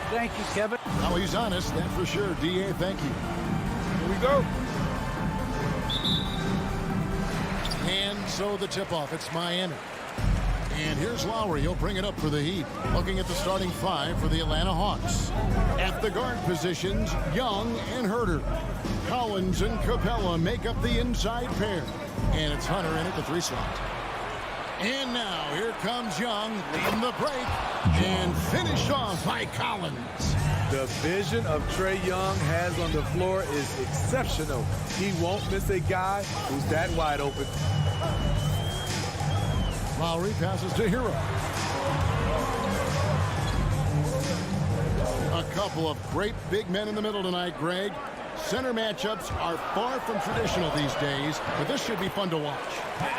Thank you, Kevin. Oh, he's honest, that's for sure. D.A., thank you. Here we go. And so the tip-off, it's Miami. And here's Lowry. He'll bring it up for the Heat. Looking at the starting five for the Atlanta Hawks. At the guard positions, Young and Herter. Collins and Capella make up the inside pair. And it's Hunter in at the 3 slot. And now here comes Young in the break. And finished off by Collins. The vision of Trae Young has on the floor is exceptional. He won't miss a guy who's that wide open. Lowry passes to Hero. A couple of great big men in the middle tonight, Greg. Center matchups are far from traditional these days, but this should be fun to watch.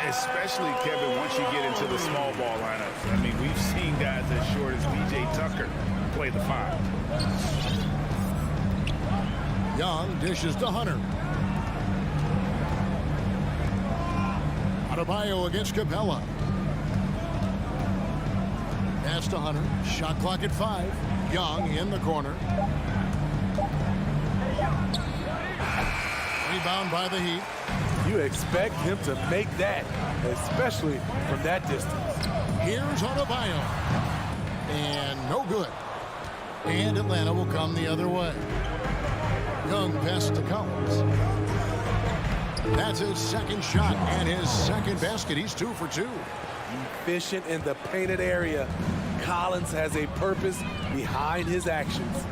Especially, Kevin, once you get into the small ball lineups. I mean, we've seen guys as short as P.J. Tucker play the 5. Young dishes to Hunter. Adebayo against Capella. Pass to Hunter. Shot clock at 5. Young in the corner. Rebound by the Heat. You expect him to make that, especially from that distance. Here's Adebayo. And no good. And Atlanta will come the other way. Young pass to Collins. That's his second shot and his second basket. He's 2 for 2. Efficient in the painted area. Collins has a purpose behind his actions.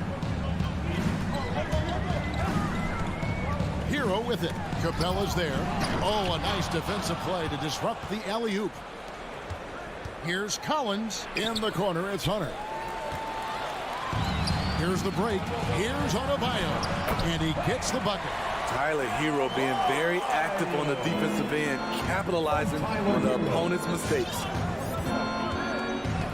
Hero with it. Capella's there. Oh, a nice defensive play to disrupt the alley-oop. Here's Collins in the corner. It's Hunter. Here's the break. Here's Adebayo. And he gets the bucket. Tyler Hero being very active on the defensive end, capitalizing on the opponent's mistakes.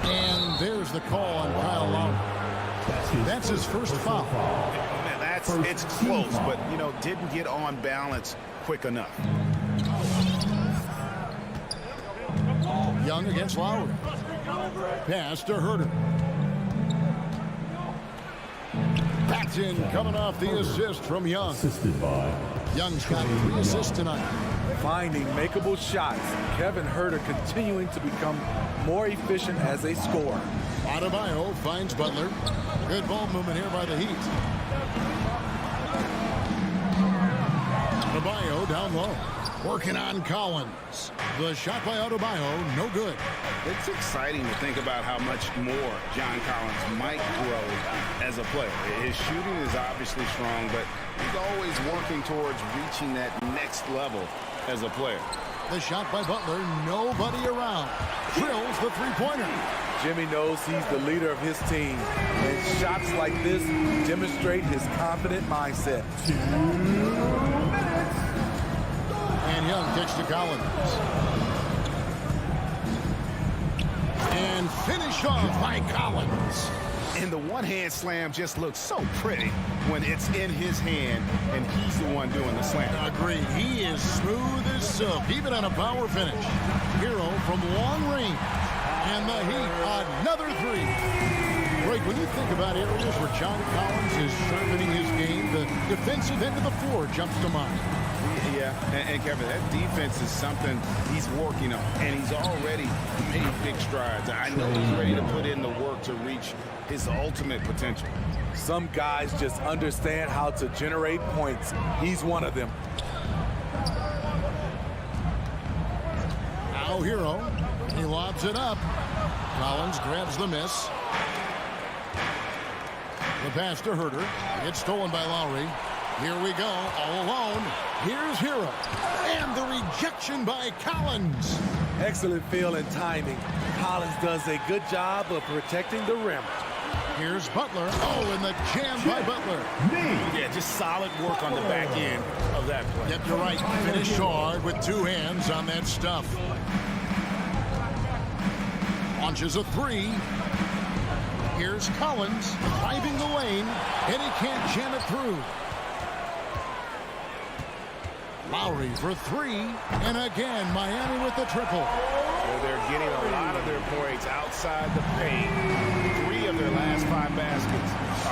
And there's the call on Kyle Lowry. That's his first foul. Man, it's close, but, you know, didn't get on balance quick enough. Young against Lowry. Pass to Herter. That's in, coming off the assist from Young. Young's got 3 assists tonight. Finding makeable shots. Kevin Herter continuing to become more efficient as a scorer. Adebayo finds Butler. Good ball movement here by the Heat. Adebayo down low. Working on Collins. The shot by Adebayo, no good. It's exciting to think about how much more John Collins might grow as a player. His shooting is obviously strong, but he's always working towards reaching that next level as a player. The shot by Butler, nobody around. Drills the 3-pointer. Jimmy knows he's the leader of his team, and shots like this demonstrate his confident mindset. And Young kicks to Collins. And finish off by Collins. And the one-hand slam just looks so pretty when it's in his hand and he's the one doing the slam. Agreed. He is smooth as silk, even on a power finish. Hero from long range. And the Heat, another 3. Greg, when you think about areas where John Collins is sharpening his game, the defensive end of the floor jumps to mind. Yeah, and Kevin, that defense is something he's working on, and he's already made big strides. I know he's ready to put in the work to reach his ultimate potential. Some guys just understand how to generate points. He's one of them. Now Hero. He lobs it up. Collins grabs the miss. The pass to Herter. It's stolen by Lowry. Here we go, all alone. Here's Hero. And the rejection by Collins. Excellent feel and timing. Collins does a good job of protecting the rim. Here's Butler. Oh, and the jam by Butler. Yeah, just solid work on the back end of that play. Yep, you're right. Finish hard with 2 hands on that stuff. Launches a 3. Here's Collins driving the lane, and he can't jam it through. Lowry for 3, and again, Miami with the triple. Well, they're getting a lot of their points outside the paint. 3 of their last 5 baskets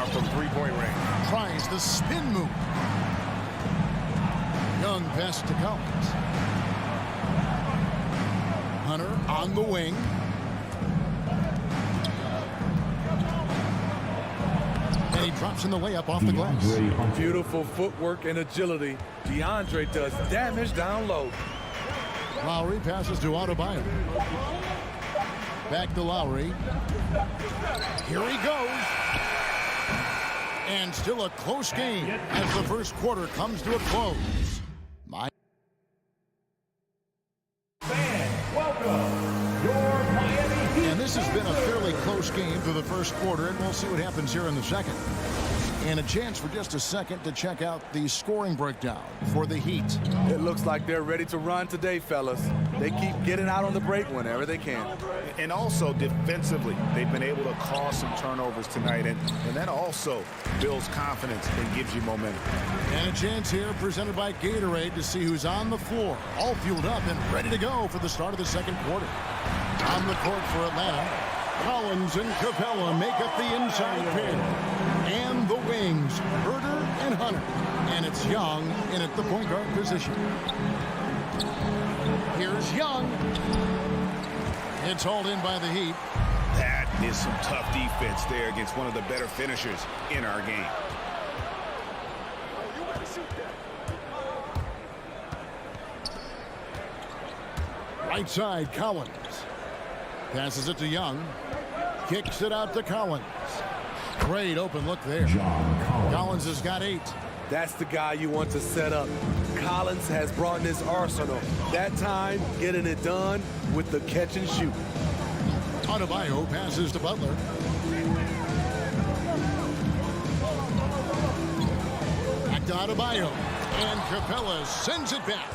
from three-point range. Tries the spin move. Young pass to Collins. Hunter on the wing. And he drops in the layup off the glass. Beautiful footwork and agility. DeAndre does damage down low. Lowry passes to Adebayo. Back to Lowry. Here he goes. And still a close game as the first quarter comes to a close. And this has been a fairly close game through the first quarter, and we'll see what happens here in the second. And a chance for just a second to check out the scoring breakdown for the Heat. It looks like they're ready to run today, fellas. They keep getting out on the break whenever they can. And also defensively, they've been able to cause some turnovers tonight, and that also builds confidence and gives you momentum. And a chance here presented by Gatorade to see who's on the floor, all fueled up and ready to go for the start of the second quarter. On the court for Atlanta, Collins and Capella make up the inside pair. And the wings, Herder and Hunter. And it's Young in at the point guard position. Here's Young. It's hauled in by the Heat. That is some tough defense there against one of the better finishers in our game. Right side, Collins. Passes it to Young. Kicks it out to Collins. Great open look there. Collins has got 8. That's the guy you want to set up. Collins has brought in his arsenal. That time, getting it done with the catch and shoot. Adebayo passes to Butler. Back to Adebayo. And Capella sends it back.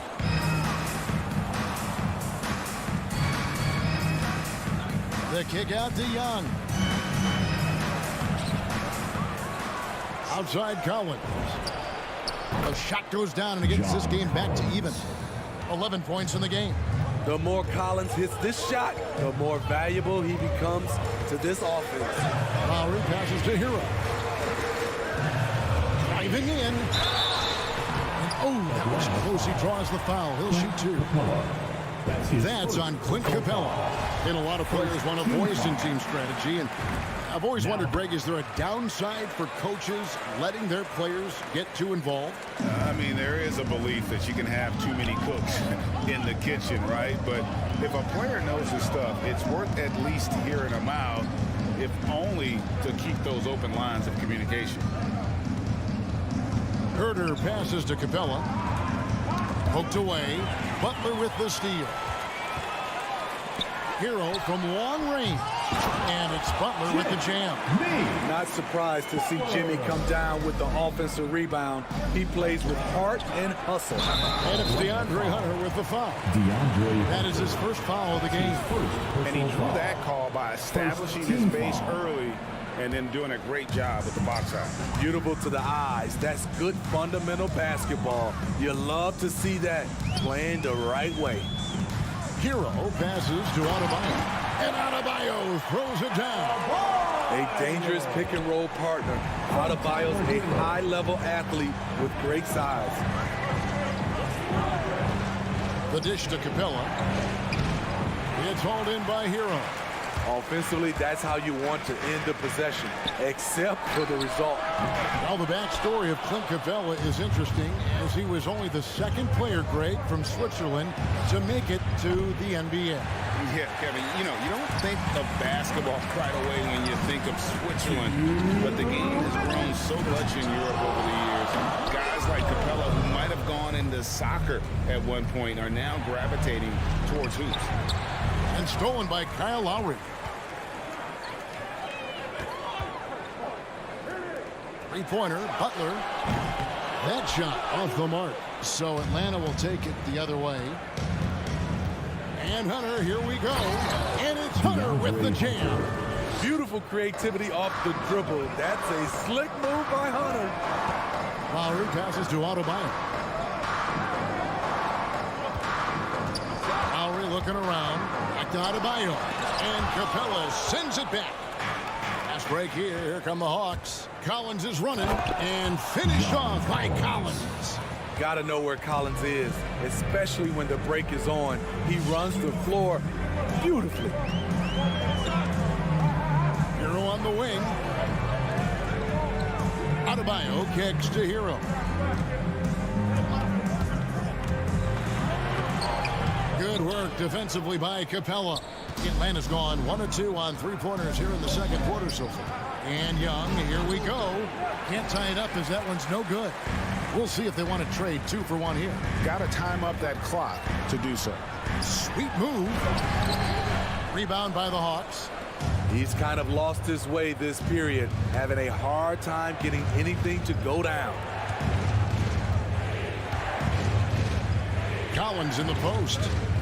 The kick out to Young. Outside Collins. The shot goes down and it gets this game back to even. 11 points in the game. The more Collins hits this shot, the more valuable he becomes to this offense. Lowry passes to Hero. Driving in. And, oh, that was close. He draws the foul. He'll shoot 2. That's on Clint Capella. And a lot of players want a voice in team strategy. And I've always wondered, Greg, is there a downside for coaches letting their players get too involved? I mean, there is a belief that you can have too many cooks in the kitchen, right? But if a player knows his stuff, it's worth at least hearing them out, if only to keep those open lines of communication. Herder passes to Capella. Poked away. Butler with the steal. Hero from long range. And it's Butler with the jam. Not surprised to see Jimmy come down with the offensive rebound. He plays with heart and hustle. And it's DeAndre Hunter with the foul. That is his first foul of the game. And he drew that call by establishing his base early and then doing a great job with the box out. Beautiful to the eyes. That's good fundamental basketball. You love to see that playing the right way. Hero passes to Adebayo. And Adebayo throws it down. A dangerous pick and roll partner. Adebayo's a high-level athlete with great size. The dish to Capella. It's hauled in by Hero. Offensively, that's how you want to end the possession, except for the result. Now the backstory of Clint Capella is interesting, as he was only the second player, Greg, from Switzerland to make it to the NBA. Yeah, Kevin, you don't think of basketball right away when you think of Switzerland, but the game has grown so much in Europe over the years. Guys like Capella, who might have gone into soccer at one point, are now gravitating towards hoops. And stolen by Kyle Lowry. Three-pointer, Butler. That shot off the mark. So Atlanta will take it the other way. And Hunter, here we go. And it's Hunter with the jam. Beautiful creativity off the dribble. That's a slick move by Hunter. Lowry passes to Adebayo. Lowry looking around. Back to Adebayo. And Capella sends it back. fast break here. Here come the Hawks. Collins is running and finished off by Collins. Got to know where Collins is, especially when the break is on. He runs the floor beautifully. Hero on the wing. Adebayo kicks to Hero. Good work defensively by Capella. Atlanta's gone 1 of 2 on three-pointers here in the second quarter so far. And Young, here we go. Can't tie it up as that one's no good. We'll see if they want to trade 2 for 1 here. Got to time up that clock to do so. Sweet move. Rebound by the Hawks. He's kind of lost his way this period, having a hard time getting anything to go down. Collins in the post.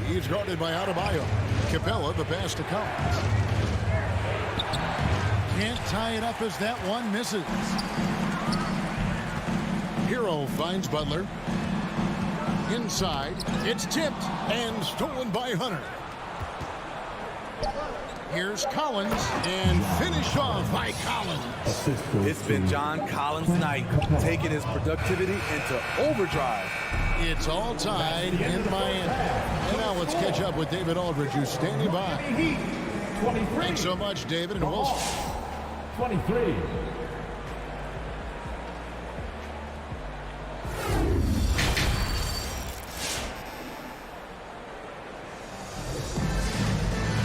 He's guarded by Adebayo. Capella, the pass to Collins. Can't tie it up as that one misses. Hero finds Butler. Inside. It's tipped and stolen by Hunter. Here's Collins and finished off by Collins. It's been John Collins' night, taking his productivity into overdrive. It's all tied in Miami. And now let's catch up with David Aldridge, who's standing by. Thanks so much, David, and we'll... 23.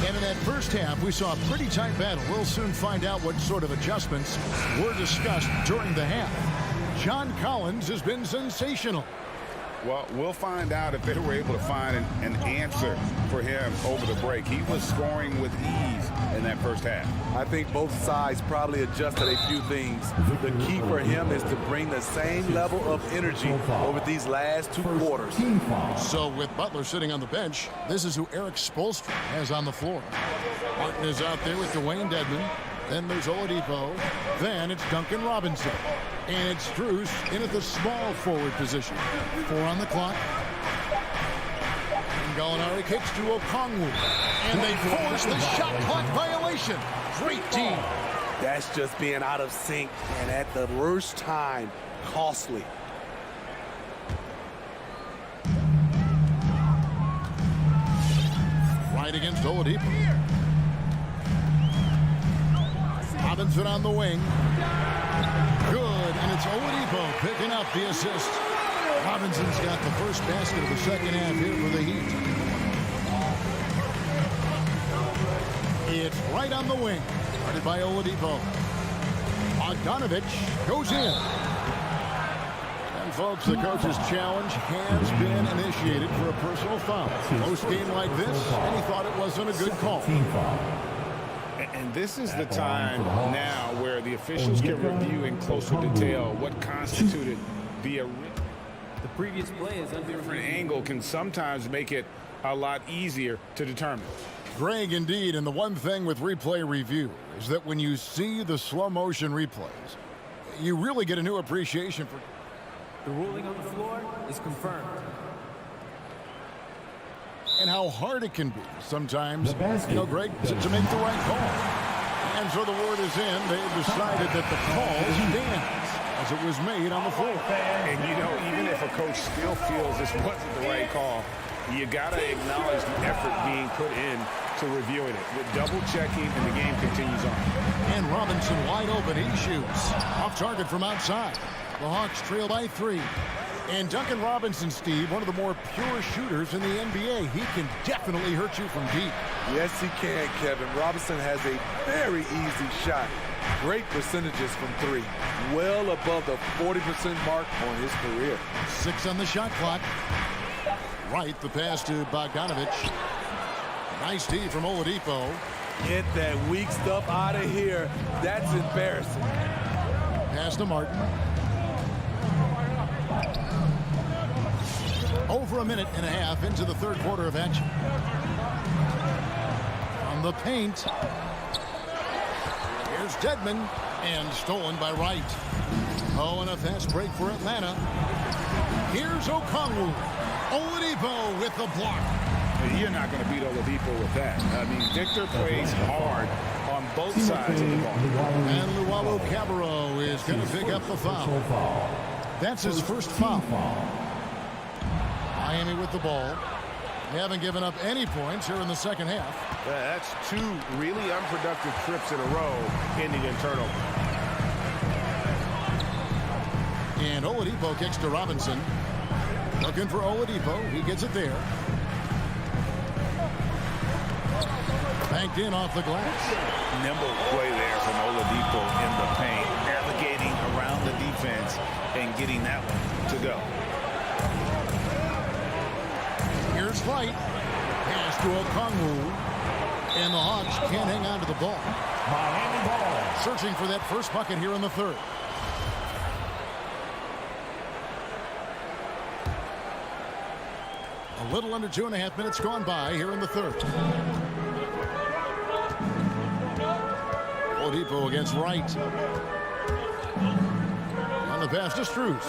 And in that first half, we saw a pretty tight battle. We'll soon find out what sort of adjustments were discussed during the half. John Collins has been sensational. Well, we'll find out if they were able to find an answer for him over the break. He was scoring with ease in that first half. I think both sides probably adjusted a few things. The key for him is to bring the same level of energy over these last 2 quarters. So with Butler sitting on the bench, this is who Eric Spoelstra has on the floor. Martin is out there with Dwayne Dedmon. Then there's Oladipo. Then it's Duncan Robinson. And it's Strus in at the small forward position. 4 on the clock. And Gallinari kicks to Okongwu. And they force the shot clock violation. Great team. That's just being out of sync and at the worst time, costly. Right against Oladipo. Robinson on the wing. Good, and it's Oladipo picking up the assist. Robinson's got the first basket of the second half here for the Heat. It's right on the wing. Started by Oladipo. Bogdanovich goes in. And folks, the coach's challenge has been initiated for a personal foul. Most game like this, and he thought it wasn't a good call. And this is the time now where the officials can review in closer detail what constituted the previous play is under different angle can sometimes make it a lot easier to determine. Greg, indeed, and the one thing with replay review is that when you see the slow motion replays, you really get a new appreciation for the ruling on the floor is confirmed. And how hard it can be sometimes, Greg, to make the right call. And so the word is in. They've decided that the call stands as it was made on the floor. And, even if a coach still feels this wasn't the right call, you got to acknowledge the effort being put in to reviewing it. With double checking, and the game continues on. And Robinson wide open. He shoots. Off target from outside. The Hawks trail by 3. And Duncan Robinson, Steve, one of the more pure shooters in the NBA. He can definitely hurt you from deep. Yes, he can, Kevin. Robinson has a very easy shot. Great percentages from 3. Well above the 40% mark on his career. 6 on the shot clock. Right, the pass to Bogdanovich. Nice D from Oladipo. Get that weak stuff out of here. That's embarrassing. Pass to Martin. Over a minute and a half into the third quarter of action. From the paint. Here's Dedmon. And stolen by Wright. Oh, and a fast break for Atlanta. Here's Okongwu. Oladipo with the block. You're not going to beat Oladipo with that. I mean, Victor plays hard on both sides of the ball. And Luau Cabarro is going to pick up the foul. That's his first foul. Miami with the ball. They haven't given up any points here in the second half. That's two really unproductive trips in a row ending in turnover. And Oladipo kicks to Robinson. Looking for Oladipo. He gets it there. Banked in off the glass. Nimble play there from Oladipo in the paint, navigating around the defense and getting that one to go. Here's Light. Pass to Okongwu. And the Hawks can't hang on to the ball. Miami ball. Searching for that first bucket here in the third. A little under 2.5 minutes gone by here in the third. Oladipo against Wright. On the pass to Strus.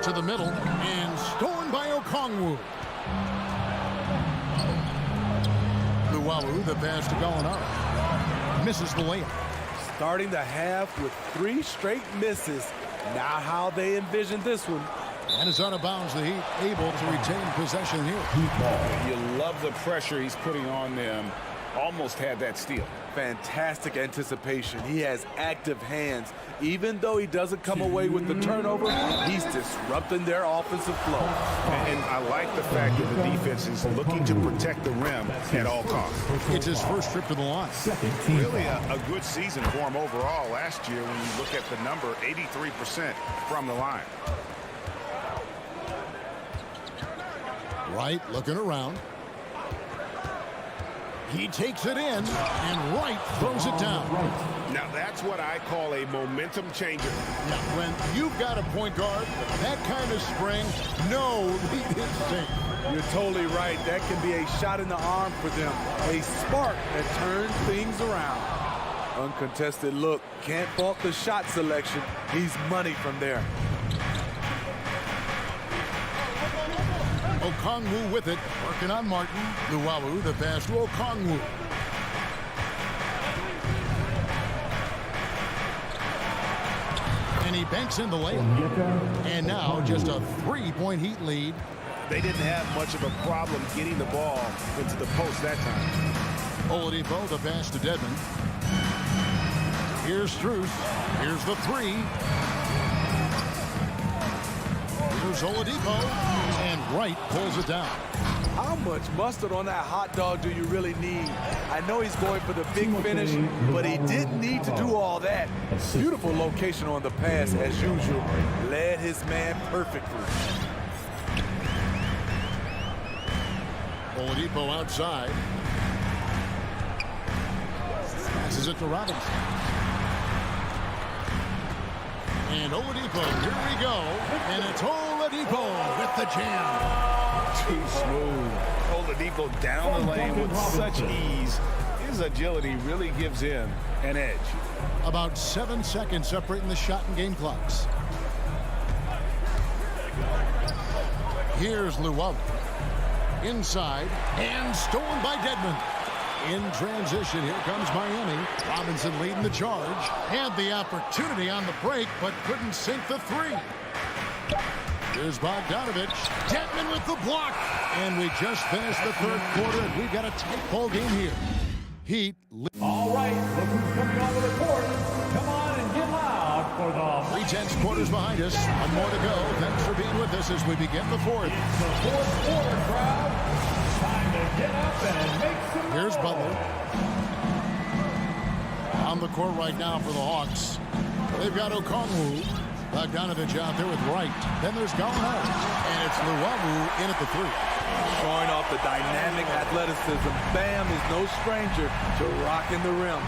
To the middle and stolen by Okongwu. Luau, the pass to Gallinari. Misses the layup. Starting the half with 3 straight misses. Not how they envisioned this one. And it's out of bounds. The Heat able to retain possession here. You love the pressure he's putting on them. Almost had that steal. Fantastic anticipation. He has active hands. Even though he doesn't come away with the turnover, he's disrupting their offensive flow. And I like the fact that the defense is looking to protect the rim at all costs. It's his first trip to the line. Really a good season for him overall last year when you look at the number, 83% from the line. Wright looking around. He takes it in, and Wright throws it down. Now, that's what I call a momentum changer. Now, when you've got a point guard, that kind of spring, no lead is safe. You're totally right. That can be a shot in the arm for them. A spark that turns things around. Uncontested look. Can't fault the shot selection. He's money from there. Okongwu with it, working on Martin. Luau, the pass to Okongwu. And he banks in the layup. And now just a 3-point Heat lead. They didn't have much of a problem getting the ball into the post that time. Oladipo, the pass to Dedmon. Here's Strus. Here's the 3. Here's Oladipo. And Wright pulls it down. How much mustard on that hot dog do you really need? I know he's going for the big finish, but he didn't need to do all that. Beautiful location on the pass as usual. Led his man perfectly. Oladipo outside. Passes it to Robinson. And Oladipo, here we go. And it's Oladipo with the jam. Too smooth. Oladipo down the lane with such ease. His agility really gives him an edge. About 7 seconds separating the shot and game clocks. Here's Luau. Inside and stolen by Dedmon. In transition, here comes Miami. Robinson leading the charge. Had the opportunity on the break, but couldn't sink the 3. Here's Bogdanovich. Dedmon with the block. And we just finished the third quarter, and we've got a tight ball game here. Heat. All right, look who's coming onto the court. Come on and get loud for the 3/10 quarters behind us. One more to go. Thanks for being with us as we begin the fourth. It's the fourth quarter, crowd. Time to get up and make some noise. Here's Butler. On the court right now for the Hawks. They've got Okongwu. Bogdanovich out there with Wright. Then there's Gallinari. And it's Luau in at the 3. Showing off the dynamic athleticism. Bam is no stranger to rocking the rim.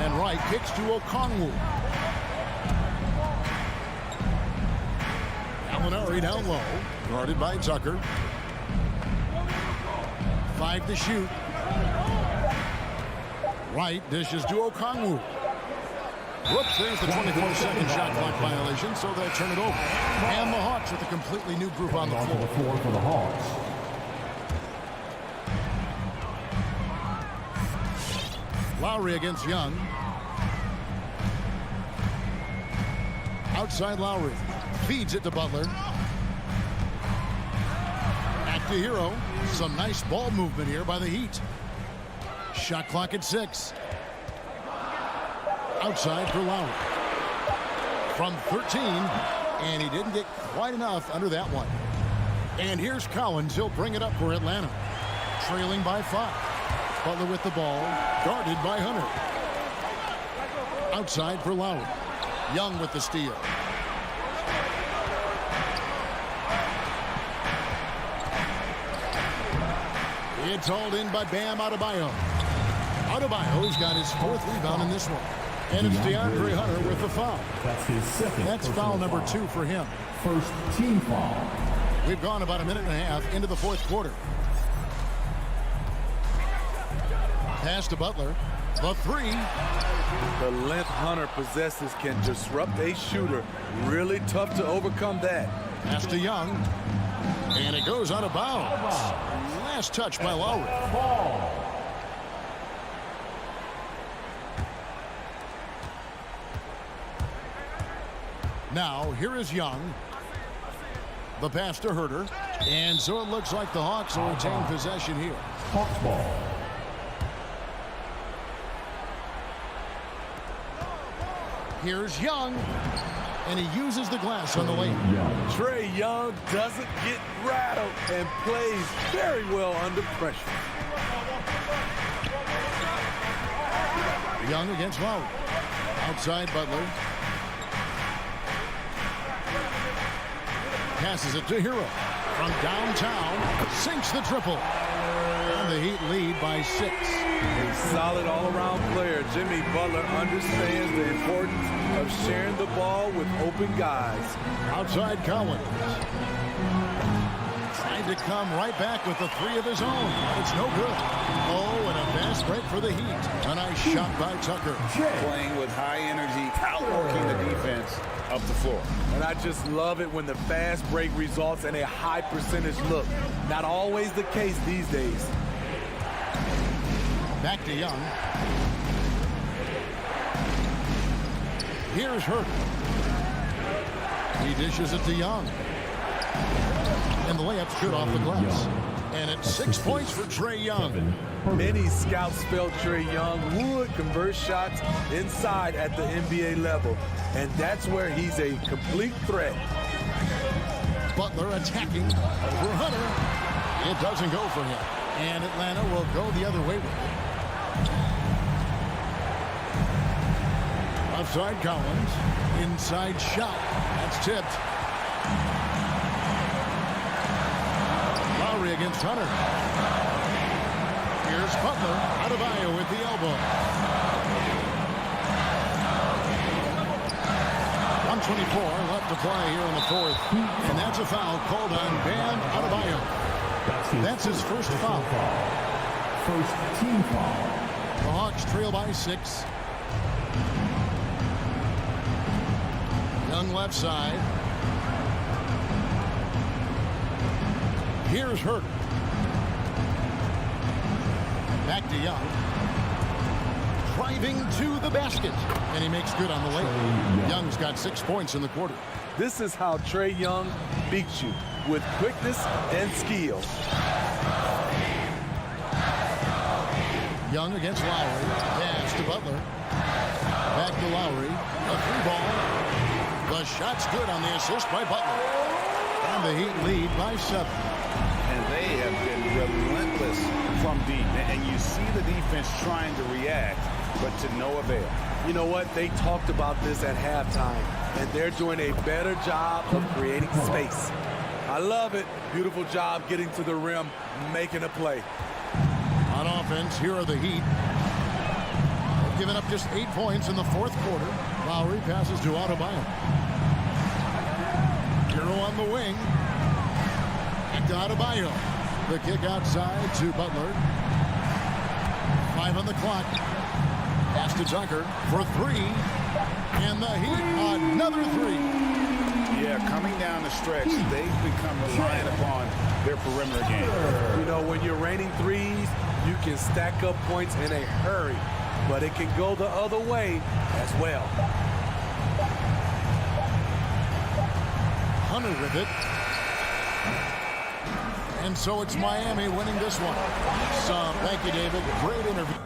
And Wright kicks to Okongwu. Gallinari down low. Guarded by Tucker. 5 to shoot. Wright dishes to Okongwu. Whoops, there's the 24-second shot clock violation, so they'll turn it over. And the Hawks with a completely new group on the floor. For the Hawks. Lowry against Young. Outside Lowry. Feeds it to Butler. Back to Hero. Some nice ball movement here by the Heat. Shot clock at 6. Outside for Lowry. From 13. And he didn't get quite enough under that one. And here's Collins. He'll bring it up for Atlanta. Trailing by 5. Butler with the ball. Guarded by Hunter. Outside for Lowry. Young with the steal. It's hauled in by Bam Adebayo. Adebayo's got his 4th rebound in this one. And it's DeAndre Hunter with the foul. That's his second. That's foul number 2 for him. First team foul. We've gone about a minute and a half into the 4th quarter. Pass to Butler. The 3. The length Hunter possesses can disrupt a shooter. Really tough to overcome that. Pass to Young. And it goes out of bounds. Last touch by Lowry. Ball. Now, here is Young. The pass to Herter. And so it looks like the Hawks will retain possession here. Hawks ball. Here's Young. And he uses the glass on the lane. Trae Young doesn't get rattled and plays very well under pressure. Young against Lowry. Outside Butler. Passes it to Hero. From downtown. Sinks the triple. And the Heat lead by 6. A solid all-around player. Jimmy Butler understands the importance of sharing the ball with open guys. Outside Collins. Trying to come right back with the 3 of his own. It's no good. Oh, and a fast break for the Heat. A nice shot by Tucker. Playing with high energy, outworking the defense up the floor. And I just love it when the fast break results in a high percentage look. Not always the case these days. Back to Young. Here's Herter. He dishes it to Young. And the layup's good off the glass. And it's 6 points for Trae Young. Many scouts felt Trae Young would convert shots inside at the NBA level. And that's where he's a complete threat. Butler attacking over Hunter. It doesn't go for him. And Atlanta will go the other way with it. Outside Collins. Inside shot. That's tipped. Lowry against Hunter. Here's Butler. Adebayo with the elbow. 1:24 left to play here in the 4th. And that's a foul called on Bam Adebayo. That's his first foul. First team foul. The Hawks trail by 6. Young left side. Here's Herter. Back to Young. Driving to the basket. And he makes good on the layup. Young's got 6 points in the quarter. This is how Trae Young beats you, with quickness and skill. Young against Lowry. Pass to Butler. Back to Lowry. A 3-ball. The shot's good on the assist by Butler. And the Heat lead by 7. And they have been relentless from deep. And you see the defense trying to react, but to no avail. You know what? They talked about this at halftime, and they're doing a better job of creating space. I love it. Beautiful job getting to the rim, making a play. On offense, here are the Heat. They've given up just 8 points in the 4th quarter. Lowry passes to Adebayo. Hero on the wing. Back to Adebayo. The kick outside to Butler. 5 on the clock. Pass to Tucker for 3. And the Heat, another three. Yeah, coming down the stretch, they've become reliant upon their perimeter game. You know, when you're raining threes, you can stack up points in a hurry, but it can go the other way as well. Hunter with it. And so it's Miami winning this one. So, thank you, David. Great interview.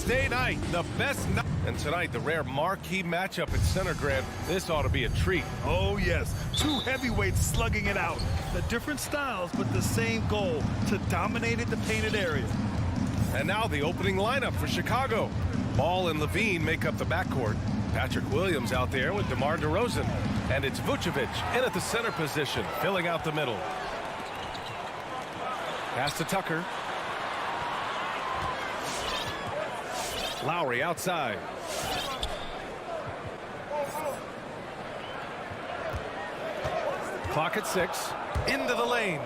Thursday night, the best night. And tonight, the rare marquee matchup at center, Grant. This ought to be a treat. Oh, yes. Two heavyweights slugging it out. The different styles, but the same goal, to dominate the painted area. And now the opening lineup for Chicago. Ball and Levine make up the backcourt. Patrick Williams out there with DeMar DeRozan. And it's Vucevic in at the center position, filling out the middle. Pass to Tucker. Lowry outside. Clock at 6. Into the lane.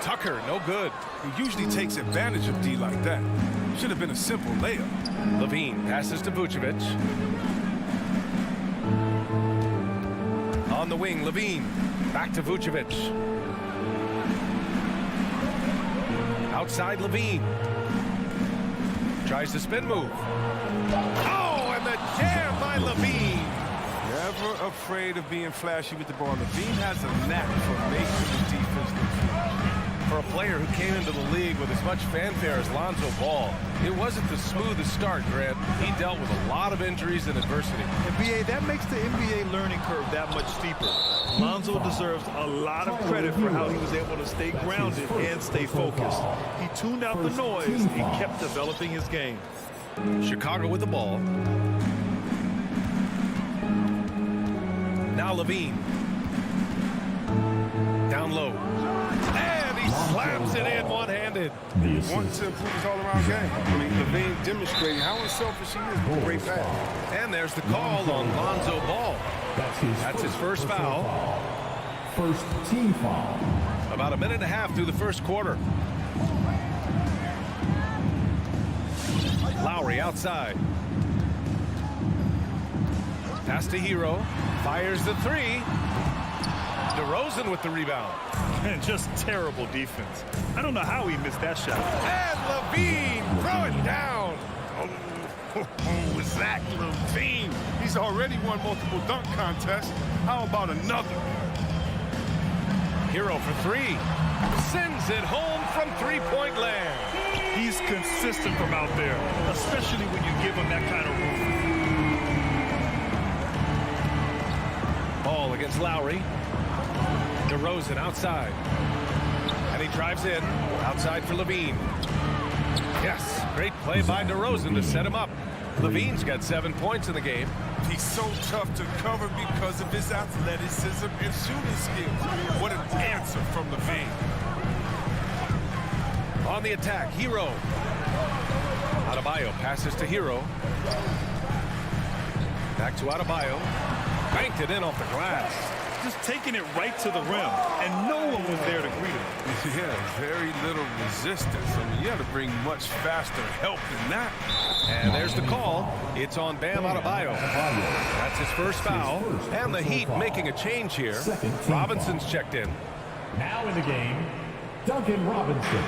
Tucker, no good. He usually takes advantage of D like that. Should have been a simple layup. Levine passes to Vucevic. On the wing, Levine. Back to Vucevic. Outside Levine. Tries the spin move. Oh, and the jam by Levine. Never afraid of being flashy with the ball. Levine has a knack for making the defense look good. For a player who came into the league with as much fanfare as Lonzo Ball, it wasn't the smoothest start, Grant. He dealt with a lot of injuries and adversity. And BA, that makes the NBA learning curve that much steeper. Lonzo deserves a lot of credit for how he was able to stay grounded and stay focused. He tuned out the noise and kept developing his game. Chicago with the ball. Now Levine. Down low. And he slams it in one-handed. Wants to improve his all-around game. I mean, Levine demonstrating how unselfish he is with a great pass. And there's the call on Lonzo Ball. That's his first foul. First team foul. About a minute and a half through the first quarter. Lowry outside. Pass to Hero. Fires the three. DeRozan with the rebound. And just terrible defense. I don't know how he missed that shot. And Levine throw it down. Oh, Zach Levine. He's already won multiple dunk contests. How about another? Hero for three. Sends it home from three-point land. He's consistent from out there, especially when you give him that kind of room. Ball against Lowry. DeRozan outside. And he drives in. Outside for Levine. Yes, great play by DeRozan to set him up. Levine's got 7 points in the game. He's so tough to cover because of his athleticism and shooting skills. What an answer from Levine. On the attack, Hero. Adebayo passes to Hero. Back to Adebayo. Banked it in off the glass. Just taking it right to the rim, and no one was there to greet him. Yeah, very little resistance. I mean, you have to bring much faster help than that. And there's the call. It's on Bam Adebayo. That's his first foul. And the Heat making a change here. Robinson's checked in. Now in the game, Duncan Robinson.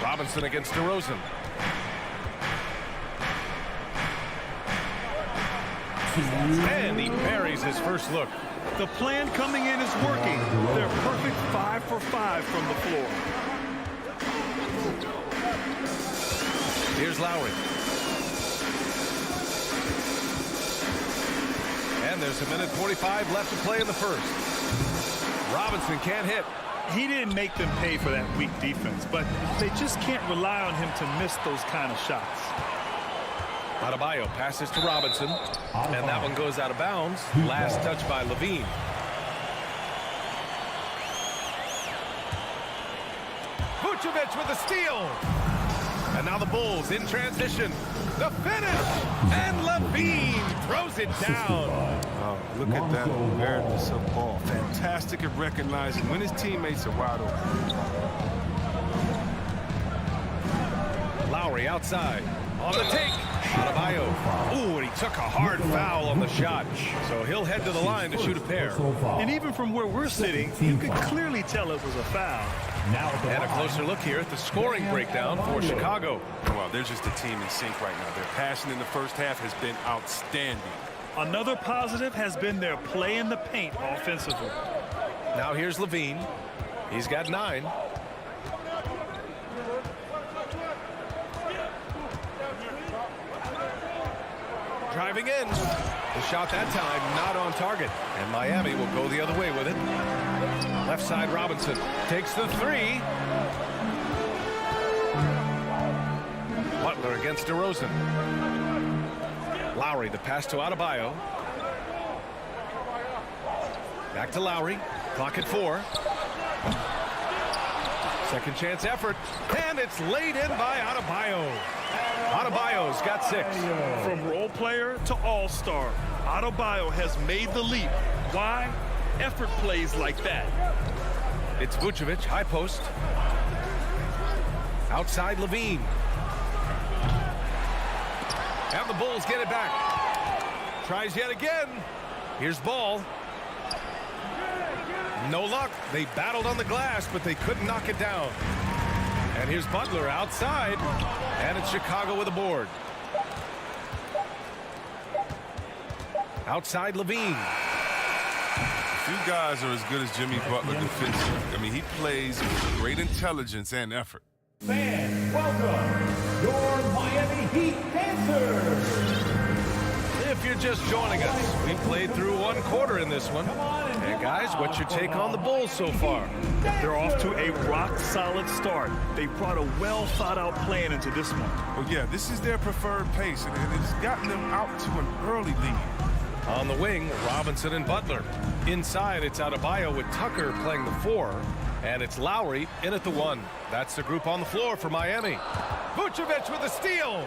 Robinson against DeRozan. And he buries his first look. The plan coming in is working. They're perfect 5 for 5 from the floor. Here's Lowry. And there's a minute 45 left to play in the first. Robinson can't hit. He didn't make them pay for that weak defense, but they just can't rely on him to miss those kind of shots. Adebayo passes to Robinson, and that one goes out of bounds. Last touch by Levine. Vucevic with the steal. And now the Bulls in transition. The finish, and Levine throws it down. Oh, look at that awareness of ball. Fantastic at recognizing when his teammates are wide open. Lowry outside. On the take. Adebayo. Ooh, and he took a hard foul on the shot. So he'll head to the line to shoot a pair. And even from where we're sitting, you could clearly tell it was a foul. And a closer look here at the scoring breakdown for Chicago. Well, they're just a team in sync right now. Their passion in the first half has been outstanding. Another positive has been their play in the paint offensively. Now here's Levine. He's got 9. driving in. The shot that time not on target, and Miami will go the other way with it. Left side, Robinson takes the three. Butler against DeRozan. Lowry, the pass to Adebayo. Back to Lowry. Clock at 4. Second chance effort, and it's laid in by Adebayo. Adebayo's got 6. From role player to all-star, Adebayo has made the leap. Why? Effort plays like that. It's Vucevic, high post. Outside Levine. And the Bulls get it back. Tries yet again. Here's Ball. No luck. They battled on the glass, but they couldn't knock it down. And here's Butler outside. And it's Chicago with a board. Outside Levine. Few guys are as good as Jimmy Butler defensively. I mean, he plays with great intelligence and effort. Fans, welcome your Miami Heat dancers. If you're just joining us, we played through 1 quarter in this one. And guys, what's your take on the Bulls so far? They're off to a rock-solid start. They brought a well-thought-out plan into this one. Well, yeah, this is their preferred pace, and it's gotten them out to an early lead. On the wing, Robinson and Butler. Inside, it's Adebayo with Tucker playing the 4. And it's Lowry in at the 1. That's the group on the floor for Miami. Vucevic with a steal.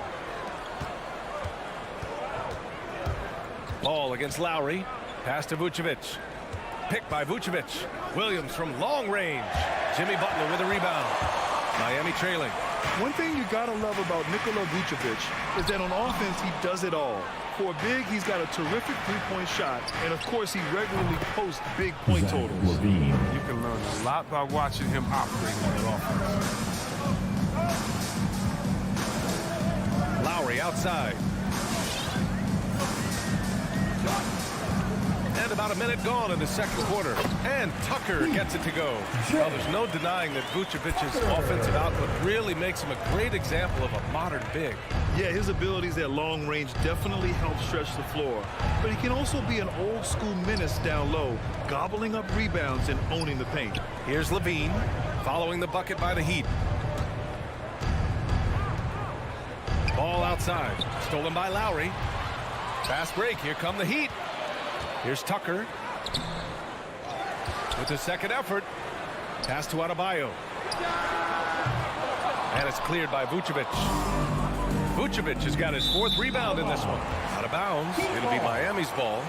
Ball against Lowry. Pass to Vucevic. Picked by Vucevic. Williams from long range. Jimmy Butler with a rebound. Miami trailing. One thing you gotta love about Nikola Vucevic is that on offense, he does it all. For a big, he's got a terrific three-point shot, and of course, he regularly posts big point totals. You can learn a lot by watching him operate in that offense. Lowry outside. And about a minute gone in the second quarter. And Tucker gets it to go. Well, there's no denying that Vucevic's offensive output really makes him a great example of a modern big. Yeah, his abilities at long range definitely help stretch the floor. But he can also be an old-school menace down low, gobbling up rebounds and owning the paint. Here's Levine, following the bucket by the Heat. Ball outside, stolen by Lowry. Fast break, here come the Heat. Here's Tucker. With the second effort. Pass to Adebayo. And it's cleared by Vucevic. Vucevic has got his 4th rebound in this one. Out of bounds. It'll be Miami's ball.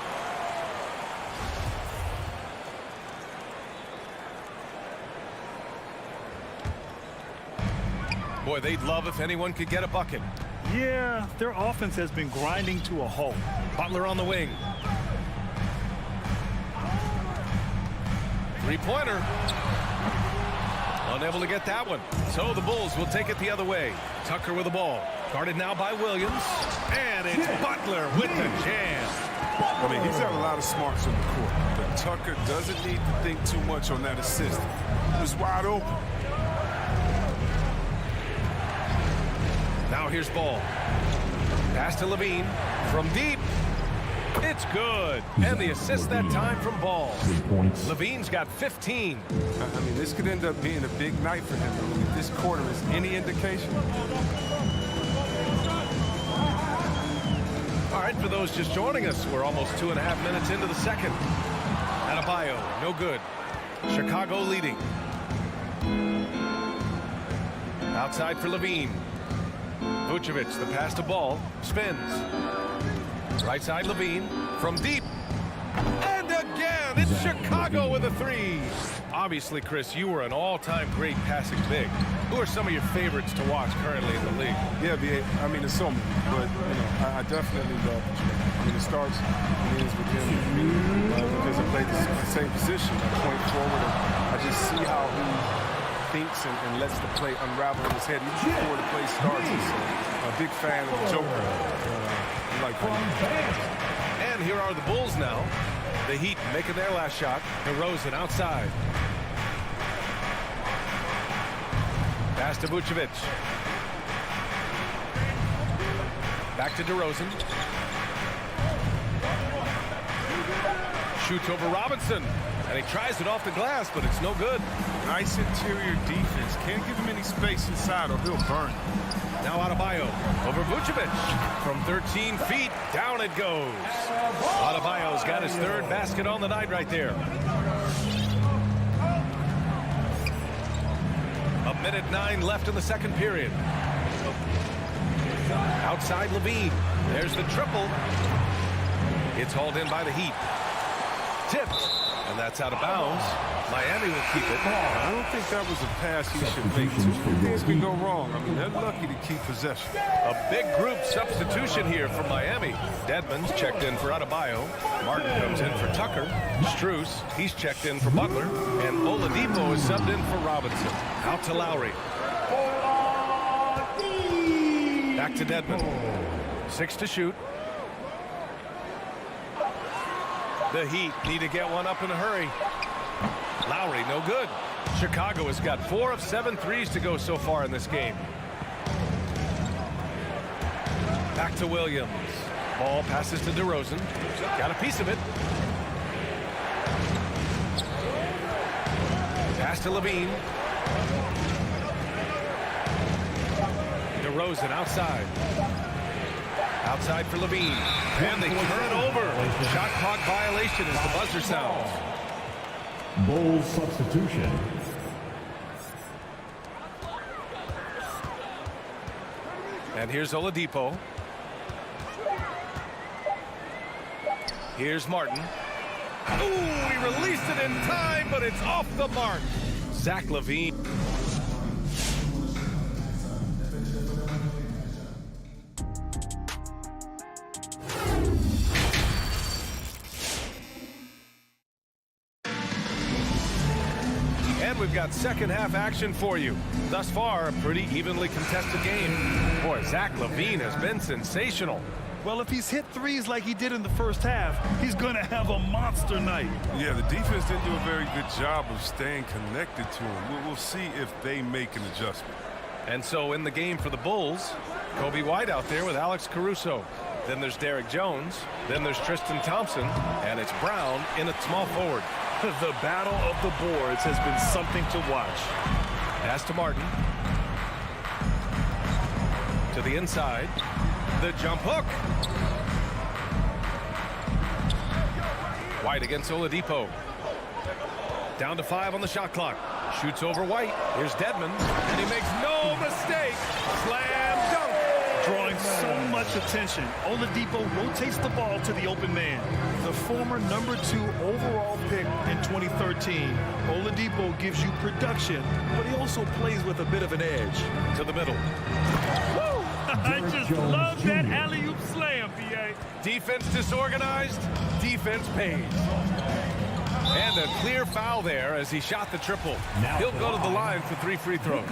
Boy, they'd love if anyone could get a bucket. Yeah, their offense has been grinding to a halt. Butler on the wing. Three-pointer. Unable to get that one. So the Bulls will take it the other way. Tucker with the ball. Guarded now by Williams. And it's Butler with the jam. I mean, he's got a lot of smarts on the court, but Tucker doesn't need to think too much on that assist. He was wide open. Now here's Ball. Pass to Levine from deep. It's good. And the assist that time from Ball. Levine's got 15. I mean, this could end up being a big night for him. If this quarter is any indication. All right, for those just joining us, we're almost 2.5 minutes into the second. Adebayo, no good. Chicago leading. Outside for Levine. Vucevic, the pass to Ball, spins. Right side Levine from deep. And again, it's Chicago with a 3. Obviously, Chris, you were an all-time great passing big. Who are some of your favorites to watch currently in the league? Yeah, I mean, there's so many, but I definitely love it. I mean, it starts and ends with him because I played the same position, point forward. And I just see how he thinks and lets the play unravel in his head even before the play starts. I'm a big fan of the Joker. And here are the Bulls now. The Heat making their last shot. DeRozan outside. Pass to Vucevic. Back to DeRozan. shoots over Robinson. And he tries it off the glass, but it's no good. Nice interior defense. Can't give him any space inside or he'll burn. Now Adebayo over Vucevic. From 13 feet, down it goes. Adebayo's got his third basket on the night right there. A minute 9 left in the second period. Outside Levine. There's the triple. It's hauled in by the Heat. Tipped. And that's out of bounds. Miami will keep it. I don't think that was a pass he should make. Two things can go wrong. I mean, they're lucky to keep possession. A big group substitution here for Miami. Dedmon's checked in for Adebayo. Martin comes in for Tucker. Strus, he's checked in for Butler. And Oladipo is subbed in for Robinson. Out to Lowry. Back to Dedmon. 6 to shoot. The Heat need to get one up in a hurry. Lowry, no good. Chicago has got 4 of 7 threes to go so far in this game. Back to Williams. Ball passes to DeRozan. Got a piece of it. Pass to Levine. DeRozan outside. Outside for Levine. And they turn it over. Shot clock violation as the buzzer sounds. Bulls substitution. And here's Oladipo. Here's Martin. Ooh, he released it in time, but it's off the mark. Zach LaVine. We've got second half action for you. Thus far, a pretty evenly contested game. Boy, Zach LaVine has been sensational. Well, if he's hit threes like he did in the first half, he's going to have a monster night. Yeah, the defense didn't do a very good job of staying connected to him. We'll see if they make an adjustment. And so in the game for the Bulls, Kobe White out there with Alex Caruso. Then there's Derek Jones. Then there's Tristan Thompson. And it's Brown in at small forward. The battle of the boards has been something to watch. Pass to Martin. To the inside. The jump hook. White against Oladipo. Down to 5 on the shot clock. Shoots over White. Here's Dedmon. And he makes no mistake. Slam dunk. Drawing so much attention, Oladipo rotates the ball to the open man. The former number 2 overall pick in 2013, Oladipo gives you production, but he also plays with a bit of an edge. To the middle. Woo! I just love that alley-oop slam, B.A. Defense disorganized, defense pays. And a clear foul there as he shot the triple. He'll go to the line for 3 free throws.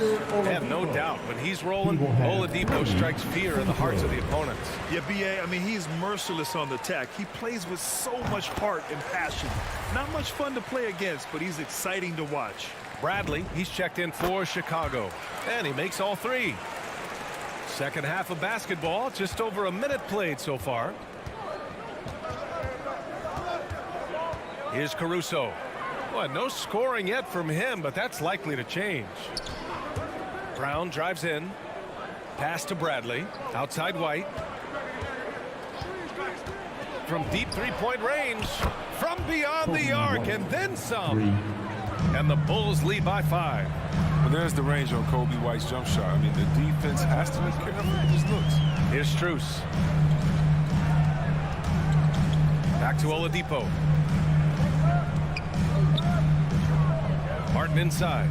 And no doubt, when he's rolling, Oladipo strikes fear in the hearts of the opponents. Yeah, B.A., I mean, he's merciless on the attack. He plays with so much heart and passion. Not much fun to play against, but he's exciting to watch. Bradley, he's checked in for Chicago. And he makes all 3. Second half of basketball, just over a minute played so far. Here's Caruso. Well, no scoring yet from him, but that's likely to change. Brown drives in. Pass to Bradley. Outside White. From deep three-point range. From beyond the arc, and then some. And the Bulls lead by 5. Well, there's the range on Kobe White's jump shot. I mean, the defense has to be careful with his looks. Here's Strus. Back to Oladipo. Martin inside.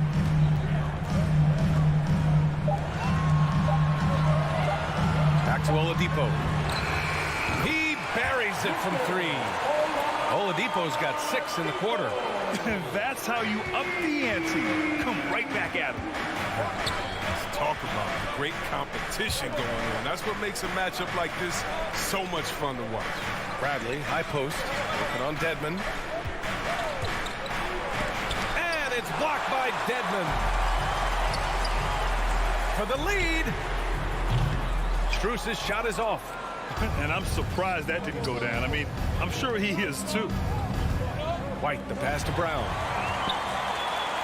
Back to Oladipo. He buries it from 3. Oladipo's got 6 in the quarter. That's how you up the ante. Come right back at him. Let's talk about the great competition going on. That's what makes a matchup like this so much fun to watch. Bradley, high post, looking on Dedmon. And it's blocked by Dedmon. For the lead. Strus's shot is off. And I'm surprised that didn't go down. I mean, I'm sure he is too. White, the pass to Brown.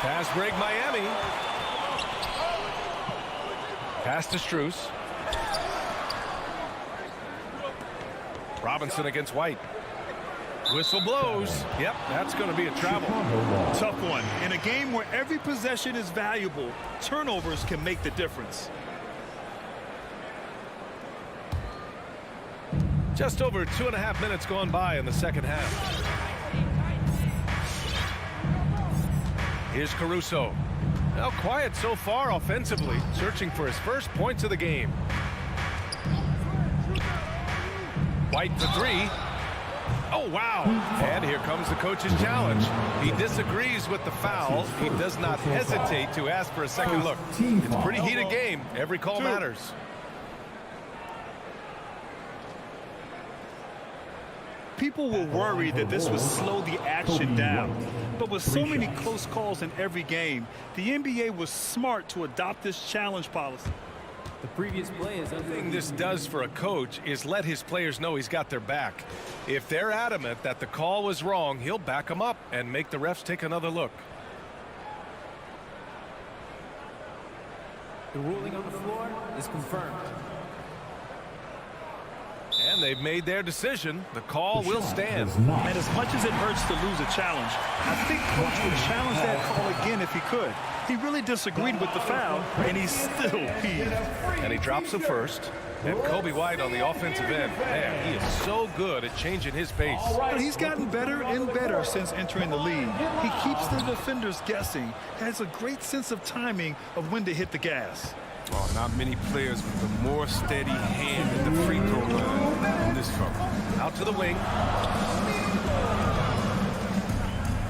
Pass break Miami. Pass to Strus. Robinson against White. Whistle blows. Yep, that's going to be a travel. Tough one. In a game where every possession is valuable, turnovers can make the difference. Just over 2.5 minutes gone by in the second half. Here's Caruso. Now quiet so far offensively, searching for his first points of the game. White for three. Oh, wow. And here comes the coach's challenge. He disagrees with the foul. He does not hesitate to ask for a second look. It's a pretty heated game. Every call matters. People were worried that this would slow the action down. But with so many close calls in every game, the NBA was smart to adopt this challenge policy. The previous play is The thing this does for a coach is let his players know he's got their back. If they're adamant that the call was wrong, he'll back them up and make the refs take another look. The ruling on the floor is confirmed. And they've made their decision. The call will stand. And as much as it hurts to lose a challenge, I think Coach would challenge that call again if he could. He really disagreed with the foul, and he's still peeved. And he drops the first. And Kobe White on the offensive end. Man, he is so good at changing his pace. But he's gotten better and better since entering the league. He keeps the defenders guessing, has a great sense of timing of when to hit the gas. Well, not many players with a more steady hand at the free throw line than this fella. Out to the wing.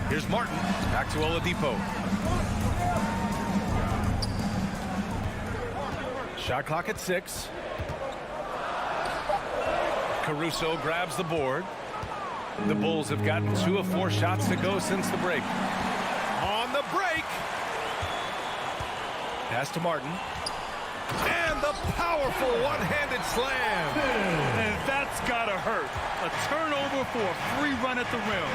Here's Martin. Back to Oladipo. Shot clock at 6. Caruso grabs the board. The Bulls have gotten 2 of 4 shots to go since the break. On the break. Pass to Martin. And the powerful one-handed slam. And that's gotta hurt. A turnover for a free run at the rim.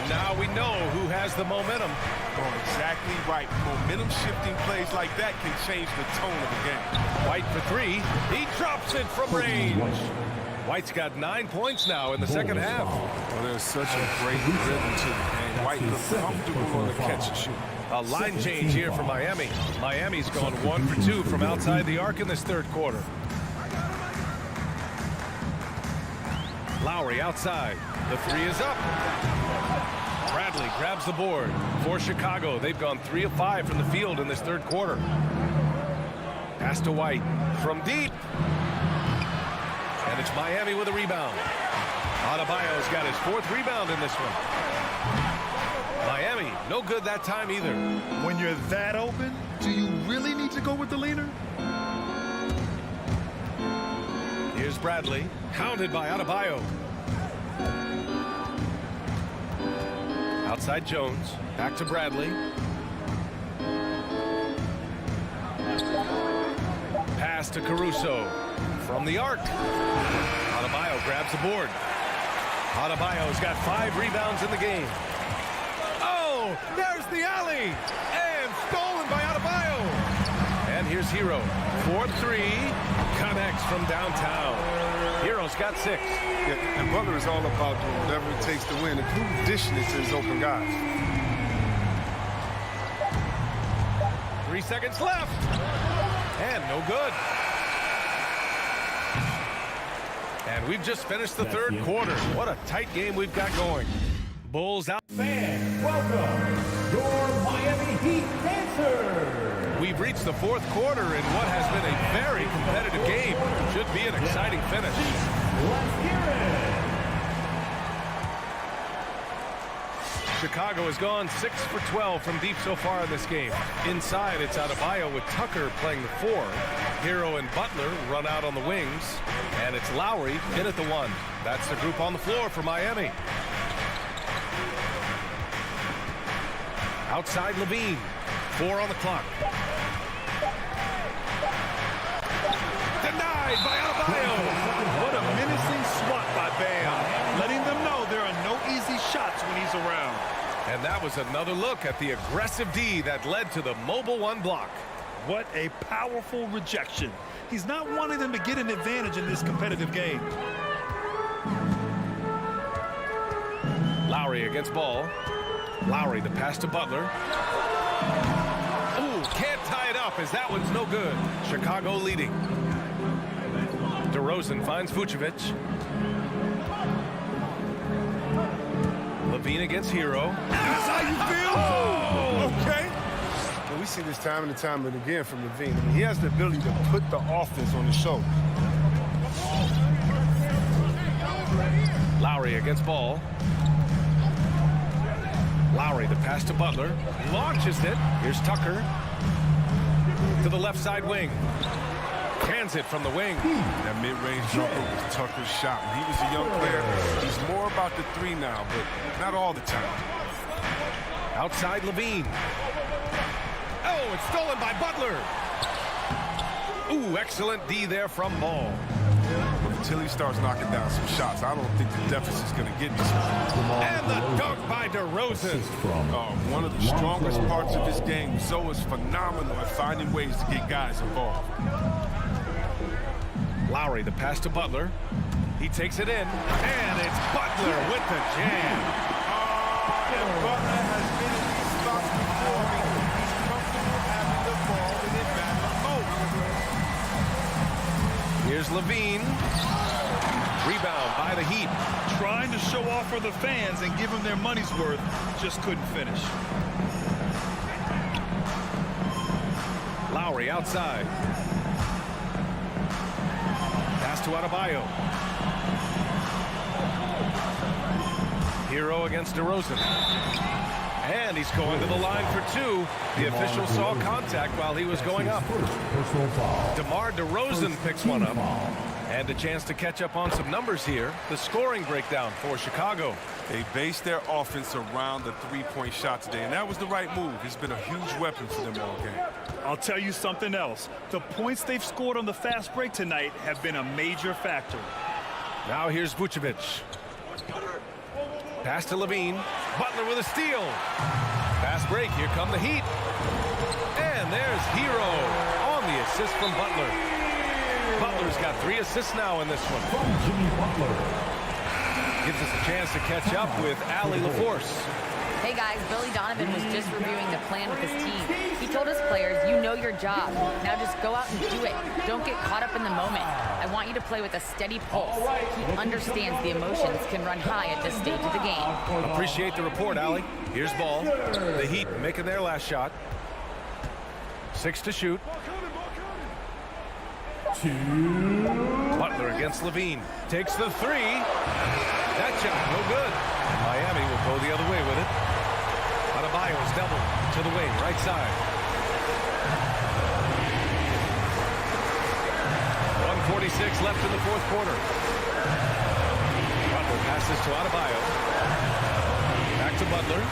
And now we know who has the momentum. Oh, exactly right. Momentum-shifting plays like that can change the tone of the game. White for 3. He drops it from range. White's got 9 points now in the second half. Well, there's such a great rhythm to the game. White looks comfortable on the catch and shoot. A line change here for Miami. Miami's gone 1 for 2 from outside the arc in this third quarter. Lowry outside. The 3 is up. Bradley grabs the board. For Chicago, they've gone 3 of 5 from the field in this third quarter. Pass to White from deep. And it's Miami with a rebound. Adebayo's got his 4th rebound in this one. Miami, no good that time either. When you're that open, do you really need to go with the leaner? Here's Bradley, hounded by Adebayo. Outside Jones, back to Bradley. Pass to Caruso from the arc. Adebayo grabs the board. Adebayo's got 5 rebounds in the game. Oh, there's the alley, and stolen by Adebayo. And here's Hero, 4-3, connects from downtown. Hero's got 6. Yeah, and Butler is all about doing whatever it takes to win, including dishing it to his open guys. 3 seconds left, and no good. And we've just finished the third quarter. What a tight game we've got going. Bulls out. Fans, welcome your Miami Heat Dancers. We've reached the fourth quarter in what has been a very competitive game. Should be an exciting finish. Let's hear it. Chicago has gone 6 for 12 from deep so far in this game. Inside, it's Adebayo with Tucker playing the 4. Hero and Butler run out on the wings. And it's Lowry in at the 1. That's the group on the floor for Miami. Outside Levine. 4 on the clock. Denied by Adebayo. What a menacing swat by Bam, letting them know there are no easy shots when he's around. And that was another look at the aggressive D that led to the mobile one block. What a powerful rejection. He's not wanting them to get an advantage in this competitive game. Lowry against ball. Lowry, the pass to Butler. Ooh, can't tie it up as that one's no good. Chicago leading. DeRozan finds Vucevic. Levine against Hero. That's how you feel? Oh, okay. And we see this time and time and again from Levine. I mean, he has the ability to put the offense on his shoulder. Lowry against ball. Lowry, the pass to Butler. Launches it. Here's Tucker. To the left side wing. Hands it from the wing. That mid-range jumper was Tucker's shot. When he was a young player, he's more about the three now, but not all the time. Outside Levine. Oh, it's stolen by Butler. Ooh, excellent D there from Ball. But until he starts knocking down some shots, I don't think the deficit's going to get this one. And the dunk by DeRozan. One of the strongest parts of his game. Zoe is phenomenal at finding ways to get guys involved. Lowry, the pass to Butler. He takes it in, and it's Butler with the jam. And Butler has been in these spots before. He's comfortable having the ball and it matters most. Here's Levine. Rebound by the Heat. Trying to show off for the fans and give them their money's worth, just couldn't finish. Lowry outside. Pass to Adebayo. Hero against DeRozan. And he's going to the line for two. The official saw contact while he was going up. DeMar DeRozan picks one up. And a chance to catch up on some numbers here. The scoring breakdown for Chicago. They based their offense around the three-point shot today, and that was the right move. It's been a huge weapon for them all game. I'll tell you something else. The points they've scored on the fast break tonight have been a major factor. Now here's Vucevic. Pass to Levine. Butler with a steal. Fast break. Here come the Heat. And there's Hero on the assist from Butler. Butler's got 3 assists now in this one. Jimmy Butler. Gives us a chance to catch up with Allie LaForce. Hey guys, Billy Donovan was just reviewing the plan with his team. He told his players, you know your job. Now just go out and do it. Don't get caught up in the moment. I want you to play with a steady pulse. He understands the emotions can run high at this stage of the game. Appreciate the report, Allie. Here's Ball. The Heat making their last shot. 6 to shoot. Butler against Levine. Takes the 3. That shot, no good. Miami will go the other way with it. Adebayo's double to the wing, right side. 1:46 left in the fourth quarter. Butler passes to Adebayo. Back to Butler.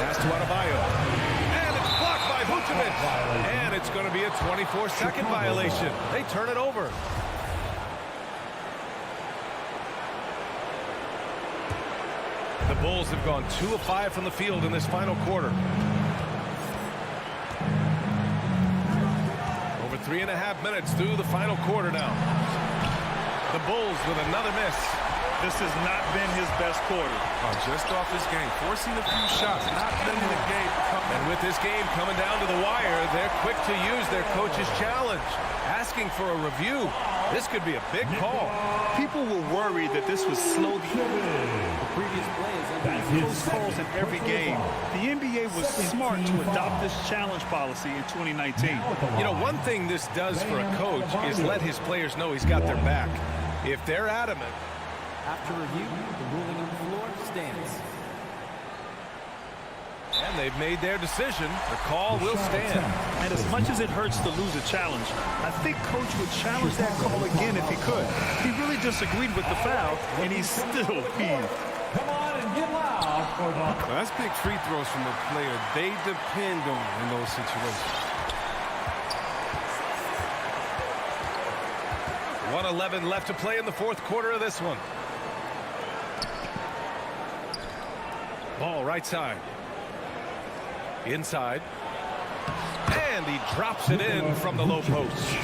Pass to Adebayo. And it's blocked by Vucevic. And it's going to be a 24-second violation. They turn it over. The Bulls have gone 2 of 5 from the field in this final quarter. Over 3.5 minutes through the final quarter now. The Bulls with another miss. This has not been his best quarter. Just off his game, forcing a few shots, not letting the game come. And with this game coming down to the wire, they're quick to use their coach's challenge, asking for a review. This could be a big call. People were worried that this would slow the Previous plays close calls in every game. The NBA was smart to adopt this challenge policy in 2019. You know, one thing this does for a coach is let his players know he's got their back. If they're adamant. After review, the ruling on the floor stands. And they've made their decision. The call will stand. And as much as it hurts to lose a challenge, I think Coach would challenge that call again if he could. He really disagreed with the foul, and he's still peeved. Come on and get loud for the... Well, that's big free throws from a player they depend on in those situations. 1:11 left to play in the fourth quarter of this one. Ball right side. Inside. And he drops it in from the low post.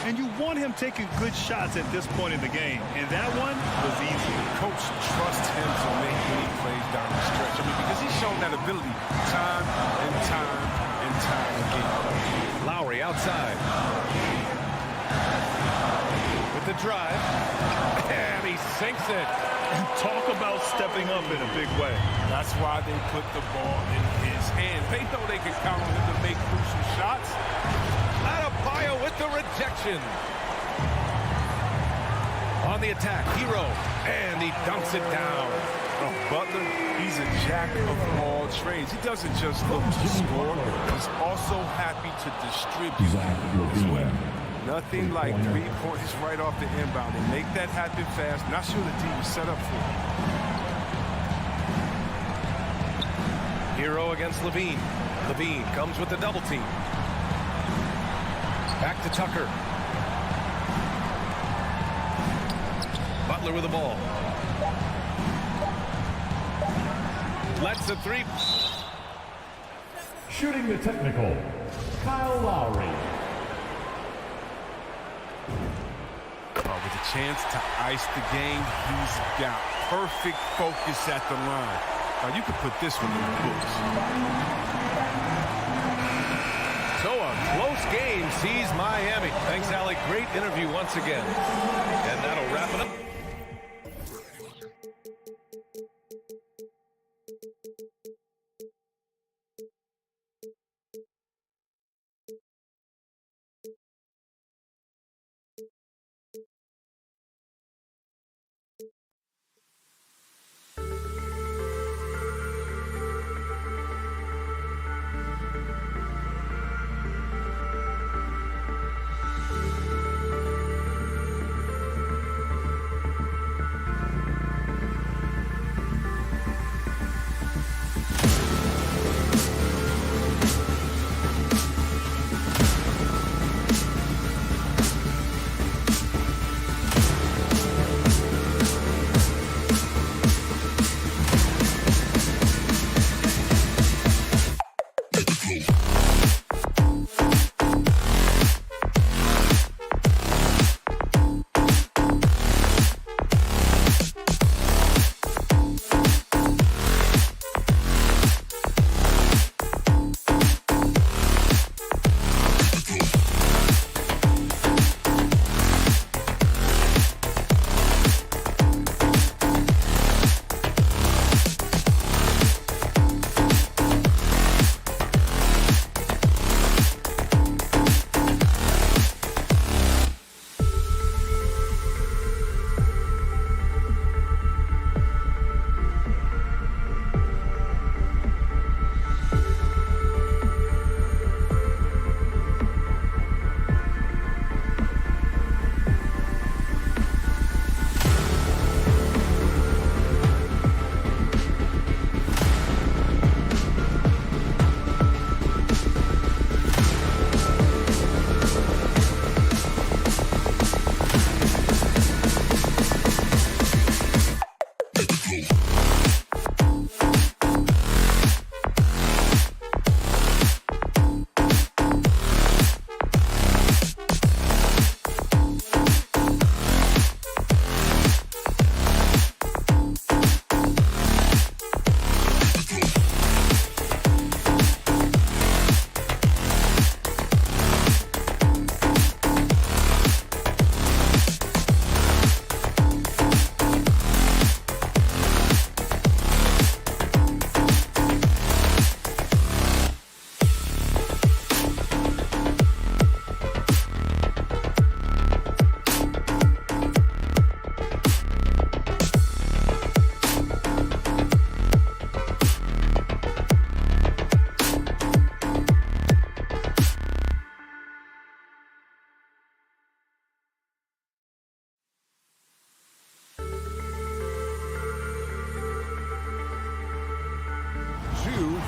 And you want him taking good shots at this point in the game. And that one was easy. Coach trusts him to make any plays down the stretch. I mean, because he's shown that ability time and time and time again. Lowry outside. With the drive. And he sinks it. And talk about stepping up in a big way. That's why they put the ball in his hand. They know they can count on him to make crucial shots. Adebayo with the rejection. On the attack, Hero. And he dunks it down. Butler, he's a jack of all trades. He doesn't just look to score. He's also happy to distribute as well. Nothing like 3 points right off the inbound. They make that happen fast. Not sure the team was set up for it. Hero against Levine. Levine comes with the double team. Back to Tucker. Butler with the ball. Lets the three. Shooting the technical, Kyle Lowry. With a chance to ice the game, he's got perfect focus at the line. Now you can put this one in the books. So a close game sees Miami. Thanks, Alec. Great interview once again. And that'll wrap it up.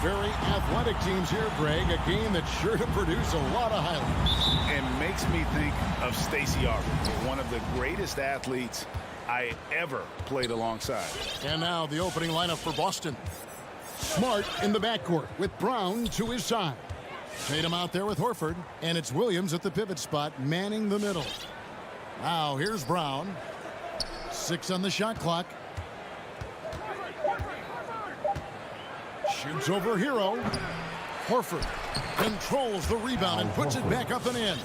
Very athletic teams here, Greg. A game that's sure to produce a lot of highlights. And makes me think of Stacey Arbor, one of the greatest athletes I ever played alongside. And now the opening lineup for Boston. Smart in the backcourt with Brown to his side. Tatum out there with Horford, and it's Williams at the pivot spot, manning the middle. Now here's Brown. 6 on the shot clock. Shoots over Hero. Horford controls the rebound and puts it back up and in.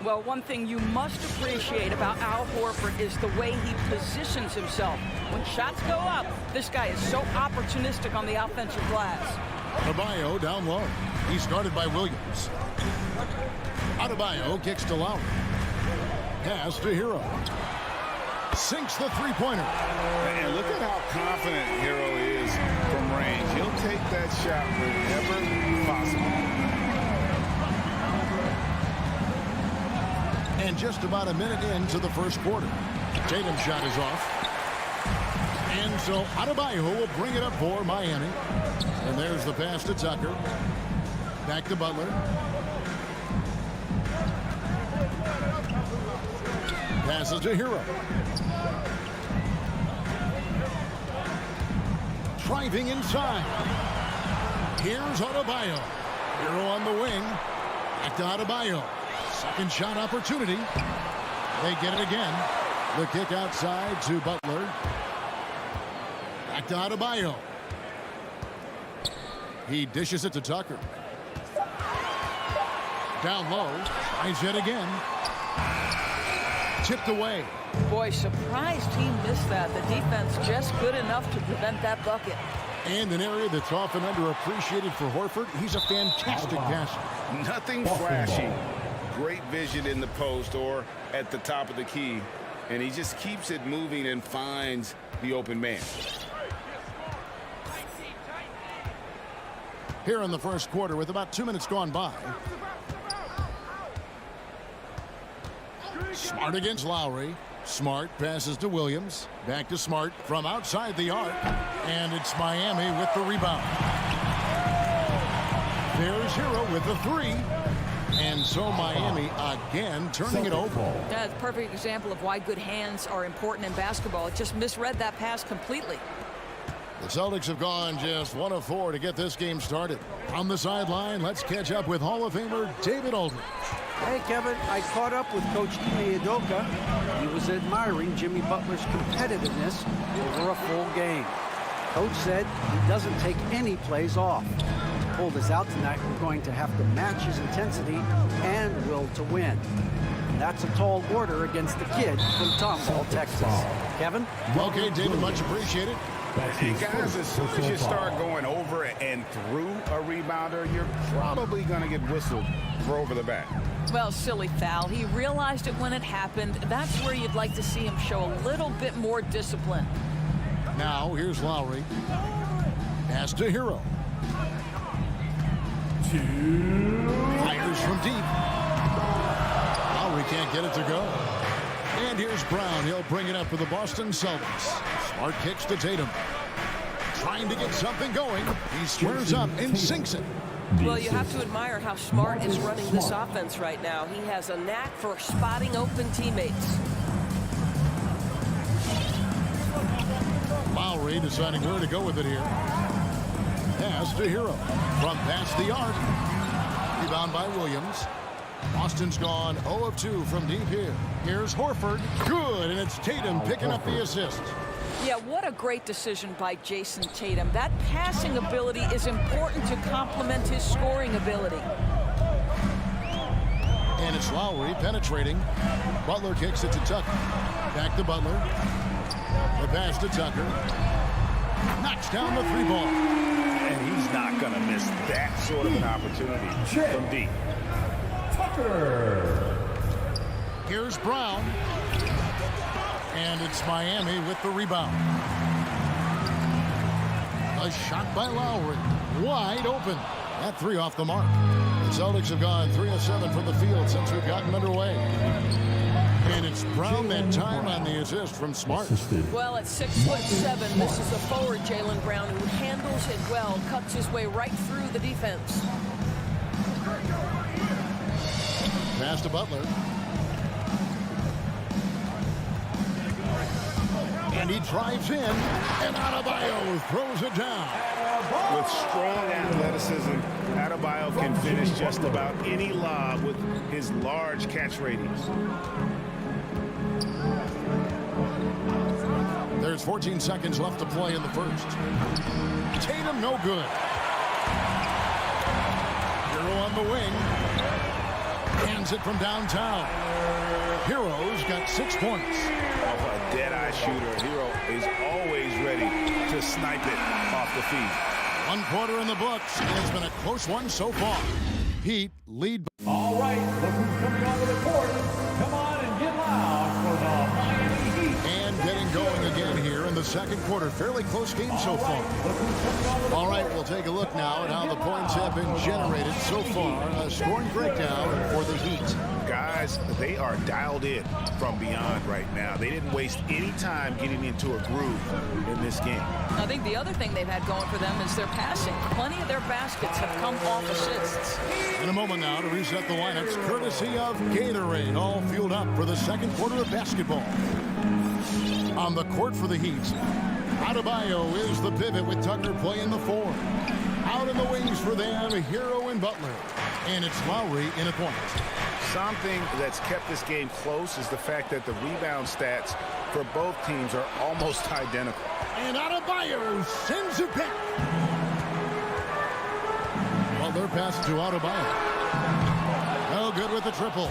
Well, one thing you must appreciate about Al Horford is the way he positions himself. When shots go up, this guy is so opportunistic on the offensive glass. Adebayo down low. He's guarded by Williams. Adebayo kicks to Lowry. Pass to Hero. Sinks the three-pointer. And look at how confident Hero is from range. He'll take that shot whenever possible. And just about a minute into the first quarter. Tatum's shot is off. And so Adebayo will bring it up for Miami. And there's the pass to Tucker. Back to Butler. Passes to Hero. Driving inside. Here's Adebayo. Hero on the wing. Back to Adebayo. Second shot opportunity. They get it again. The kick outside to Butler. Back to Adebayo. He dishes it to Tucker. Down low. Tries it again. Tipped away. Boy, surprised he missed that. The defense just good enough to prevent that bucket. And an area that's often underappreciated for Horford. He's a fantastic passer. Nothing flashy. Great vision in the post or at the top of the key. And he just keeps it moving and finds the open man. Here in the first quarter with about 2 minutes gone by. Smart against Lowry. Smart passes to Williams. Back to Smart from outside the arc. And it's Miami with the rebound. There's Hero with the three. And so Miami again turning it over. Yeah, it's a perfect example of why good hands are important in basketball. It just misread that pass completely. The Celtics have gone just 1 of 4 to get this game started. On the sideline, let's catch up with Hall of Famer David Aldridge. Hey, Kevin, I caught up with Coach Ime Udoka. He was admiring Jimmy Butler's competitiveness over a full game. Coach said he doesn't take any plays off. To pull this out tonight, we're going to have to match his intensity and will to win. That's a tall order against the kid from Tomball, Texas. Kevin? Okay, David, much appreciated. Hey, guys, as soon as you start going over and through a rebounder, you're probably going to get whistled for over the back. Well, silly foul. He realized it when it happened. That's where you'd like to see him show a little bit more discipline. Now, here's Lowry. Pass to Hero. Fires from deep. Lowry can't get it to go. And here's Brown. He'll bring it up for the Boston Celtics. Smart kicks to Tatum. Trying to get something going. He squares up and sinks it. Well, you have to admire how Smart is running this offense right now. He has a knack for spotting open teammates. Lowry deciding where to go with it here. Pass to Hero. From past the arc. Rebound by Williams. Boston's gone 0 of 2 from deep here. Here's Horford. Good, and it's Tatum picking up the assist. Yeah, what a great decision by Jason Tatum. That passing ability is important to complement his scoring ability. And it's Lowry penetrating. Butler kicks it to Tucker. Back to Butler. The pass to Tucker. Knocks down the three ball. And he's not going to miss that sort of an opportunity from deep. Tucker. Here's Brown. And it's Miami with the rebound. A shot by Lowry. Wide open. That three off the mark. The Celtics have gone 3 of 7 from the field since we've gotten underway. And it's Brown that time on the assist from Smart. Well, at 6'7", this is a forward, Jaylen Brown, who handles it well, cuts his way right through the defense. Pass to Butler. And he drives in, and Adebayo throws it down. With strong athleticism, Adebayo can finish just about any lob with his large catch radius. There's 14 seconds left to play in the first. Tatum, no good. Hero on the wing. Hands it from downtown. Hero's got 6 points. Off a dead-eye shooter, Hero is always ready to snipe it off the feed. 1 quarter in the books, and it's been a close one so far. Heat lead. All right, look who's coming onto the court. Come on and get loud for the Miami Heat. And getting going again here in the second quarter. Fairly close game so far. All right, we'll take a look now at how the points have been generated so far. A scoring breakdown for the Heat. Guys, they are dialed in from beyond right now. They didn't waste any time getting into a groove in this game. I think the other thing they've had going for them is their passing. Plenty of their baskets have come off assists. In a moment now to reset the lineups, courtesy of Gatorade, all fueled up for the second quarter of basketball. On the court for the Heat, Adebayo is the pivot with Tucker playing the 4. Out in the wings for them, Hero and Butler. And it's Lowry in a point. Something that's kept this game close is the fact that the rebound stats for both teams are almost identical. And Adebayo sends it back. Butler passes to Adebayo. No good with the triple.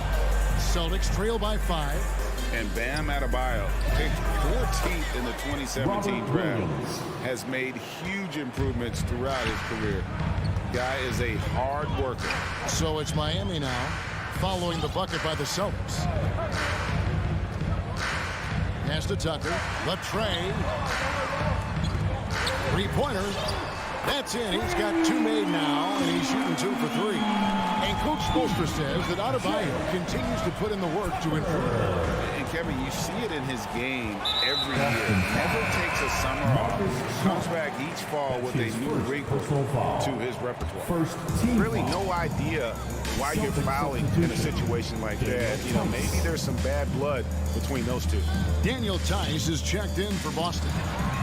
Celtics trail by 5. And Bam Adebayo, picked 14th in the 2017 draft, has made huge improvements throughout his career. Guy is a hard worker. So it's Miami now, following the bucket by the Celtics. Pass to Tucker. The tray. 3-pointer. That's in. He's got 2 made now, and he's shooting 2 for 3. And Coach Spoelstra says that Adebayo continues to put in the work to improve. And Kevin, you see it in his game every year. Never takes a summer off. Comes back each fall with a new wrinkle to his repertoire. Really no idea why you're fouling in a situation like that. You know, maybe there's some bad blood between those two. Daniel Tice is checked in for Boston.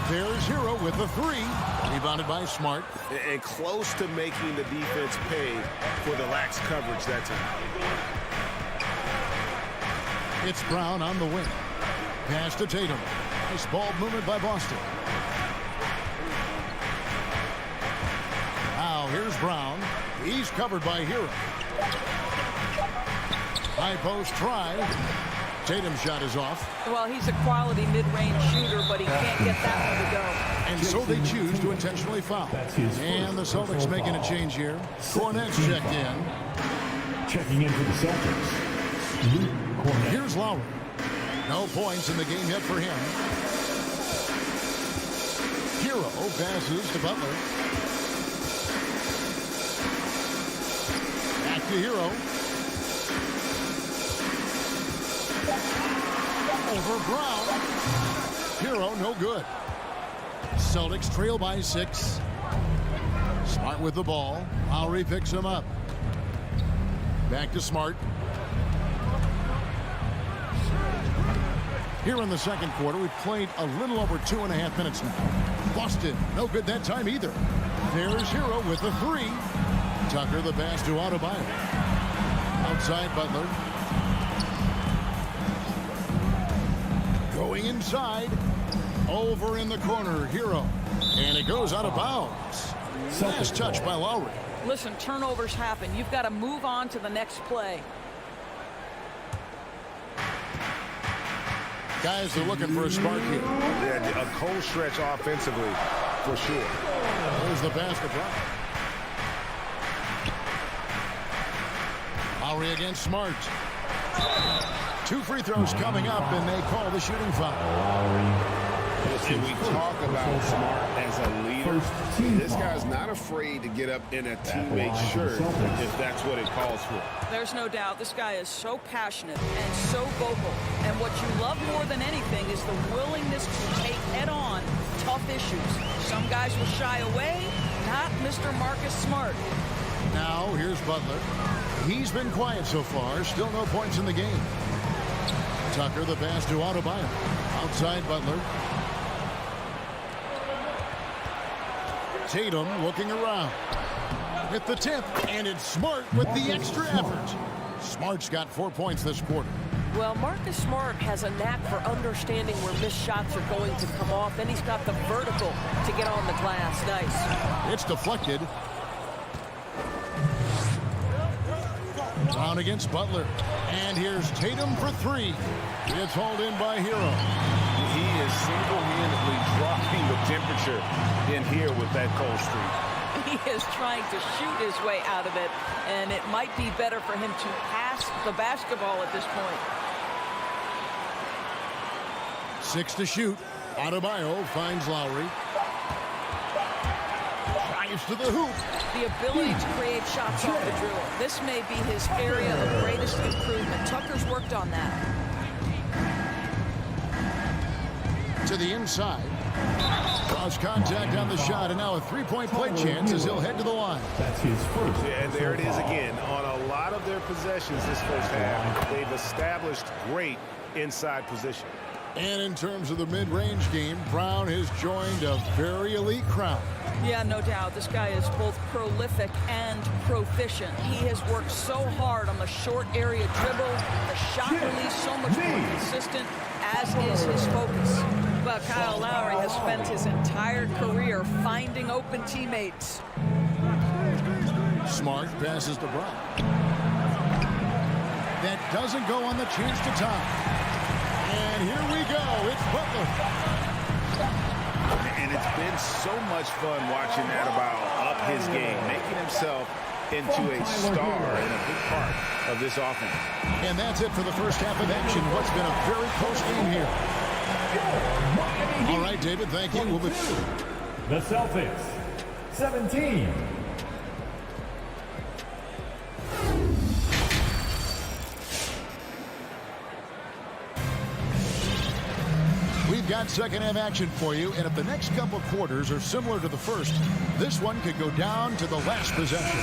There's Hero with the 3. Rebounded by Smart. And close to making the defense pay for the lax coverage that time. It's Brown on the wing. Pass to Tatum. Nice ball movement by Boston. Now here's Brown. He's covered by Hero. High post try. Tatum's shot is off. Well, he's a quality mid-range shooter, but he can't get that one to go. And so they choose to intentionally foul. And the Celtics making a change here. Cornet's checked in. Checking in for the Celtics. Here's Lowry. No points in the game yet for him. Hero passes to Butler. Back to Hero. Over Brown. Hero, no good. Celtics trail by 6. Smart with the ball. Lowry picks him up. Back to Smart. Here in the second quarter, we've played a little over 2.5 minutes now. Boston, no good that time either. There's Hero with the 3. Tucker the pass to Adebayo. Outside Butler. Going inside. Over in the corner, Hero. And it goes out of bounds. Last touch by Lowry. Listen, turnovers happen. You've got to move on to the next play. Guys are looking for a spark here. Yeah, a cold stretch offensively, for sure. There's the basket drop. Lowry against Smart. 2 free throws coming up, and they call the shooting foul. And we talk about Smart as a leader. This guy's not afraid to get up in a teammate's shirt if that's what it calls for. There's no doubt this guy is so passionate and so vocal. And what you love more than anything is the willingness to take head-on tough issues. Some guys will shy away, not Mr. Marcus Smart. Now, here's Butler. He's been quiet so far. Still no points in the game. Tucker the pass to Adebayo. Outside Butler. Tatum looking around. Hit the tip, and it's Smart with the extra effort. Smart's got 4 points this quarter. Well, Marcus Smart has a knack for understanding where missed shots are going to come off. Then he's got the vertical to get on the glass. Nice. It's deflected. Brown against Butler. And here's Tatum for three. It's hauled in by Hero. He is single-handedly dropping the temperature in here with that cold streak. He is trying to shoot his way out of it, and it might be better for him to pass the basketball at this point. 6 to shoot. Adebayo finds Lowry. Drives to the hoop. The ability to create shots off the dribble. This may be his area of greatest improvement. Tucker's worked on that. To the inside. Cross contact on the shot, and now a three-point play chance as he'll head to the line. That's his first. Yeah, and there it is again. On a lot of their possessions this first half, they've established great inside position. And in terms of the mid-range game, Brown has joined a very elite crowd. Yeah, no doubt. This guy is both prolific and proficient. He has worked so hard on the short area dribble, the shot release so much more consistent, as is his focus. But Kyle Lowry has spent his entire career finding open teammates. Smart passes to Brown. That doesn't go on the chance to tie. And here we go. It's Butler. And it's been so much fun watching Adebayo up his game, making himself into a star and a big part of this offense. And that's it for the first half of action. What's been a very close game here. All right, David, thank you. We'll be... The Celtics, 17. We've got second half action for you, and if the next couple quarters are similar to the first, this one could go down to the last possession.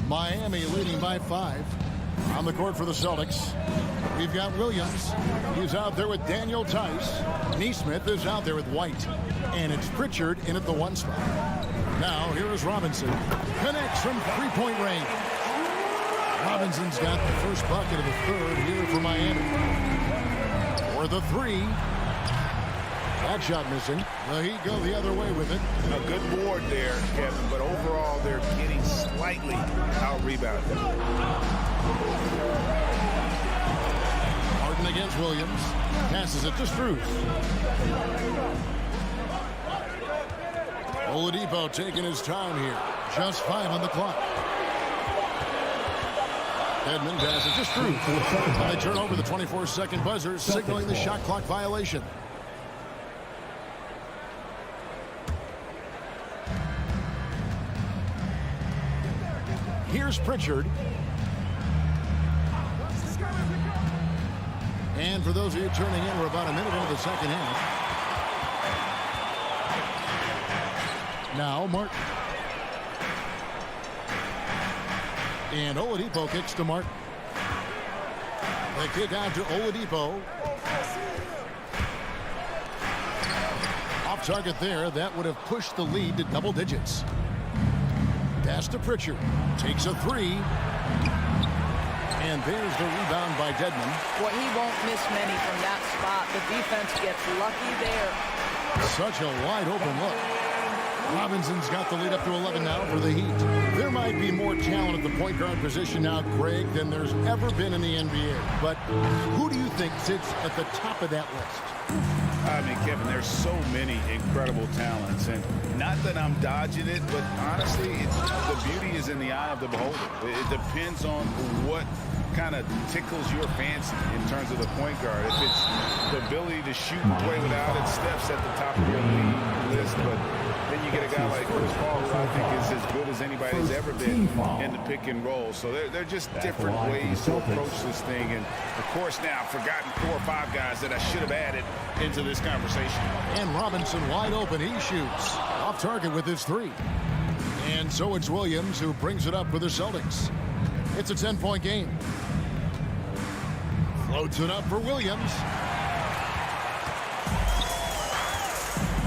Miami leading by 5. On the court for the Celtics, we've got Williams. He's out there with Daniel Tice. Neesmith is out there with White. And it's Pritchard in at the 1 spot. Now, here is Robinson. Connects from three-point range. Robinson's got the first bucket of the third here for Miami. For the 3. That shot missing. The Heat go the other way with it. A good board there, Kevin, but overall they're getting slightly out-rebounded. Harden against Williams. Passes it to Strus. Oladipo taking his time here. Just 5 on the clock. Edmond passes to Strus. They turn over the 24-second buzzer, signaling the shot clock violation. Here's Pritchard. And for those of you turning in, we're about a minute into the second half. Now Martin. And Oladipo kicks to Martin. They kick out to Oladipo. Off target there. That would have pushed the lead to double digits. Pass to Pritchard. Takes a 3. And there's the rebound by Dedmon. Well, he won't miss many from that spot. The defense gets lucky there. Such a wide open look. Robinson's got the lead up to 11 now for the Heat. There might be more talent at the point guard position now, Greg, than there's ever been in the NBA. But who do you think sits at the top of that list? I mean, Kevin, there's so many incredible talents, and not that I'm dodging it, but honestly, the beauty is in the eye of the beholder. It depends on what kind of tickles your fancy in terms of the point guard. If it's the ability to shoot and play without it, Steph's at the top of your league list, but then you get a guy like Chris Paul, who I think is as good as anybody's ever been in the pick and roll. So they're just different ways to approach this thing. And, of course, now I've forgotten 4 or 5 guys that I should have added into this conversation. And Robinson wide open. He shoots. Off target with his 3. And so it's Williams who brings it up for the Celtics. It's a 10-point game. Floats it up for Williams.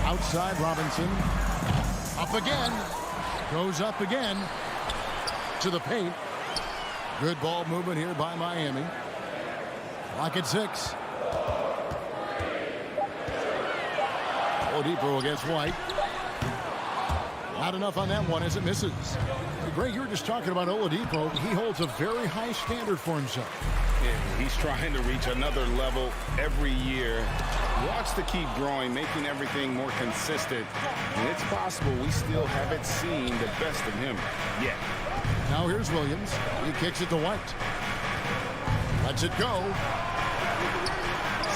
Outside Robinson. Up again. Goes up again. To the paint. Good ball movement here by Miami. Clock at 6. Oladipo against White. Not enough on that one as it misses. Greg, you were just talking about Oladipo. He holds a very high standard for himself. Yeah, he's trying to reach another level every year. He wants to keep growing, making everything more consistent. And it's possible we still haven't seen the best of him yet. Now here's Williams. He kicks it to White. Lets it go.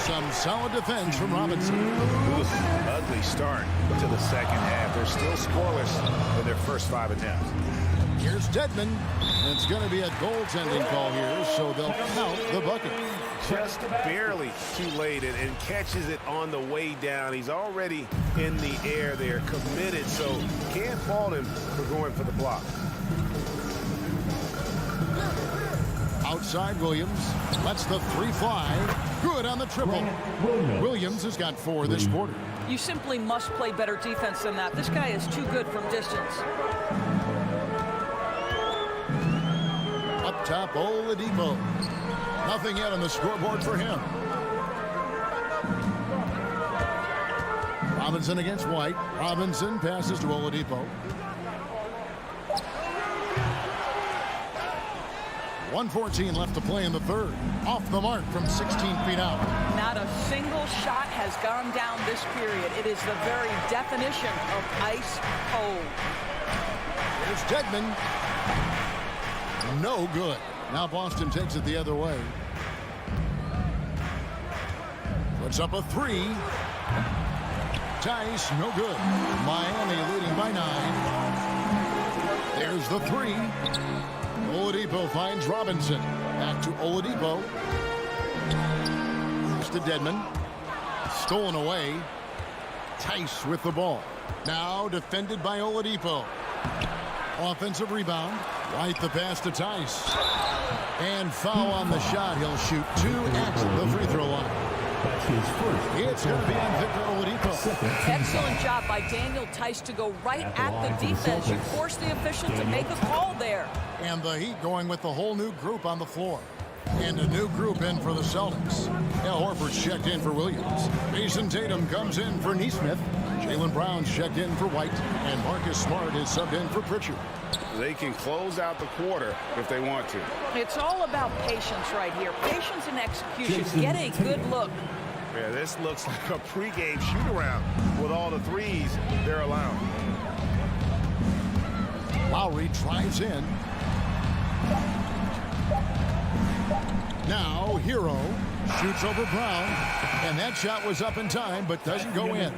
Some solid defense from Robinson. Ugly start to the second half. They're still scoreless in their first 5 attempts. Here's Dedmon. And it's going to be a goaltending call here, so they'll count the bucket. Just barely too late and catches it on the way down. He's already in the air there, committed, so can't fault him for going for the block. Outside Williams. Lets the 3 fly. Good on the triple. Williams has got 4 this quarter. You simply must play better defense than that. This guy is too good from distance. Up top, Oladipo. Nothing yet on the scoreboard for him. Robinson against White. Robinson passes to Oladipo. 1:14 left to play in the third. Off the mark from 16 feet out. Not a single shot has gone down this period. It is the very definition of ice cold. Here's Dedmon. No good. Now Boston takes it the other way. Puts up a 3. Tice, no good. Miami leading by 9. There's the 3. Oladipo finds Robinson. Back to Oladipo. Moves to Dedmon. Stolen away. Tice with the ball. Now defended by Oladipo. Offensive rebound. White the pass to Tice. And foul on the shot. He'll shoot 2 at the free throw line. It's going to be on Victor Oladipo. Excellent job by Daniel Tice to go right at the defense. You force the official to make a call there. And the Heat going with the whole new group on the floor. And a new group in for the Celtics. Al Horford's checked in for Williams. Jason Tatum comes in for Nesmith. Jaylen Brown's checked in for White. And Marcus Smart is subbed in for Pritchard. They can close out the quarter if they want to. It's all about patience right here. Patience and execution. Get a good look. Yeah, this looks like a pregame shoot-around with all the threes they're allowing. Lowry drives in. Now Hero shoots over Brown, and that shot was up in time but doesn't go in.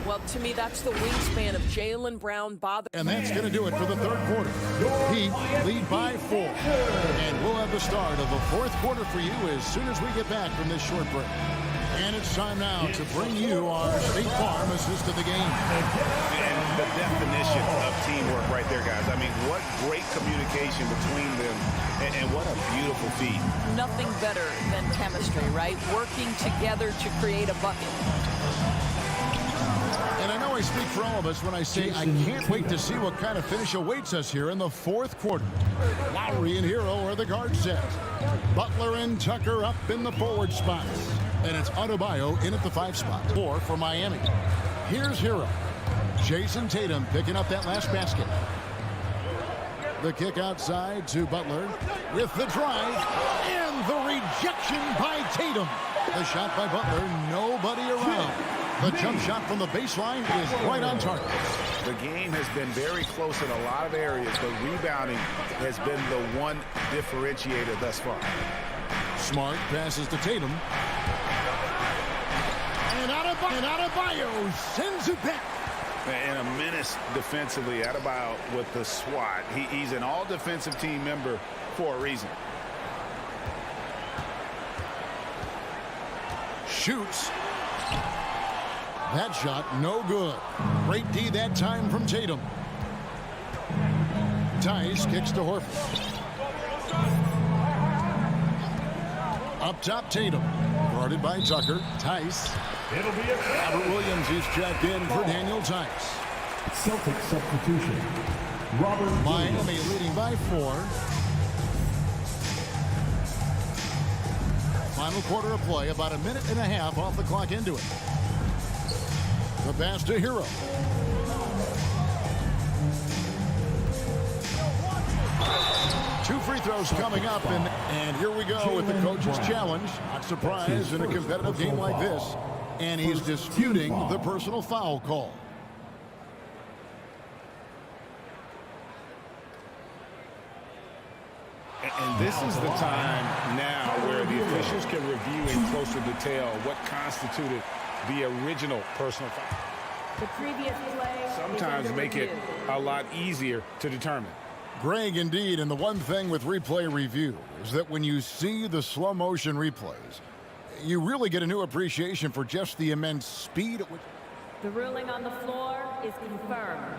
Well, to me, that's the wingspan of Jaylen Brown. And that's going to do it for the third quarter. Heat lead by 4. And we'll have the start of the fourth quarter for you as soon as we get back from this short break. And it's time now to bring you our State Farm assist of the game. And the definition of teamwork right there, guys. I mean, what great communication between them, and what a beautiful feat. Nothing better than chemistry, right? Working together to create a bucket. And I know I speak for all of us when I say I can't wait to see what kind of finish awaits us here in the fourth quarter. Lowry and Hero are the guard set. Butler and Tucker up in the forward spots. And it's Adebayo in at the 5 spot. 4 for Miami. Here's Hero. Jason Tatum picking up that last basket. The kick outside to Butler with the drive and the rejection by Tatum. The shot by Butler, nobody around. The jump shot from the baseline is right on target. The game has been very close in a lot of areas, but rebounding has been the one differentiator thus far. Smart passes to Tatum. And Adebayo sends it back. And a menace defensively. Adebayo with the swat. He's an all-defensive team member for a reason. Shoots. That shot, no good. Great D that time from Tatum. Tice kicks to Horford. Up top, Tatum. Guarded by Tucker. Tice. It'll be a Robert Williams is checked in for Daniel Tice. Celtic substitution. Robert Miami leading by 4. Final quarter of play, about a minute and a half off the clock into it. The pass to Hero. Two free throws coming up, and here we go with the coach's challenge. Not surprised in a competitive game like this. And he's disputing the personal foul call. And this is the time now where the officials can review in closer detail what constituted the original personal foul. The previous play Sometimes make it a lot easier to determine. Greg, indeed, and the one thing with replay review is that when you see the slow motion replays, you really get a new appreciation for just the immense speed at which... The ruling on the floor is confirmed.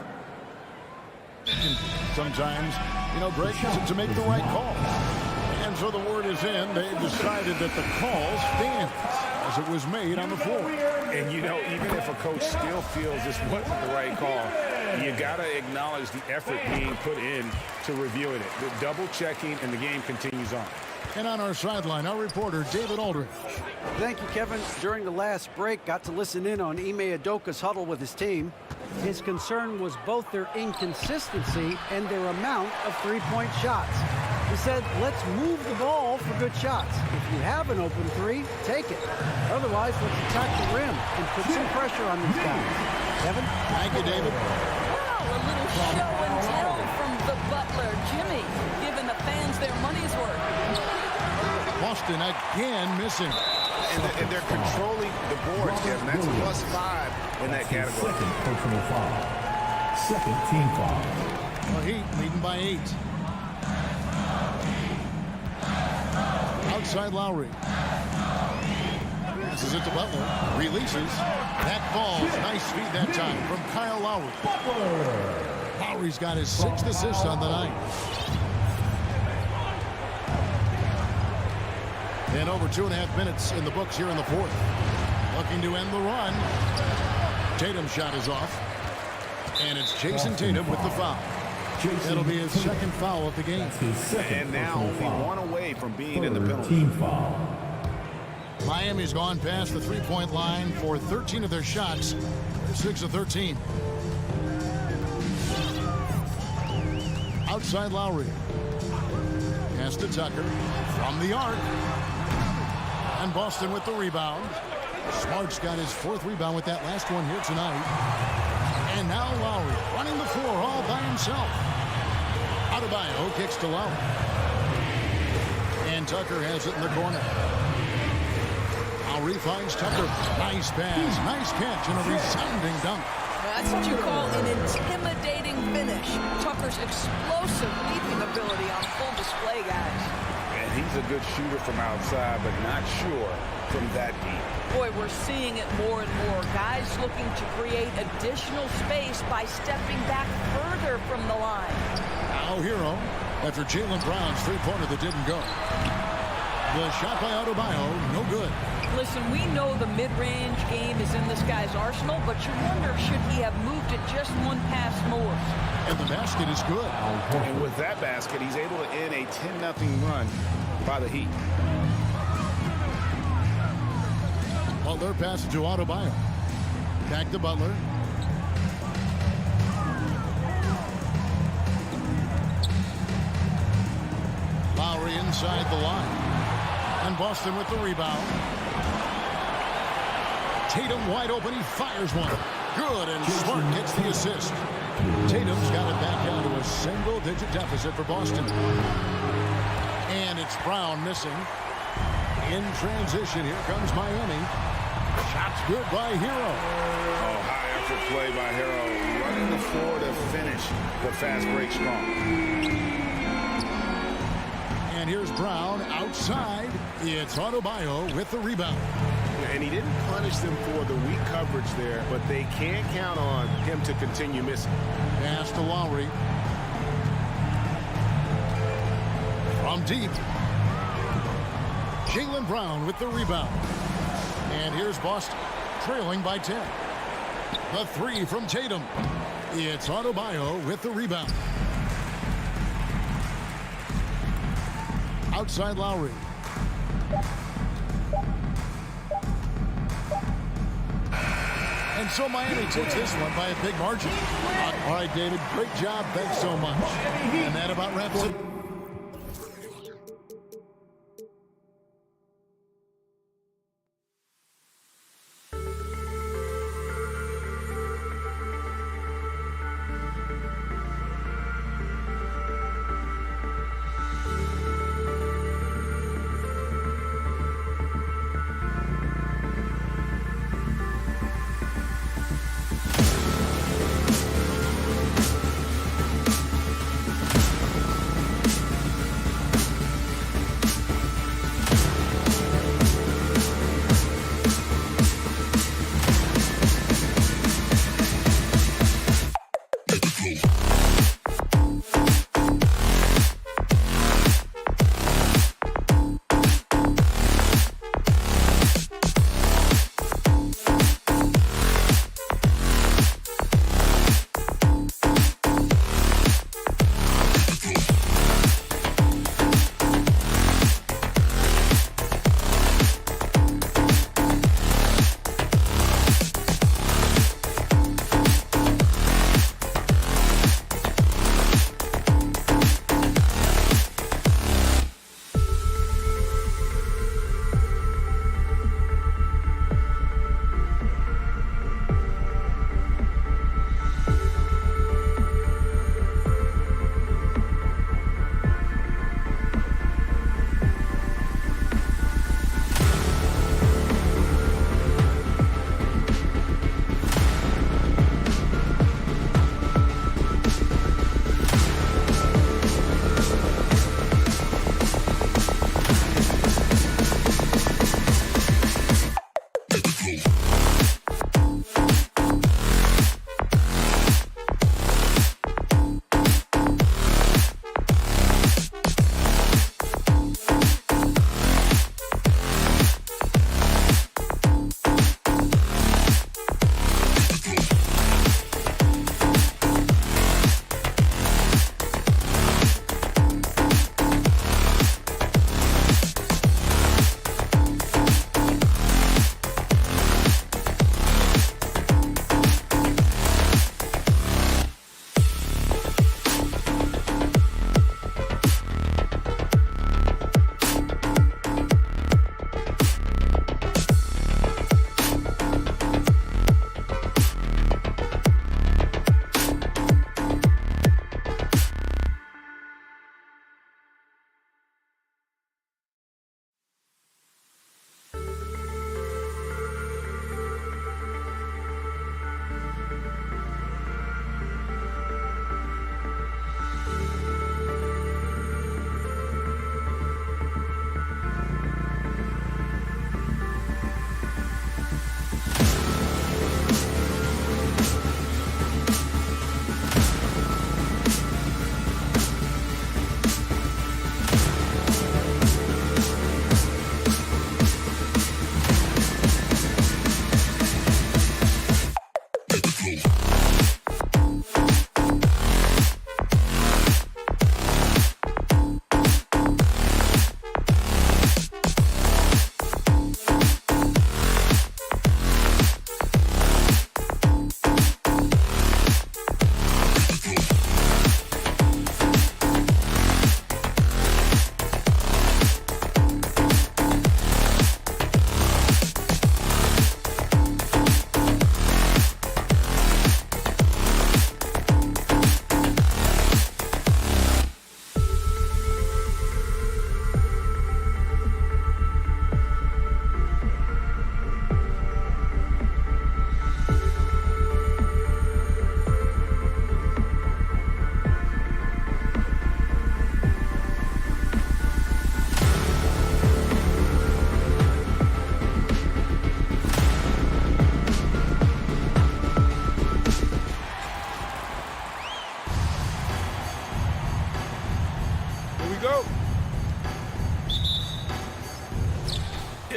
Sometimes, Greg, to make the right call. And so the word is in. They've decided that the call stands as it was made on the floor. And, even if a coach still feels this wasn't the right call, you got to acknowledge the effort being put in to reviewing it. The double checking, and the game continues on. And on our sideline, our reporter, David Aldridge. Thank you, Kevin. During the last break, got to listen in on Ime Udoka's huddle with his team. His concern was both their inconsistency and their amount of three-point shots. He said, let's move the ball for good shots. If you have an open three, take it. Otherwise, let's attack the rim and put some pressure on these guys. Kevin? Thank you, David. Wow, a little show and tell from the Butler. Jimmy giving the fans their money's worth. Boston again missing. And they're controlling the boards, Kevin. That's +5 in that category. Second personal foul. Second team foul. The Heat leading by 8. Outside Lowry. Passes it to Butler. Releases. That ball. Nice feed that time from Kyle Lowry. Lowry's got his 6th assist on the night. And over 2.5 minutes in the books here in the 4th. Looking to end the run. Tatum's shot is off. And it's Jason Tatum with the foul. It'll be his 2nd foul of the game. And now only one away from being in the penalty. Team foul. Miami's gone past the three-point line for 13 of their shots. They're 6 of 13. Outside Lowry. Pass to Tucker. From the arc. And Boston with the rebound. Smart's got his 4th rebound with that last one here tonight. And now Lowry running the floor all by himself. Adebayo kicks to Lowry. And Tucker has it in the corner. Lowry finds Tucker. Nice pass, nice catch, and a resounding dunk. That's what you call an intimidating finish. Tucker's explosive leaping ability on full display, guys. And he's a good shooter from outside, but not sure from that deep. Boy, we're seeing it more and more. Guys looking to create additional space by stepping back further from the line. Now Hero after Jaylen Brown's three-pointer that didn't go. The shot by Adebayo, no good. Listen, we know the mid-range game is in this guy's arsenal, but you wonder, should he have moved it just one pass more? And the basket is good. And with that basket, he's able to end a 10-0 run by the Heat. Butler passes to Adebayo. Back to Butler. Lowry inside the line. And Boston with the rebound. Tatum wide open. He fires one. Good, and Smart gets the assist. Tatum's got it back down to a single-digit deficit for Boston. And it's Brown missing. In transition, here comes Miami. Shot's good by Hero. Oh, high effort play by Hero. Running the floor to finish the fast break strong. And here's Brown outside. It's Adebayo with the rebound. And he didn't punish them for the weak coverage there, but they can't count on him to continue missing. Pass to Lowry. From deep. Jaylen Brown with the rebound. And here's Boston trailing by 10. The three from Tatum. It's Adebayo with the rebound. Outside Lowry. And so Miami takes this one by a big margin. All right, David, great job. Thanks so much. And that about wraps it.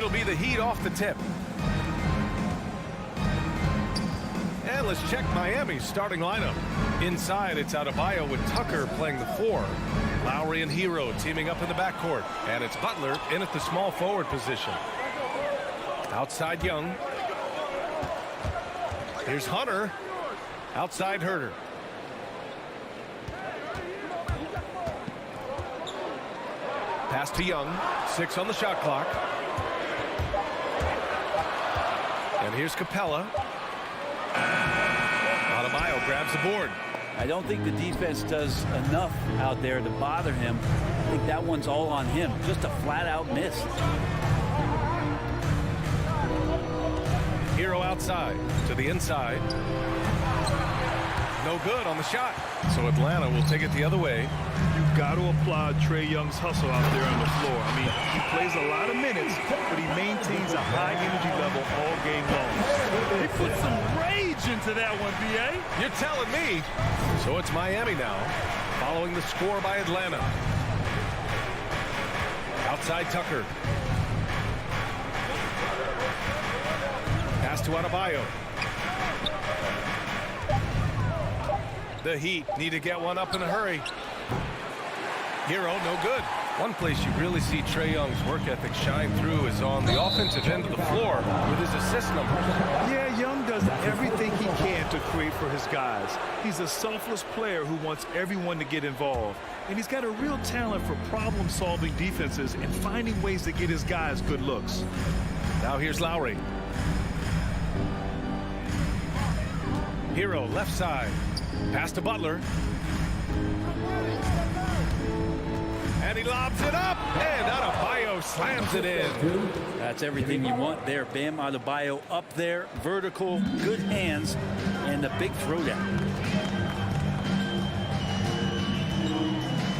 It'll be the Heat off the tip. And let's check Miami's starting lineup. Inside, it's Adebayo with Tucker playing the 4. Lowry and Hero teaming up in the backcourt. And it's Butler in at the small forward position. Outside Young. Here's Hunter. Outside Herter. Pass to Young. 6 on the shot clock. And here's Capella. Adebayo grabs the board. I don't think the defense does enough out there to bother him. I think that one's all on him. Just a flat-out miss. Hero outside to the inside. No good on the shot. So Atlanta will take it the other way. You've got to applaud Trae Young's hustle out there on the floor. I mean, he plays a lot of minutes, but he maintains a high energy level all game long. He put some rage into that one, B.A. You're telling me. So it's Miami now, following the score by Atlanta. Outside Tucker. Pass to Adebayo. The Heat need to get one up in a hurry. Hero, no good. One place you really see Trae Young's work ethic shine through is on the offensive end of the floor with his assist numbers. Yeah, Young does everything he can to create for his guys. He's a selfless player who wants everyone to get involved. And he's got a real talent for problem-solving defenses and finding ways to get his guys good looks. Now here's Lowry. Hero, left side. Pass to Butler. And he lobs it up. And Adebayo slams it in. That's everything you want there. Bam Adebayo up there. Vertical, good hands, and a big throwdown.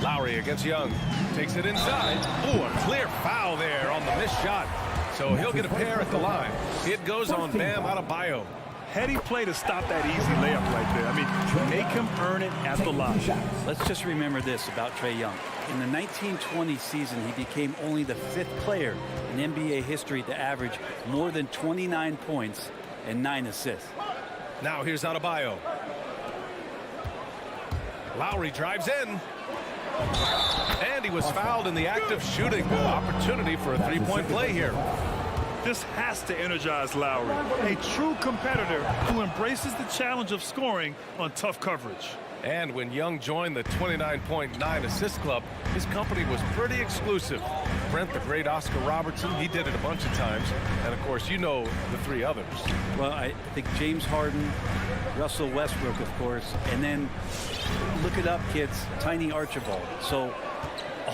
Lowry against Young. Takes it inside. Ooh, a clear foul there on the missed shot. So he'll get a pair at the line. It goes on Bam Adebayo. Heady play to stop that easy layup right there. I mean, make him earn it at the line. Let's just remember this about Trae Young. In the 1920 season, he became only the 5th player in NBA history to average more than 29 points and 9 assists. Now here's Adebayo. Lowry drives in. And he was fouled in the act of shooting. Opportunity for a three-point play here. This has to energize Lowry, a true competitor who embraces the challenge of scoring on tough coverage. And when Young joined the 29.9 assist club, his company was pretty exclusive. Brent, the great Oscar Robertson, he did it a bunch of times. And, of course, you know the 3 others. Well, I think James Harden, Russell Westbrook, of course, and then look it up, kids, Tiny Archibald. So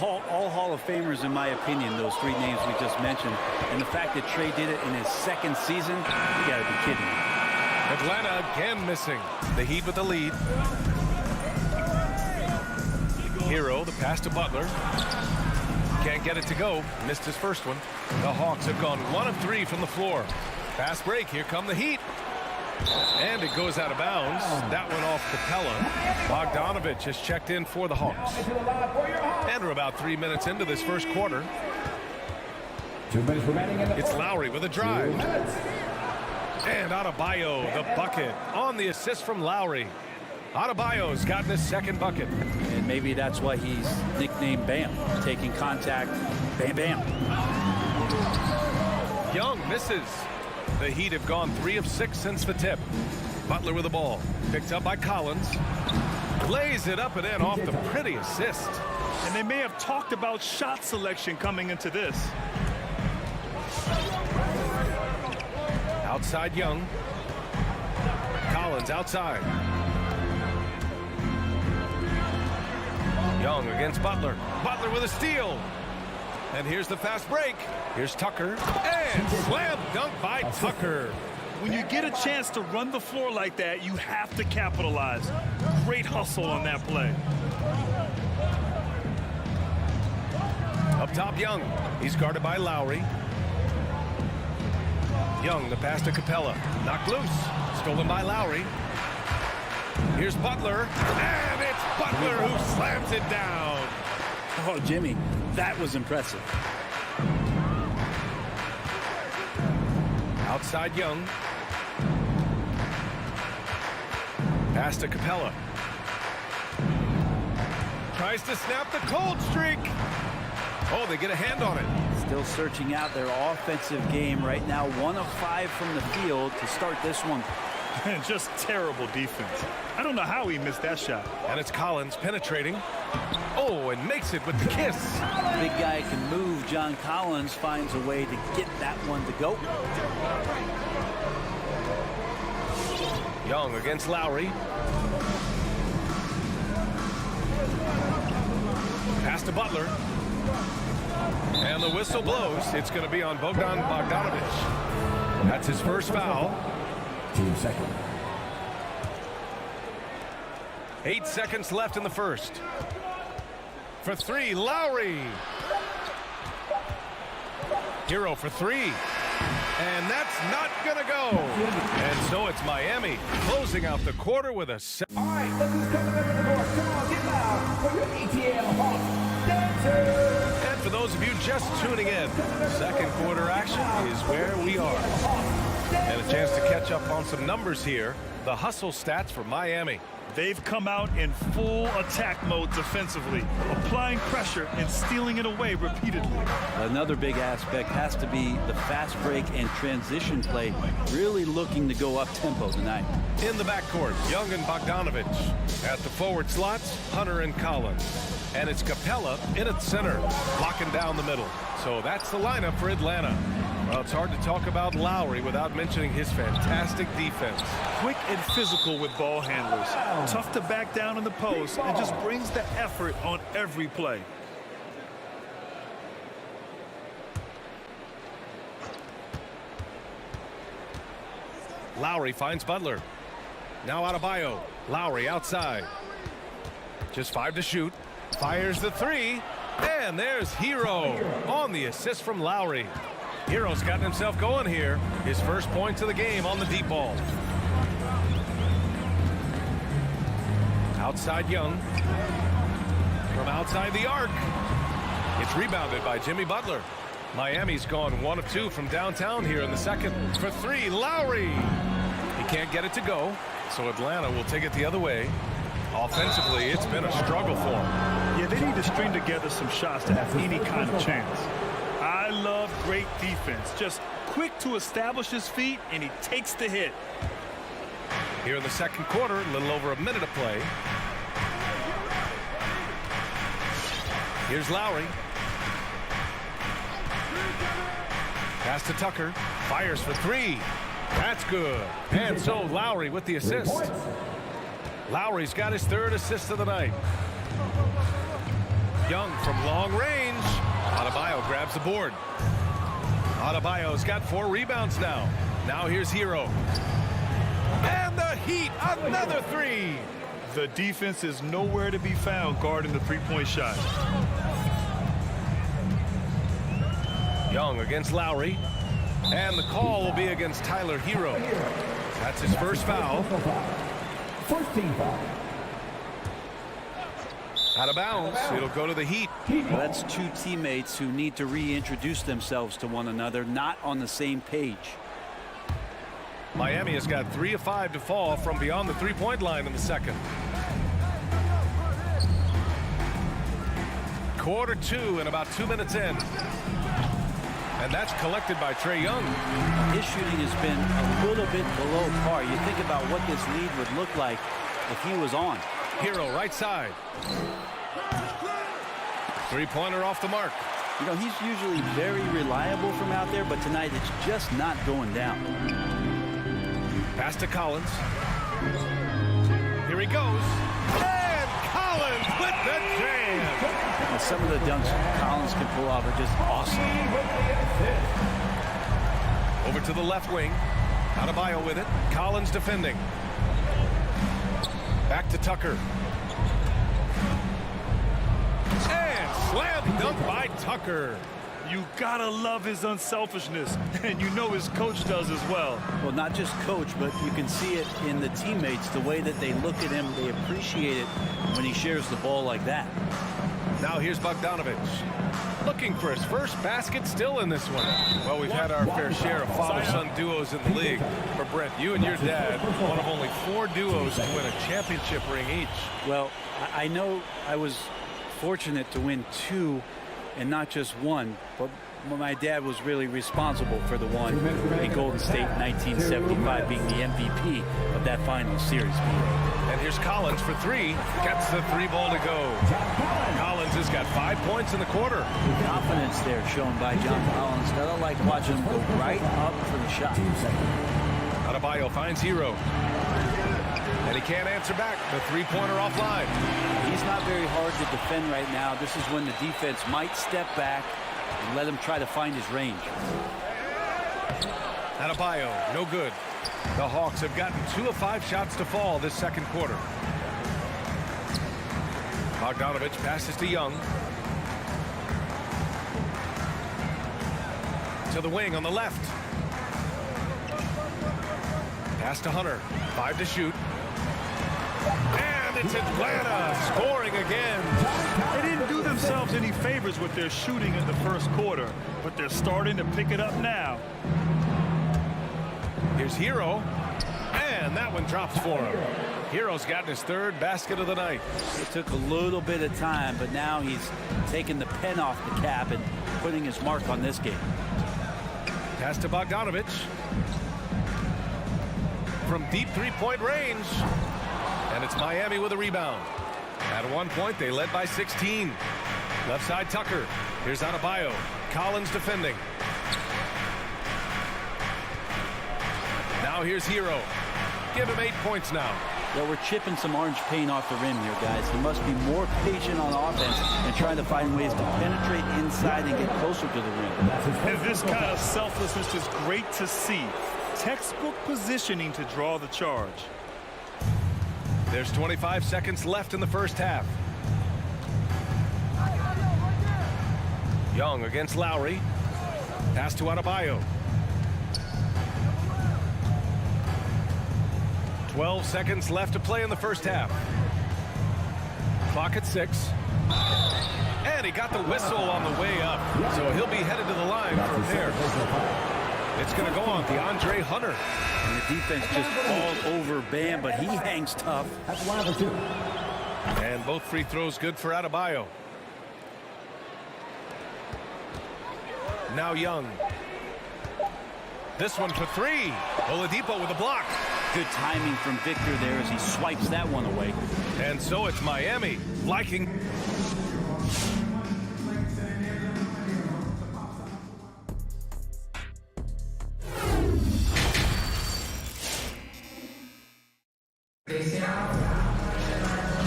all Hall of Famers, in my opinion, those 3 names we just mentioned. And the fact that Trae did it in his 2nd season, you got to be kidding me. Atlanta again missing. The Heat with the lead. Hero, the pass to Butler. Can't get it to go. Missed his first one. The Hawks have gone 1 of 3 from the floor. Fast break. Here come the Heat. And it goes out of bounds. That one off Capella. Bogdanovich has checked in for the Hawks. And we're about 3 minutes into this first quarter. 2 minutes remaining in the It's Lowry with a drive. And Adebayo, the bucket on the assist from Lowry. Adebayo's gotten his 2nd bucket. And maybe that's why he's nicknamed Bam. Taking contact, bam, bam. Young misses. The Heat have gone 3 of 6 since the tip. Butler with the ball. Picked up by Collins. Lays it up and in off the pretty assist. And they may have talked about shot selection coming into this. Outside Young. Collins outside. Young against Butler. Butler with a steal. And here's the fast break. Here's Tucker. And slam dunk by Tucker. When you get a chance to run the floor like that, you have to capitalize. Great hustle on that play. Up top, Young. He's guarded by Lowry. Young, the pass to Capella. Knocked loose. Stolen by Lowry. Here's Butler. And it's Butler who slams it down. Oh, Jimmy, that was impressive. Outside Young. Pass to Capella. Tries to snap the cold streak. Oh, they get a hand on it. Still searching out their offensive game right now. 1 of 5 from the field to start this one. Just terrible defense. I don't know how he missed that shot. And it's Collins penetrating. Oh, and makes it with the kiss. Big guy can move. John Collins finds a way to get that one to go. Young against Lowry. Pass to Butler. And the whistle blows. It's going to be on Bogdan Bogdanovic. That's his first foul. Team second. 8 seconds left in the first. For 3, Lowry. Hero for 3. And that's not going to go. And so it's Miami closing out the quarter with a... All right, look who's coming up to the board. Come on, get loud for your ATL Hawks dancers. And for those of you just tuning in, second quarter action is where we are. And a chance to catch up on some numbers here. The hustle stats for Miami. They've come out in full attack mode defensively, applying pressure and stealing it away repeatedly. Another big aspect has to be the fast break and transition play, really looking to go up tempo tonight. In the backcourt, Young and Bogdanovic. At the forward slots, Hunter and Collins. And it's Capella in at center, locking down the middle. So that's the lineup for Atlanta. Well, it's hard to talk about Lowry without mentioning his fantastic defense. Quick and physical with ball handlers. Tough to back down in the post and just brings the effort on every play. Lowry finds Butler. Now Adebayo. Lowry outside. Just 5 to shoot. Fires the 3. And there's Hero on the assist from Lowry. Hero's gotten himself going here. His first points of the game on the deep ball. Outside Young. From outside the arc. It's rebounded by Jimmy Butler. Miami's gone 1 of 2 from downtown here in the second. For 3, Lowry. He can't get it to go, so Atlanta will take it the other way. Offensively, it's been a struggle for him. Yeah, they need to string together some shots to have any kind of chance. I love great defense. Just quick to establish his feet, and he takes the hit. Here in the second quarter, a little over a minute of play. Here's Lowry. Pass to Tucker. Fires for 3. That's good. And so Lowry with the assist. Lowry's got his 3rd assist of the night. Young from long range. Adebayo grabs the board. Adebayo's got 4 rebounds now. Now here's Hero. And the Heat, another 3. The defense is nowhere to be found guarding the three-point shot. Young against Lowry. And the call will be against Tyler Hero. That's his first foul. First team foul. Out of bounds. It'll go to the Heat. Well, that's 2 teammates who need to reintroduce themselves to one another, not on the same page. Miami has got 3 of 5 to fall from beyond the three-point line in the second. Quarter 2 and about 2 minutes in. And that's collected by Trae Young. His shooting has been a little bit below par. You think about what this lead would look like if he was on. Hero right side. 3-pointer off the mark. You know, he's usually very reliable from out there, but tonight it's just not going down. Pass to Collins. Here he goes. And Collins with the jam. And some of the dunks Collins can pull off are just awesome. Over to the left wing. Adebayo with it. Collins defending. Back to Tucker. And slam dunk by Tucker. You gotta love his unselfishness, and you know his coach does as well. Well, not just coach, but you can see it in the teammates, the way that they look at him. They appreciate it when he shares the ball like that. Now here's Bogdanovic. looking for his first basket still in this one. Well, we've had our fair share of father-son duos in the league. For Brent, you and your dad, one of only 4 duos to win a championship ring each. Well, I know I was fortunate to win 2 and not just 1, but my dad was really responsible for the one in Golden State in 1975, being the MVP of that final series. And here's Collins for 3. Gets the 3-ball to go. Collins has got 5 points in the quarter. Confidence there shown by John Collins. Gotta like watching him go right up for the shot. Adebayo finds Hero. And he can't answer back. The 3-pointer offline. He's not very hard to defend right now. This is when the defense might step back and let him try to find his range. Adebayo, no good. The Hawks have gotten 2 of 5 shots to fall this second quarter. Bogdanovich passes to Young. To the wing on the left. Pass to Hunter. 5 to shoot. And it's Atlanta scoring again. They didn't do themselves any favors with their shooting in the first quarter, but they're starting to pick it up now. Here's Hero. And that one drops for him. Hero's gotten his 3rd basket of the night. It took a little bit of time, but now he's taking the pen off the cap and putting his mark on this game. Pass to Bogdanovich. From deep 3-point range. And it's Miami with a rebound. At one point, they led by 16. Left side, Tucker. Here's Adebayo. Collins defending. Now here's Hero. Give him 8 points now. Well, we're chipping some orange paint off the rim here, guys. He must be more patient on offense and trying to find ways to penetrate inside and get closer to the rim. And this kind of selflessness is great to see. Textbook positioning to draw the charge. There's 25 seconds left in the first half. Young against Lowry. Pass to Adebayo. 12 seconds left to play in the first half. Clock at 6. And he got the whistle on the way up. So he'll be headed to the line from there. It's going to go on DeAndre Hunter. And the defense just all over Bam, but he hangs tough. And both free throws good for Adebayo. Now Young. This one for 3. Oladipo with a block. Good timing from Victor there as he swipes that one away. And so it's Miami liking.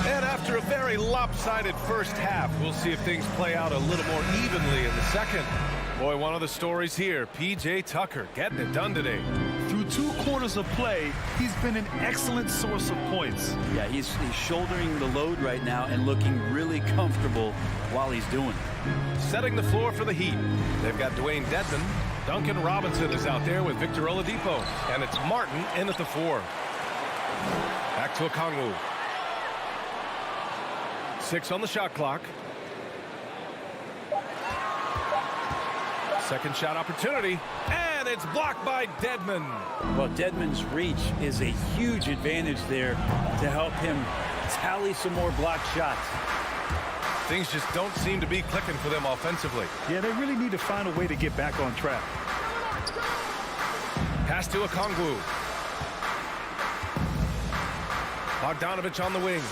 And after a very lopsided first half, we'll see if things play out a little more evenly in the second. Boy, one of the stories here, P.J. Tucker getting it done today. Through 2 quarters of play, he's been an excellent source of points. Yeah, he's shouldering the load right now and looking really comfortable while he's doing it. Setting the floor for the Heat. They've got Dwayne Dedmon. Duncan Robinson is out there with Victor Oladipo. And it's Martin in at the 4. Back to Okongwu. 6 on the shot clock. Second shot opportunity, and it's blocked by Dedmon. Well, Dedmon's reach is a huge advantage there to help him tally some more blocked shots. Things just don't seem to be clicking for them offensively. Yeah, they really need to find a way to get back on track. Pass to Okongwu. Bogdanovich on the wing.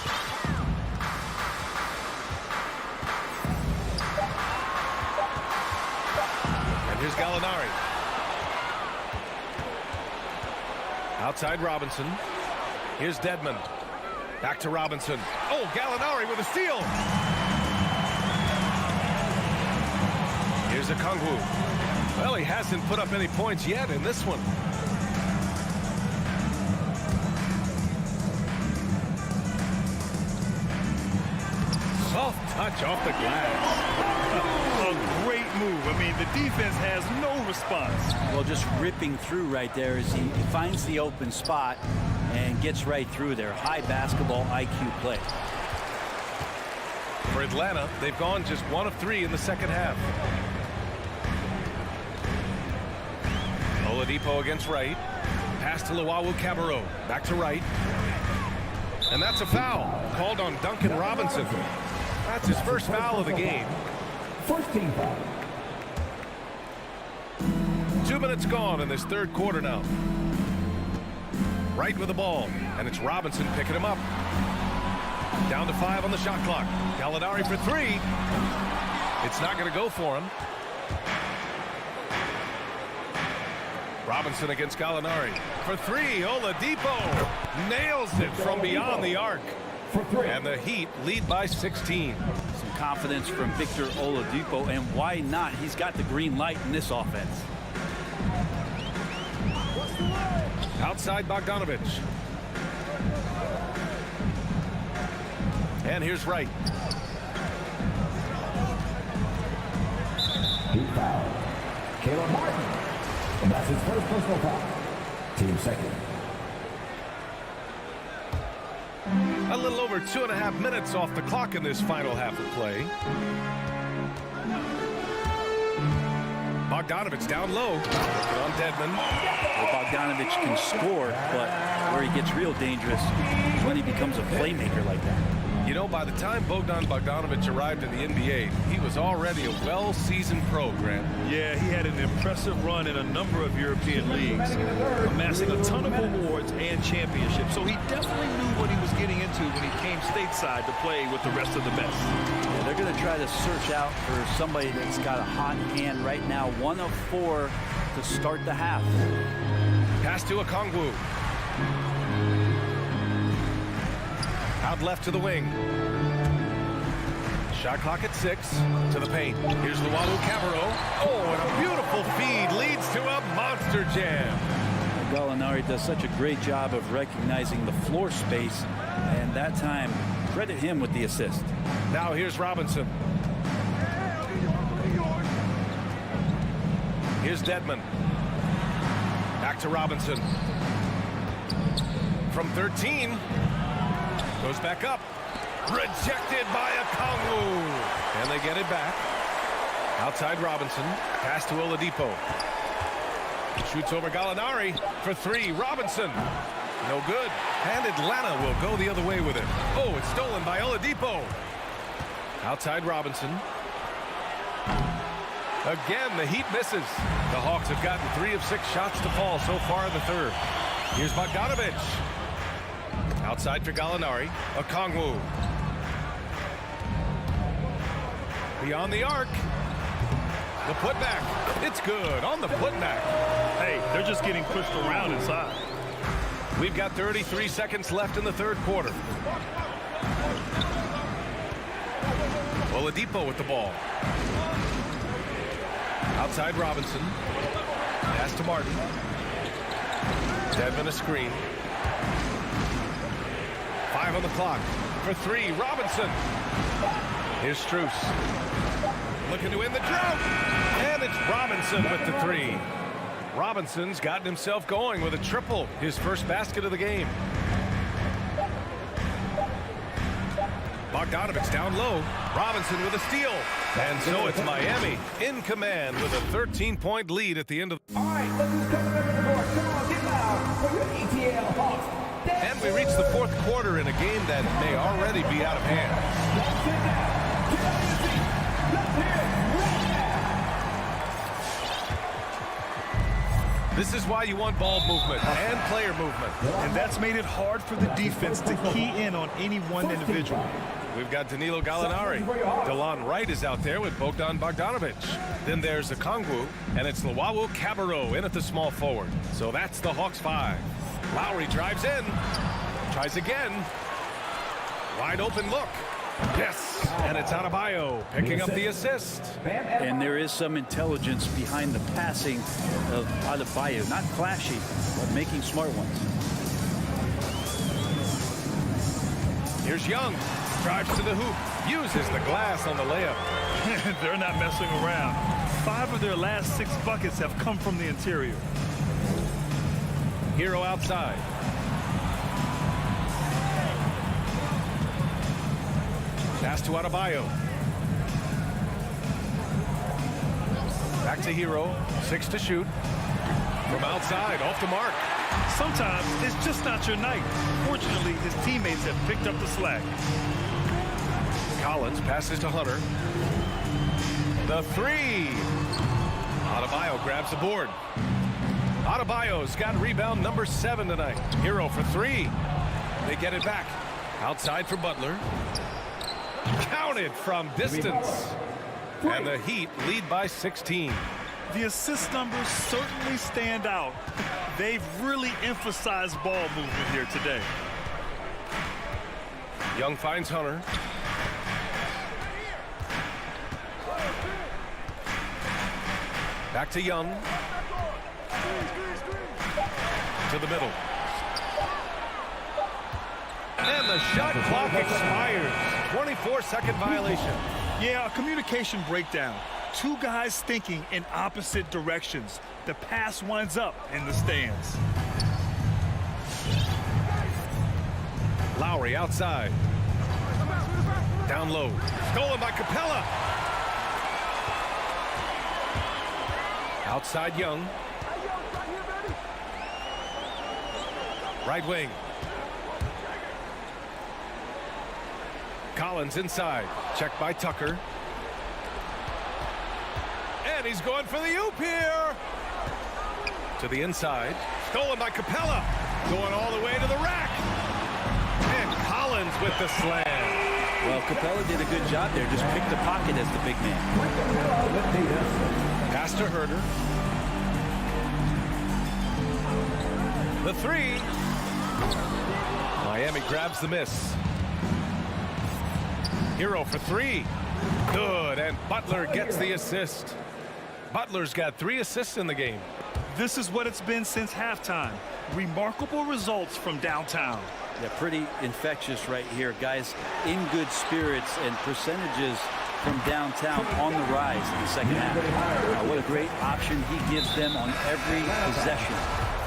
Here's Gallinari. Outside Robinson. Here's Dedmon. Back to Robinson. Oh, Gallinari with a steal. Here's Okongwu. Well, he hasn't put up any points yet in this one. Soft touch off the glass. A great move. I mean, the defense has no response. Well, just ripping through right there as he finds the open spot and gets right through there. High basketball IQ play. For Atlanta, they've gone just 1 of 3 in the second half. Oladipo against Wright. Pass to Luwawu-Cabarrot. Back to Wright. And that's a foul called on Duncan Robinson. That's his first foul of the game. First team foul. 2 minutes gone in this third quarter now. Wright with the ball, and it's Robinson picking him up. Down to 5 on the shot clock. Gallinari for 3. It's not going to go for him. Robinson against Gallinari for 3. Oladipo nails it from beyond the arc. And the Heat lead by 16. Some confidence from Victor Oladipo, and why not? He's got the green light in this offense. Outside Bogdanovich. And here's Wright. Heat foul. Caleb Martin. And that's his first personal foul. Team second. A little over 2.5 minutes off the clock in this final half of play. Bogdanovich down low. On Dedmon. Well, Bogdanovich can score, but where he gets real dangerous is when he becomes a playmaker like that. You know, by the time Bogdan Bogdanovich arrived in the NBA, he was already a well-seasoned pro, Grant. Yeah, he had an impressive run in a number of European leagues, amassing a ton of awards and championships. So he definitely knew what he was getting into when he came stateside to play with the rest of the best. Yeah, they're going to try to search out for somebody that's got a hot hand right now. 1 of 4 to start the half. Pass to Okongwu. Out left to the wing. Shot clock at 6. To the paint. Here's Luwawu-Cabarrot. Oh, and a beautiful feed leads to a monster jam. Gallinari does such a great job of recognizing the floor space, and that time, credit him with the assist. Now here's Robinson. Here's Dedmon. Back to Robinson. From 13. Goes back up. Rejected by Okongwu. And they get it back. Outside Robinson. Pass to Oladipo. Shoots over Gallinari for 3. Robinson. No good. And Atlanta will go the other way with it. Oh, it's stolen by Oladipo. Outside Robinson. Again, the Heat misses. The Hawks have gotten 3 of 6 shots to fall so far in the third. Here's Bogdanovich. Outside for Gallinari. Okongwu. Beyond the arc. The putback. It's good on the putback. Hey, they're just getting pushed around inside. We've got 33 seconds left in the third quarter. Oladipo with the ball. Outside Robinson. Pass to Martin. Dedmon a screen. 5 on the clock. For 3, Robinson. Here's Strus. Looking to win the drought. And it's Robinson with the 3. Robinson's gotten himself going with a triple. His first basket of the game. Bogdanovich down low. Robinson with a steal. And so it's Miami in command with a 13-point lead at the end of. All right, look who's coming up to the board. Come on, get loud for your ETL Hawks. And we reach the fourth quarter in a game that may already be out of hand. This is why you want ball movement and player movement. And that's made it hard for the defense to key in on any one individual. We've got Danilo Gallinari. DeLon Wright is out there with Bogdan Bogdanovich. Then there's Okongwu, and it's Luwawu-Cabarrot in at the small forward. So that's the Hawks 5. Lowry drives in. Tries again. Wide open look. Yes, and it's Adebayo picking up the assist. And there is some intelligence behind the passing of Adebayo. Not flashy, but making smart ones. Here's Young. Drives to the hoop. Uses the glass on the layup. They're not messing around. 5 of their last 6 buckets have come from the interior. Hero outside. Pass Pass to Adebayo. Back to Hero. 6 to shoot. From outside, off the mark. Sometimes it's just not your night. Fortunately, his teammates have picked up the slack. Collins passes to Hunter. The 3. Adebayo grabs the board. Adebayo's got rebound number 7 tonight. Hero for 3. They get it back. Outside for Butler. Counted from distance. And the Heat lead by 16. The assist numbers certainly stand out. They've really emphasized ball movement here today. Young finds Hunter. Back to Young. To the middle. And the shot clock expires. 24-second violation. Yeah, a communication breakdown. Two guys thinking in opposite directions. The pass winds up in the stands. Lowry outside. Down low. Stolen by Capella. Outside Young. Right wing. Collins inside. Checked by Tucker. And he's going for the oop here. To the inside. Stolen by Capella. Going all the way to the rack. And Collins with the slam. Well, Capella did a good job there. Just picked the pocket as the big man. Pass to Herder. The 3. Miami grabs the miss. Hero for 3. Good, and Butler gets the assist. Butler's got 3 assists in the game. This is what it's been since halftime. Remarkable results from downtown. Yeah, pretty infectious right here. Guys in good spirits and percentages from downtown on the rise in the second half. What a great option he gives them on every possession.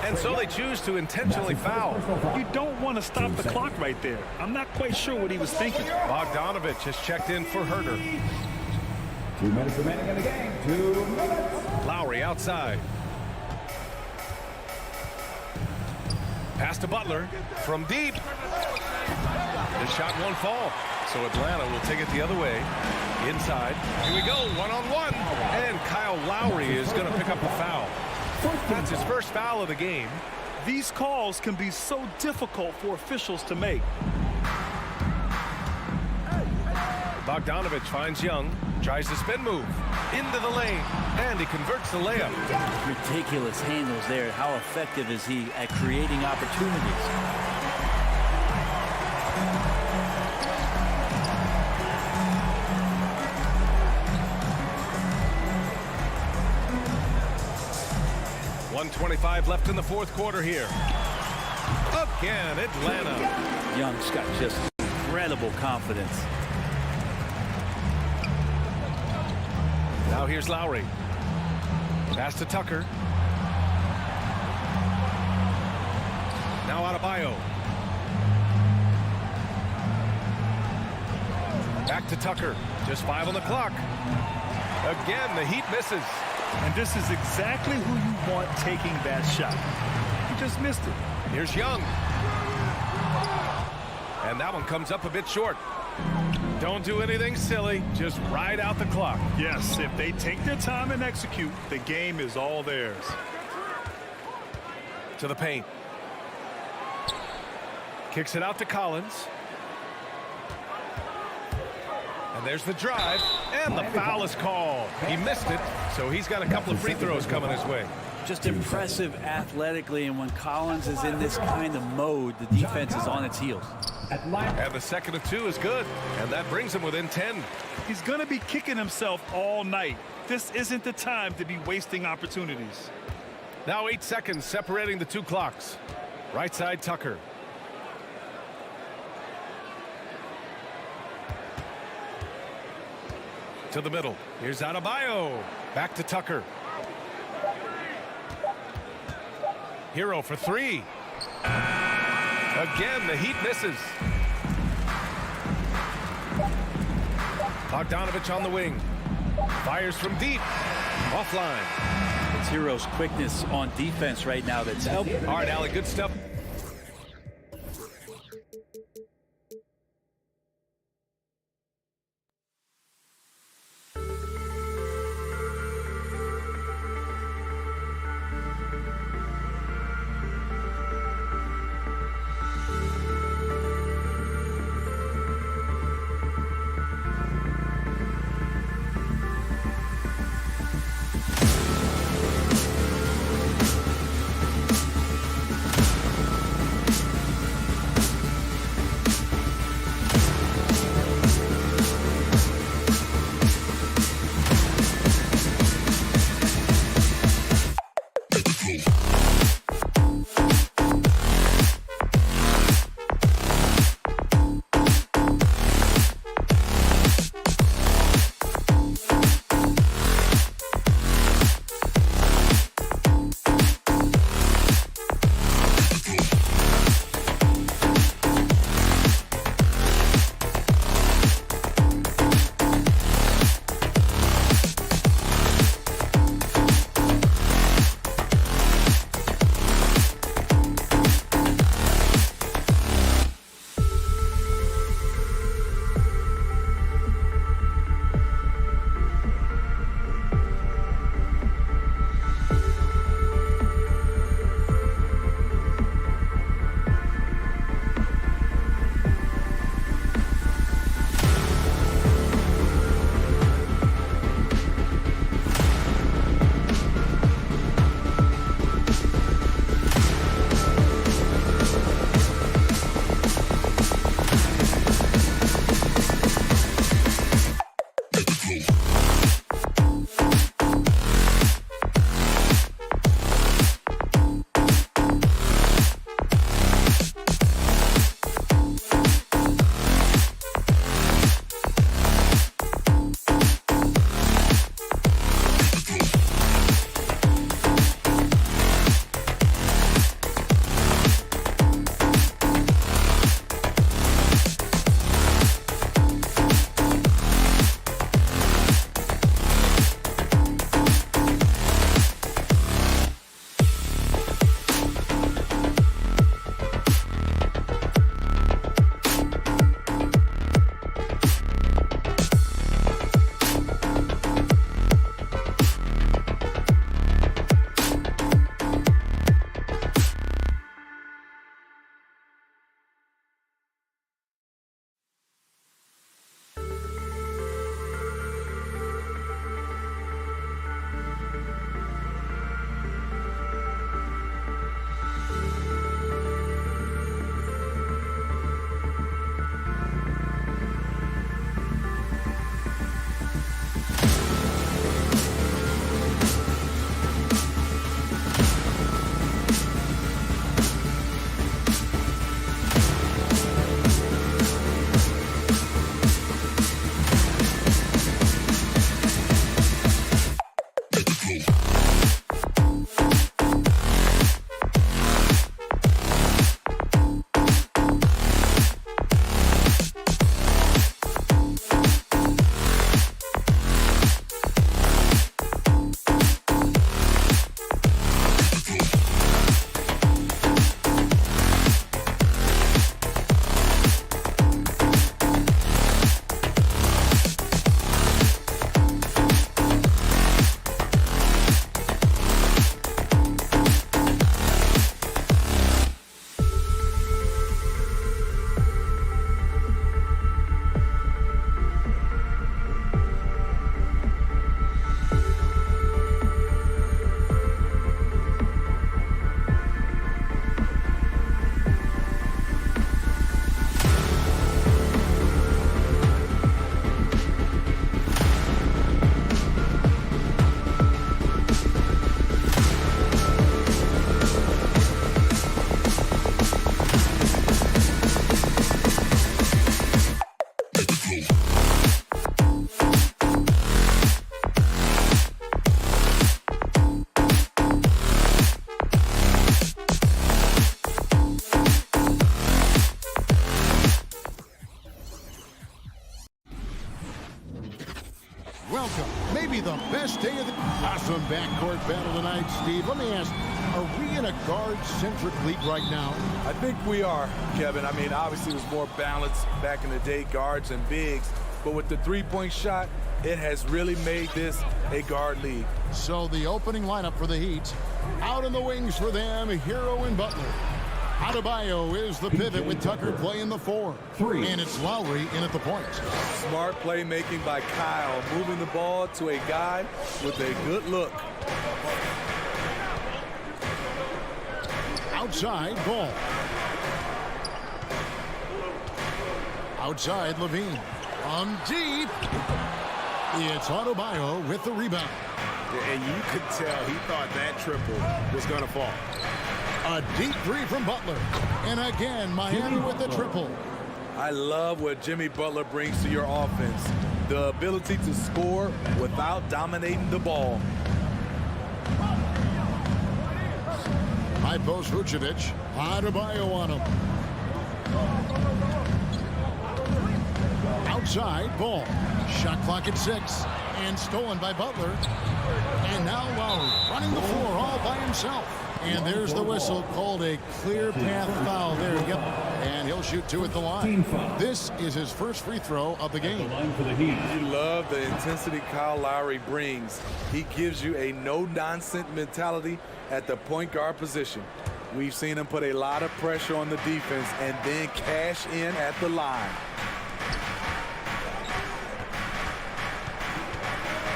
And so they choose to intentionally foul. You don't want to stop the clock right there. I'm not quite sure what he was thinking. Bogdanovich has checked in for Herder. 2 minutes remaining in the game. 2 minutes. Lowry outside. Pass to Butler from deep. The shot won't fall. So Atlanta will take it the other way. Inside. Here we go. 1-on-1. And Kyle Lowry is going to pick up a foul. That's his first foul of the game. These calls can be so difficult for officials to make. Bogdanovich finds Young, tries the spin move into the lane, and he converts the layup. Ridiculous handles there. How effective is he at creating opportunities? 1:25 left in the fourth quarter here. Again, Atlanta. Young's got just incredible confidence. Now here's Lowry. Pass to Tucker. Now Adebayo. Back to Tucker. Just 5 on the clock. Again, the Heat misses. And this is exactly who you want taking that shot. He just missed it. Here's Young. And that one comes up a bit short. Don't do anything silly. Just ride out the clock. Yes, if they take their time and execute, the game is all theirs. To the paint. Kicks it out to Collins. And there's the drive, and the foul is called. He missed it, so he's got a couple of free throws coming his way. Just impressive athletically, and when Collins is in this kind of mode, the defense is on its heels. And the second of 2 is good, and that brings him within 10. He's going to be kicking himself all night. This isn't the time to be wasting opportunities. Now 8 seconds separating the 2 clocks. Right side, Tucker. To the middle. Here's Adebayo. Back to Tucker. Hero for 3. Again, the Heat misses. Bogdanovich on the wing. Fires from deep. Offline. It's Hero's quickness on defense right now that's helping. All right, Allie, good stuff. welcome. Maybe the best day of the awesome backcourt battle tonight, Steve. Let me ask, are we in a guard-centric league right now? I think we are, Kevin. I mean, obviously it was more balanced back in the day, guards and bigs. But with the three-point shot, it has really made this a guard league. So the opening lineup for the Heat. Out in the wings for them, Hero and Butler. Adebayo is the pivot with Tucker playing the 4. And it's Lowry in at the point. Smart playmaking by Kyle, moving the ball to a guy with a good look. Outside, Ball. Outside, Levine. From deep. It's Adebayo with the rebound. And you could tell he thought that triple was going to fall. A deep 3 from Butler. And again, Miami with the triple. I love what Jimmy Butler brings to your offense. The ability to score without dominating the ball. High post Vucevic. Adebayo on him. Outside, Ball. Shot clock at 6. And stolen by Butler. And now Lowry running the floor all by himself. And there's the whistle, called a clear path foul. There you go. And he'll shoot 2 at the line. This is his first free throw of the game. You love the intensity Kyle Lowry brings. He gives you a no-nonsense mentality at the point guard position. We've seen him put a lot of pressure on the defense and then cash in at the line.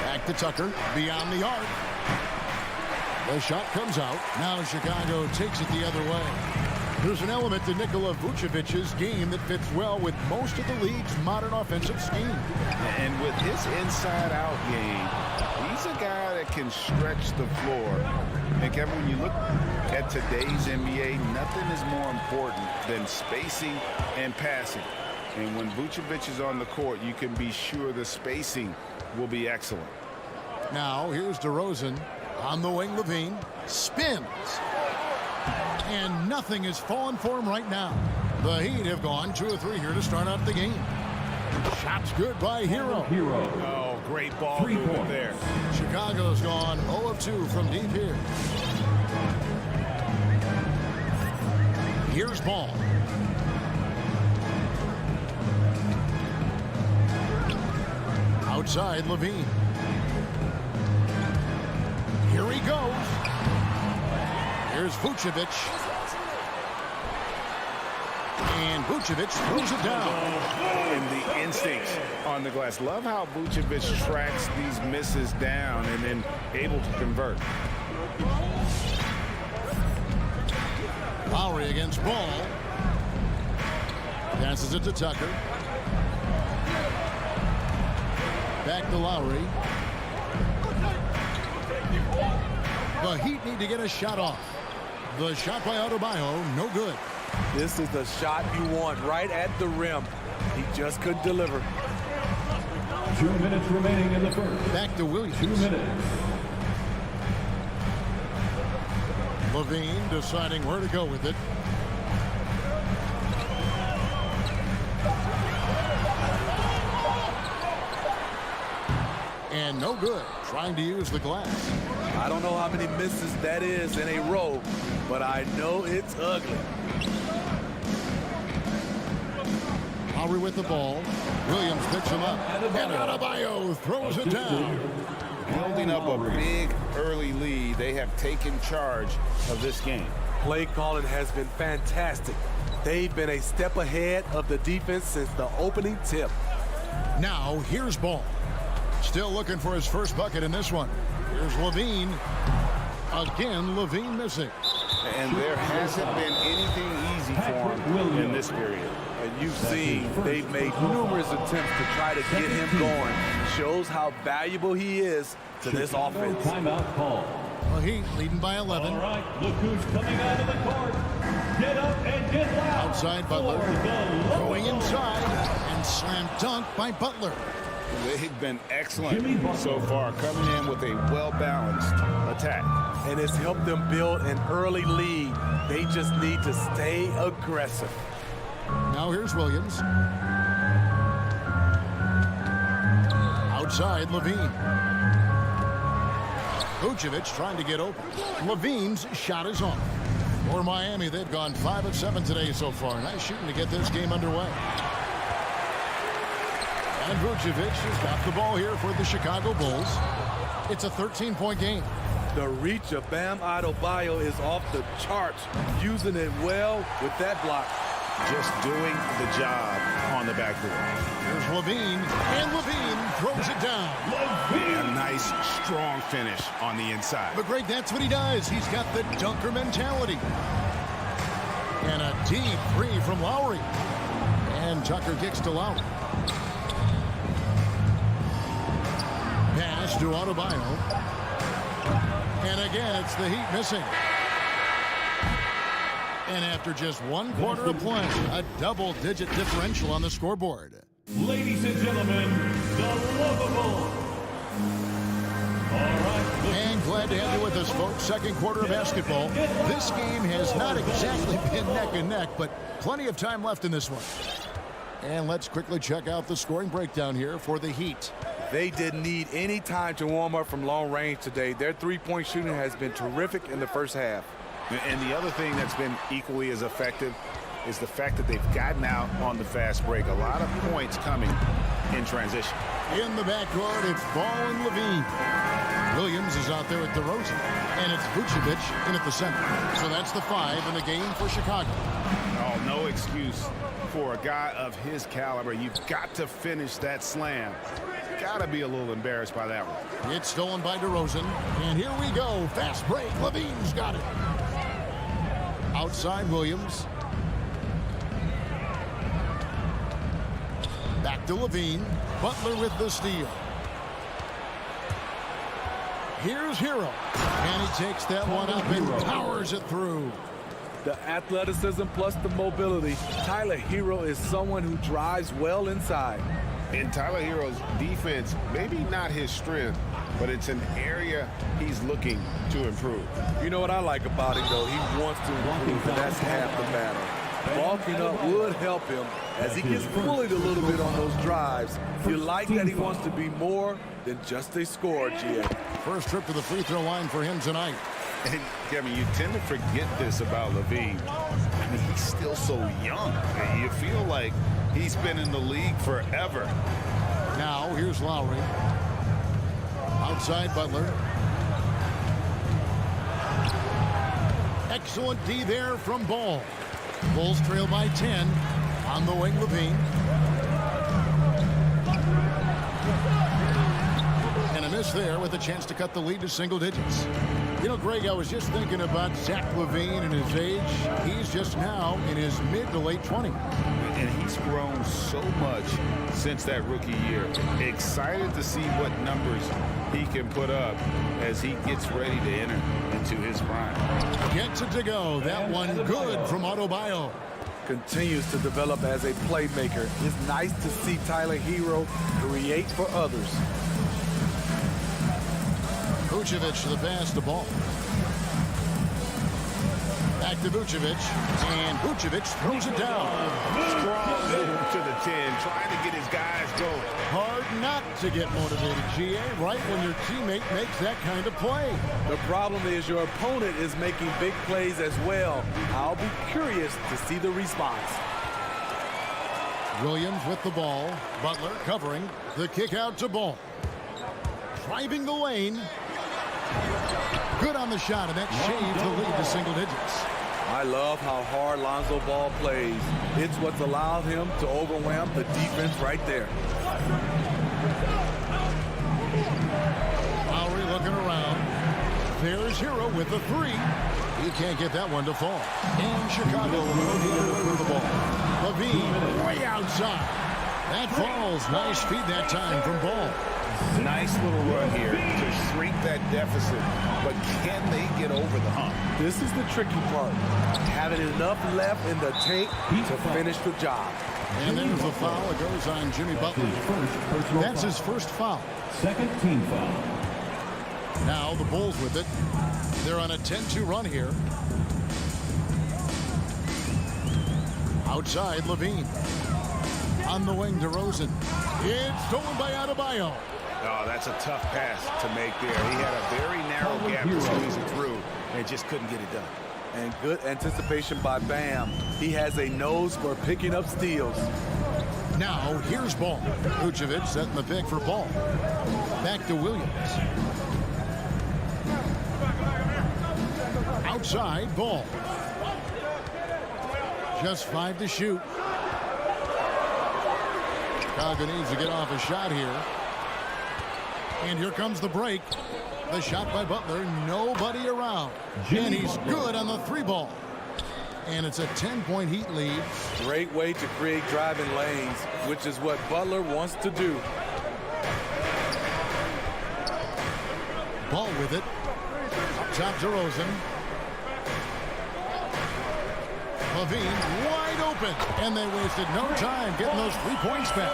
Back to Tucker, beyond the arc. The shot comes out. Now Chicago takes it the other way. There's an element to Nikola Vucevic's game that fits well with most of the league's modern offensive scheme. And with his inside-out game, he's a guy that can stretch the floor. And Kevin, when you look at today's NBA, nothing is more important than spacing and passing. And when Vucevic is on the court, you can be sure the spacing will be excellent. Now here's DeRozan. On the wing, Levine spins. And nothing has fallen for him right now. The Heat have gone 2 of 3 here to start out the game. Shots good by Hero. Oh, great ball movement there. Chicago's gone 0 of 2 from deep here. Here's Ball. Outside, Levine. Here he goes. Here's Vucevic. And Vucevic throws it down. And the instincts on the glass. Love how Vucevic tracks these misses down and then able to convert. Lowry against Ball. Passes it to Tucker. Back to Lowry. The Heat need to get a shot off. The shot by Adebayo, no good. This is the shot you want right at the rim. He just couldn't deliver. 2 minutes remaining in the first. Back to Williams. 2 minutes. Levine deciding where to go with it. And no good. Trying to use the glass. I don't know how many misses that is in a row, but I know it's ugly. Lowry with the ball. Williams picks him up. And Adebayo throws it down. Building up a big early lead, they have taken charge of this game. Play calling has been fantastic. They've been a step ahead of the defense since the opening tip. Now here's Ball. Still looking for his first bucket in this one. Here's Levine. Again, Levine missing. And there hasn't been anything easy for him in this period. And you've seen they've made numerous attempts to try to get him going. Shows how valuable he is to this offense. Timeout call. The Heat leading by 11. All right, look who's coming out of the court. Get up and get loud. Outside Butler. Going inside. And slam dunk by Butler. They've been excellent so far, coming in with a well-balanced attack. And it's helped them build an early lead. They just need to stay aggressive. Now here's Williams. Outside, Levine. Vucevic trying to get open. Levine's shot is off. For Miami, they've gone 5 of 7 today so far. Nice shooting to get this game underway. And Vucevic has got the ball here for the Chicago Bulls. It's a 13-point game. The reach of Bam Adebayo is off the charts, using it well with that block. Just doing the job on the backdoor. Here's Levine, and Levine throws it down. A nice, strong finish on the inside. But Greg, that's what he does. He's got the dunker mentality. And a deep three from Lowry. And Tucker kicks to Lowry. Pass to Adebayo. And again, it's the Heat missing. And after just 1 quarter of play, a double-digit differential on the scoreboard. Ladies and gentlemen, the lovable. All right. And glad to have you with us, folks. Second quarter of basketball. This game has not exactly been neck and neck, but plenty of time left in this one. And let's quickly check out the scoring breakdown here for the Heat. They didn't need any time to warm up from long range today. Their three-point shooting has been terrific in the first half. And the other thing that's been equally as effective is the fact that they've gotten out on the fast break. A lot of points coming in transition. In the backcourt, it's Ball and Levine. Williams is out there at DeRozan. And it's Vucevic in at the center. So that's the 5 in the game for Chicago. Oh, no excuse for a guy of his caliber. You've got to finish that slam. Got to be a little embarrassed by that one. It's stolen by DeRozan. And here we go. Fast break. Levine's got it. Outside Williams. Back to Levine. Butler with the steal. Here's Hero. And he takes that one up and powers it through. The athleticism plus the mobility. Tyler Hero is someone who drives well inside. In Tyler Hero's defense, maybe not his strength, but it's an area he's looking to improve. You know what I like about him, though? He wants to improve, and that's half the battle. Bulking up would help him as he gets bullied a little bit on those drives. You like that he wants to be more than just a scorer, GA. First trip to the free throw line for him tonight. And, Kevin, you tend to forget this about Levine. I mean, he's still so young. You feel like he's been in the league forever. Now, here's Lowry. Outside Butler. Excellent D there from Ball. Bulls trail by 10. On the wing, Levine. And a miss there with a chance to cut the lead to single digits. You know, Greg, I was just thinking about Zach LaVine and his age. He's just now in his mid to late 20s. And he's grown so much since that rookie year. Excited to see what numbers he can put up as he gets ready to enter into his prime. Gets it to go. That one good from Adebayo. Continues to develop as a playmaker. It's nice to see Tyler Hero create for others. Vucevic to the pass, the Ball. Back to Vucevic, and Vucevic throws it down. Strong move to the 10, trying to get his guys going. Hard not to get motivated, GA, right when your teammate makes that kind of play. The problem is your opponent is making big plays as well. I'll be curious to see the response. Williams with the ball. Butler covering. The kick out to Ball. Driving the lane. Good on the shot, and that shaves the lead to single digits. I love how hard Lonzo Ball plays. It's what's allowed him to overwhelm the defense right there. Lowry looking around. There's Hero with the 3. He can't get that one to fall. And Chicago with the ball. Levine way outside. That falls. Nice feed that time from Ball. Nice little run here to shrink that deficit, but can they get over the hump? This is the tricky part. Having enough left in the tank to finish the job. And there's a foul. It goes on Jimmy Butler. That's his first foul. Second team foul. Now the Bulls with it. They're on a 10-2 run here. Outside, Levine. On the wing, DeRozan. It's stolen by Adebayo. Oh, that's a tough pass to make there. He had a very narrow gap to squeeze it through and just couldn't get it done. And good anticipation by Bam. He has a nose for picking up steals. Now, here's Ball. Vucevic setting the pick for Ball. Back to Williams. Outside, Ball. Just 5 to shoot. Chicago needs to get off a shot here. And here comes the break. The shot by Butler. Nobody around. And he's good on the 3-ball. And it's a 10-point Heat lead. Great way to create driving lanes, which is what Butler wants to do. Ball with it. Up top to Rosen. Levine wide open. And they wasted no time getting those 3 points back.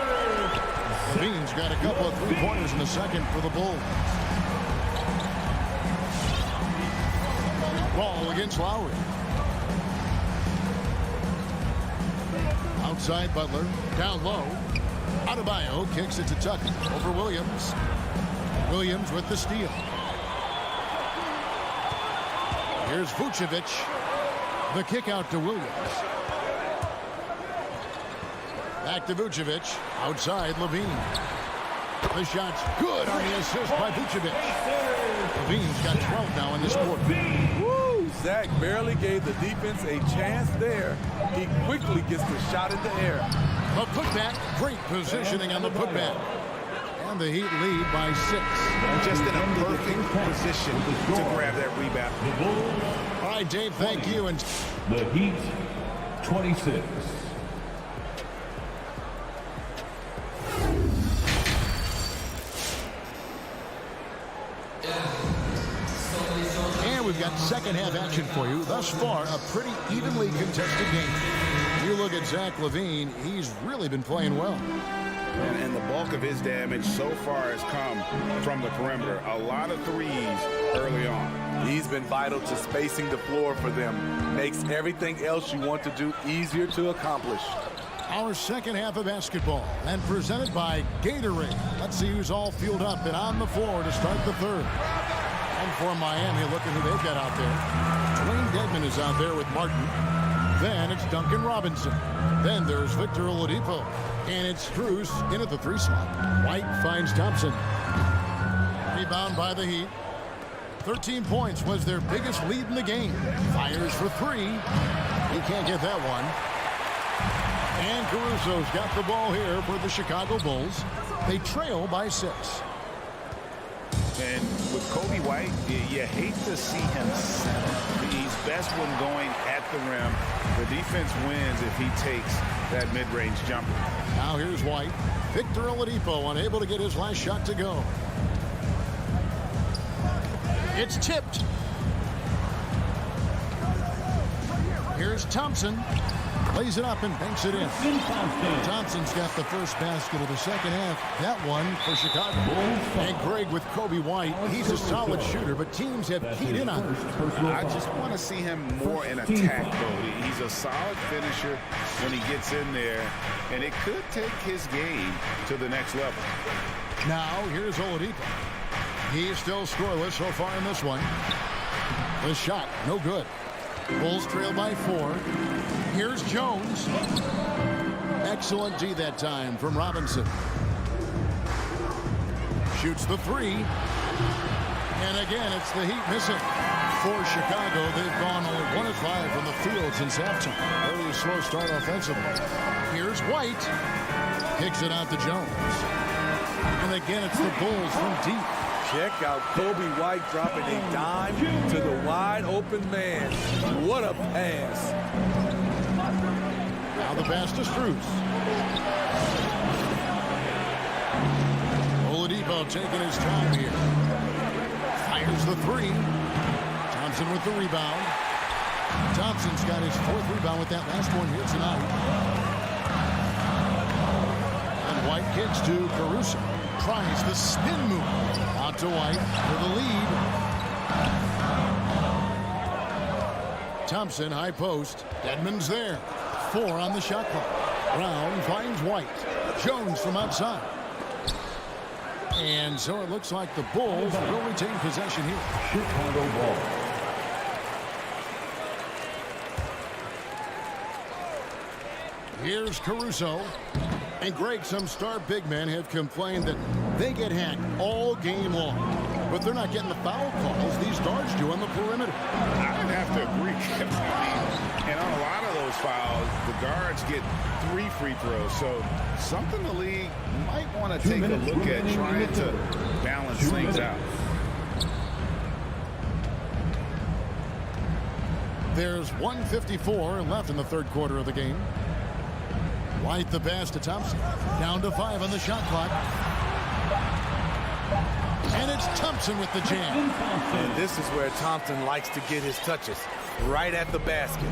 Levine's got a couple of 3-pointers in the second for the Bulls. Ball against Lowry. Outside Butler. Down low. Adebayo kicks it to Tucker. Over Williams. Williams with the steal. Here's Vucevic. The kick out to Williams. Back to Vucevic. Outside Levine. The shot's good on the assist by Vucevic. Levine's got 12 now in this quarter. Woo! Zach barely gave the defense a chance there. He quickly gets the shot in the air. The putback. Great positioning on the putback. And the Heat lead by 6. Just in a perfect position to grab that rebound. All right, Dave, thank you. And the Heat, 26. And we've got second half action for you. Thus far, a pretty evenly contested game. You look at Zach LaVine, he's really been playing well. And the bulk of his damage so far has come from the perimeter. A lot of threes early on. He's been vital to spacing the floor for them. Makes everything else you want to do easier to accomplish. Our second half of basketball, and presented by Gatorade. Let's see who's all fueled up and on the floor to start the third. And for Miami, look at who they've got out there. Dwayne Dedmon is out there with Martin. Then it's Duncan Robinson. Then there's Victor Oladipo. And it's Strus in at the 3 slot. White finds Thompson. Rebound by the Heat. 13 points was their biggest lead in the game. Fires for 3. He can't get that one. And Caruso's got the ball here for the Chicago Bulls. They trail by 6. And with Kobe White, you hate to see him settle. He's best when going at the rim. The defense wins if he takes that mid-range jumper. Now here's White. Victor Oladipo unable to get his last shot to go. It's tipped. Here's Thompson. Lays it up and banks it in. Thompson's got the first basket of the second half. That one for Chicago. And Greg with Kobe White. He's a solid shooter, but teams have keyed in on him. I just want to see him more in attack mode. He's a solid finisher when he gets in there, and it could take his game to the next level. Now here's Oladipo. He's still scoreless so far in this one. The shot, no good. Bulls trail by 4. Here's Jones. Excellent D that time from Robinson. Shoots the 3. And again, it's the Heat missing. For Chicago, they've gone only 1 of 5 from the field since halftime. Very slow start offensively. Here's White. Kicks it out to Jones. And again, it's the Bulls from deep. Check out Kobe White dropping a dime to the wide open man. What a pass. Now the pass to Strus. Oladipo taking his time here. Fires the 3. Thompson with the rebound. Thompson's got his 4th rebound with that last one here tonight. And White kicks to Caruso. Tries the spin move. Out to White for the lead. Thompson, high post. Dedmon's there. 4 on the shot clock. Brown finds White. Jones from outside. And so it looks like the Bulls will retain possession here. Chicago ball. Here's Caruso. And Greg, some star big men have complained that they get hacked all game long. But they're not getting the foul calls these guards do on the perimeter. I'd have to agree. And on a lot of those fouls, the guards get 3 free throws. So something the league might want to take a look at trying to balance things out. There's 1:54 left in the third quarter of the game. White the pass to Thompson. Down to 5 on the shot clock. And it's Thompson with the jam. And this is where Thompson likes to get his touches, right at the basket.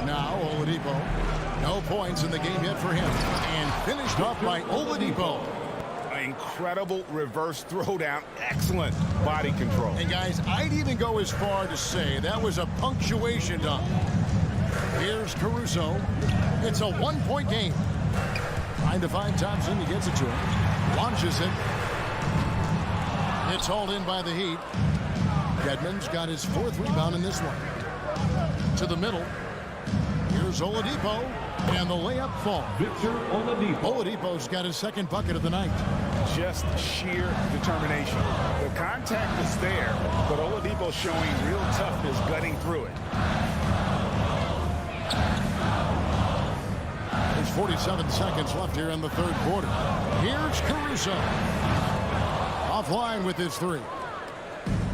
Now Oladipo. No points in the game yet for him. And finished off by Oladipo. Incredible reverse throwdown. Excellent body control. And guys, I'd even go as far to say that was a punctuation dunk. Here's Caruso. It's a 1-point game. Trying to find Thompson. He gets it to him. Launches it. It's hauled in by the Heat. Dedmon's got his 4th rebound in this one. To the middle. Here's Oladipo. And the layup falls. Victor Oladipo. Oladipo's got his 2nd bucket of the night. Just sheer determination. The contact is there, but Oladipo showing real toughness gutting through it. There's 47 seconds left here in the third quarter. Here's Caruso. Offline with his 3.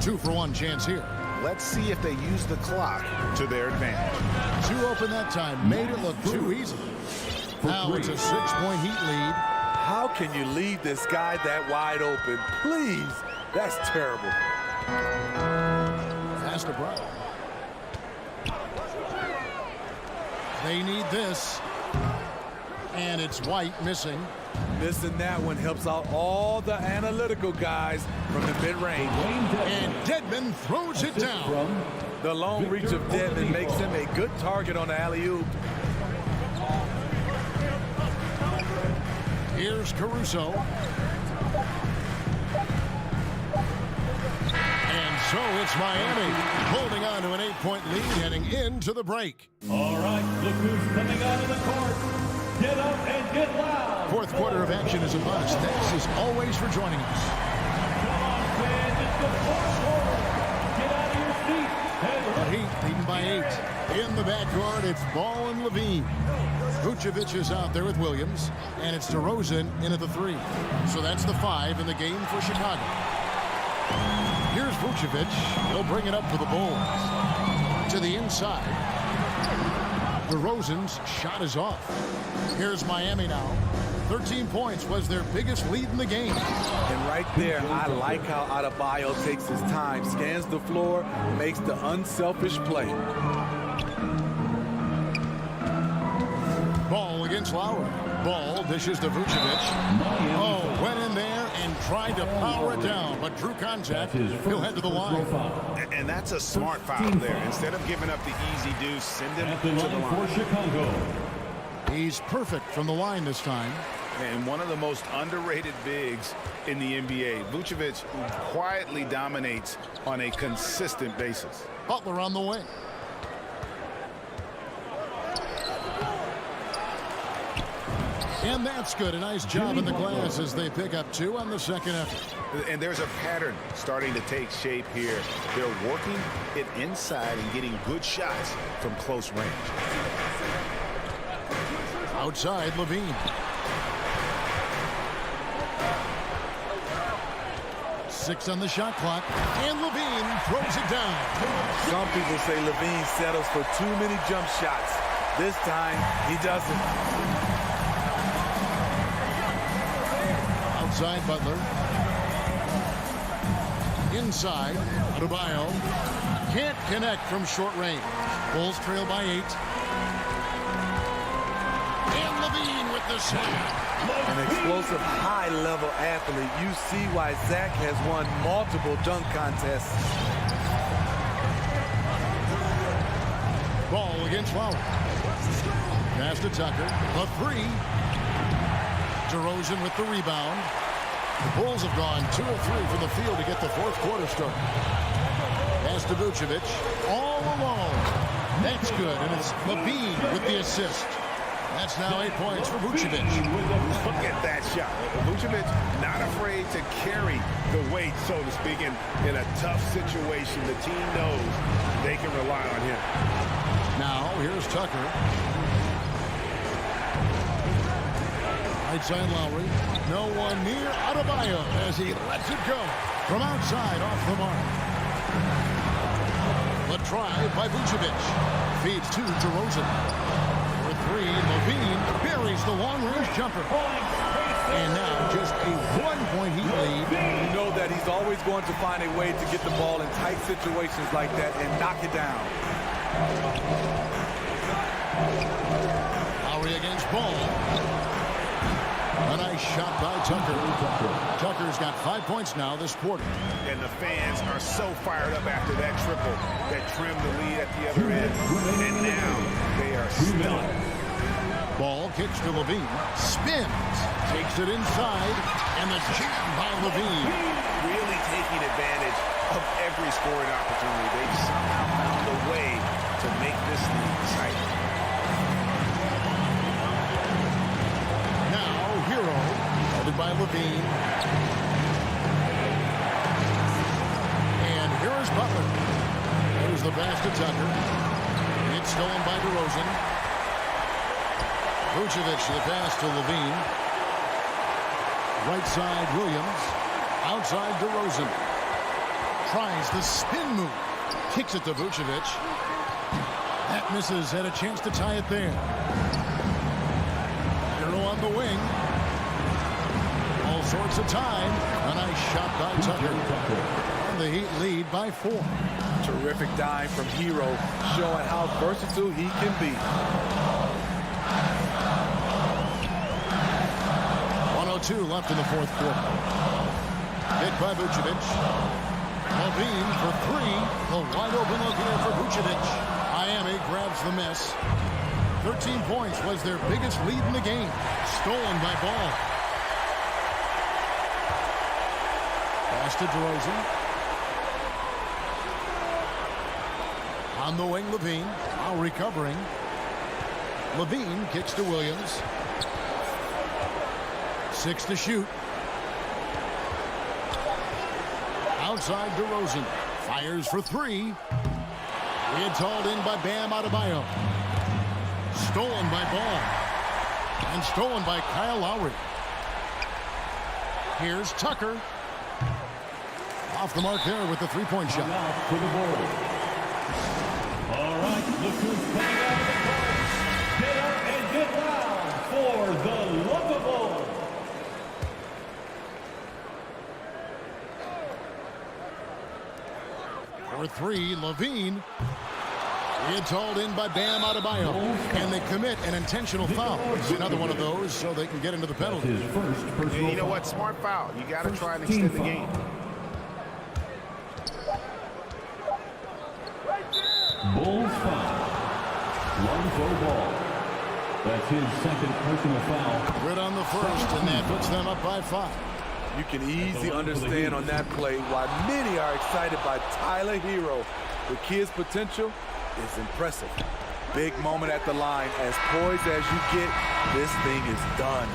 2-for-1 chance here. Let's see if they use the clock to their advantage. 2 open that time. Made it look too easy. Now it's a 6-point Heat lead. How can you leave this guy that wide open? Please. That's terrible. Pass to Brown. They need this. And it's White missing. Missing that one helps out all the analytical guys from the mid-range. And Dedmon throws it down. The long reach of Dedmon makes him a good target on the alley-oop. Here's Caruso. And so it's Miami holding on to an 8-point lead heading into the break. All right, look who's coming out of the court. Get up and get loud. Fourth quarter of action is upon us. Thanks as always for joining us. Come on, fans, it's the fourth quarter. Get out of your seat. The Heat leading by 8. In the backcourt, it's Ball and Levine. Vucevic is out there with Williams, and it's DeRozan in at the 3. So that's the 5 in the game for Chicago. Here's Vucevic. He'll bring it up for the Bulls. To the inside. DeRozan's shot is off. Here's Miami now. 13 points was their biggest lead in the game. And right there, I like how Adebayo takes his time, scans the floor, makes the unselfish play. Ball against Lowry. Ball dishes to Vucevic. Oh, went in there and tried to power it down, but drew contact. He'll head to the line. And that's a smart foul there. Instead of giving up the easy deuce, send him to the line. For Chicago. He's perfect from the line this time. And one of the most underrated bigs in the NBA. Vucevic quietly dominates on a consistent basis. Butler on the way. And that's good. A nice job in the glass as they pick up 2 on the second effort. And there's a pattern starting to take shape here. They're working it inside and getting good shots from close range. Outside, Levine. Six on the shot clock, and Levine throws it down. Some people say Levine settles for too many jump shots. This time, he doesn't. Outside, Butler. Inside, Adebayo. Can't connect from short range. Bulls trail by 8. And Levine with the slam. An explosive, high-level athlete. You see why Zach has won multiple dunk contests. Ball against Lowry. Pass to Tucker. A 3. DeRozan with the rebound. The Bulls have gone 2 of 3 from the field to get the fourth quarter started. Pass to Vucevic, all alone. That's good, and it's Levine with the assist. That's now 8 points for Vucevic. Look at that shot. Vucevic not afraid to carry the weight, so to speak, in a tough situation. The team knows they can rely on him. Now, here's Tucker. Right side Lowry. No one near Adebayo as he lets it go. From outside, off the mark. The drive by Vucevic. Feeds to DeRozan. For 3, Levine buries the long-range jumper. And now just a 1-point Heat lead. You know that he's always going to find a way to get the ball in tight situations like that and knock it down. Lowry against Ball. A nice shot by Tucker. Tucker's got 5 points now this quarter. And the fans are so fired up after that triple that trimmed the lead at the other end. And now they are stunned. Ball kicks to Levine. Spins. Takes it inside. And the jam by Levine. Really taking advantage of every scoring opportunity. They've somehow found a way to make this league exciting. By Levine. And here is Butler. There's the pass to Tucker. It's stolen by DeRozan. Vucevic the pass to Levine. Right side Williams. Outside DeRozan. Tries the spin move. Kicks it to Vucevic. That misses. Had a chance to tie it there. Hero on the wing. Sorts of time. A nice shot by Tucker. And the Heat lead by 4. Terrific dive from Hero, showing how versatile he can be. 1:02 left in the fourth quarter. Hit by Vucevic. Levine for 3. The wide open look here for Vucevic. Miami grabs the miss. 13 points was their biggest lead in the game. Stolen by Ball. Pass to DeRozan. On the wing, Levine. Now recovering. Levine kicks to Williams. 6 to shoot. Outside DeRozan. Fires for 3. It's hauled in by Bam Adebayo. Stolen by Ball. And stolen by Kyle Lowry. Here's Tucker. Off the mark there with the three-point shot. For the ball. All right, look who's coming out of the court. Jaylen Brown for the Lumber Bulls. For 3, Levine. It's hauled in by Bam Adebayo. And they commit an intentional foul. It's another one of those so they can get into the penalty. And you know what? Smart foul. You got to try and extend the game. Bulls foul. Lonzo Ball. That's his second personal foul. Good on the first, and that puts them up by 5. You can easily understand on that play why many are excited by Tyler Hero. The kid's potential is impressive. Big moment at the line. As poised as you get, this thing is done.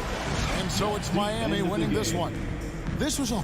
And so it's Miami winning this one. This was a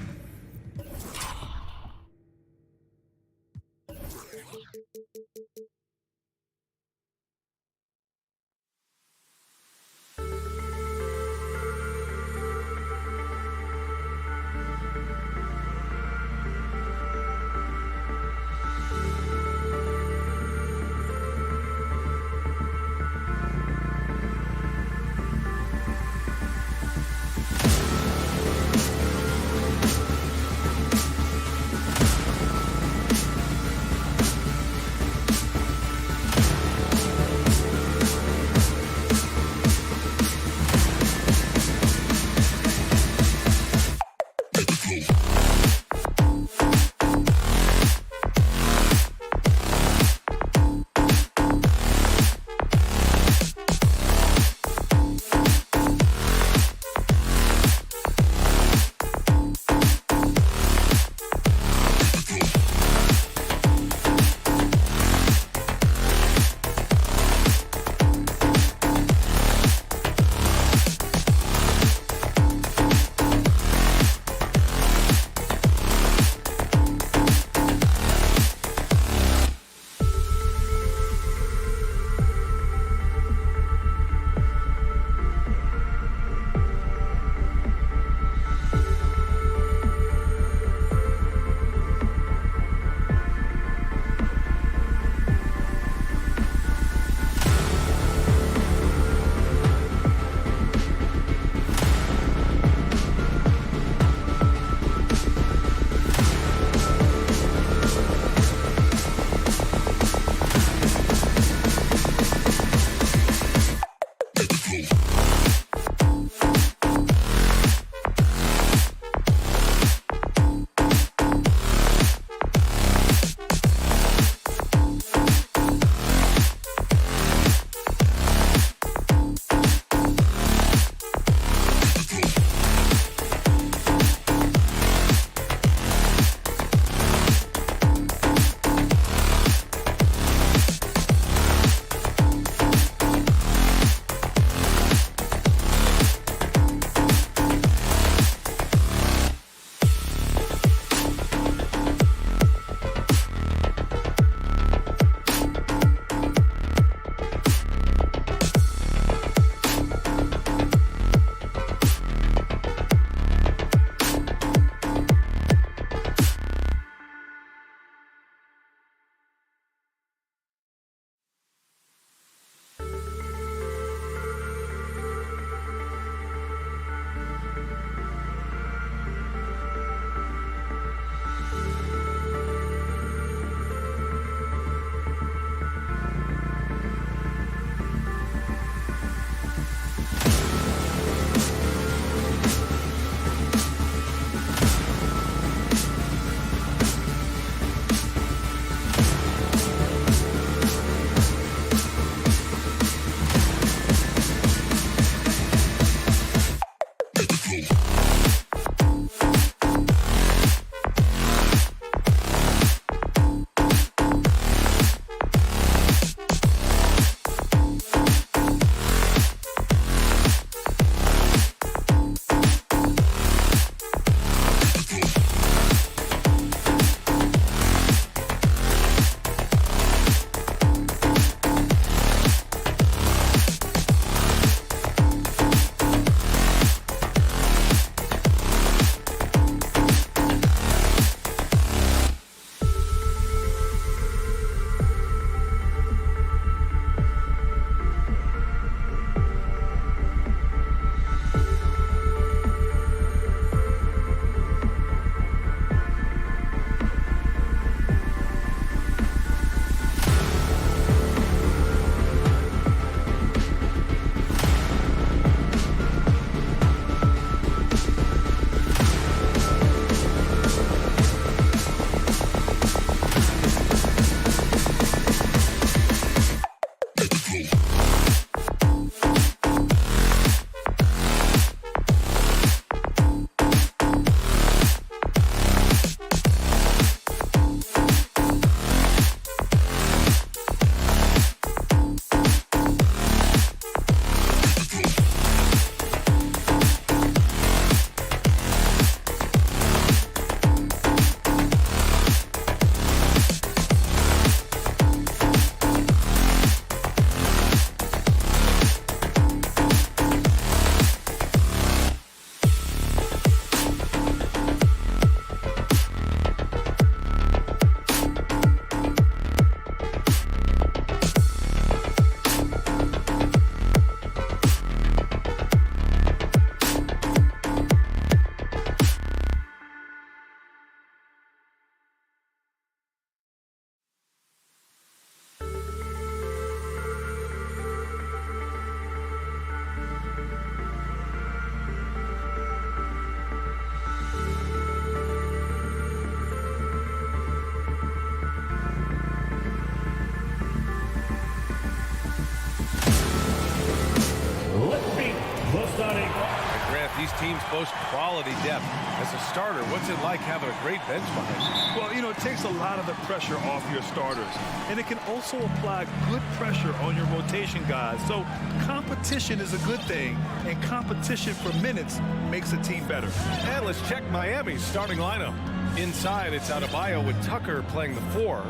teams boast quality depth. As a starter, what's it like having a great bench behind you? Well, you know, it takes a lot of the pressure off your starters. And it can also apply good pressure on your rotation guys. So competition is a good thing. And competition for minutes makes a team better. And let's check Miami's starting lineup. Inside, it's Adebayo with Tucker playing the 4.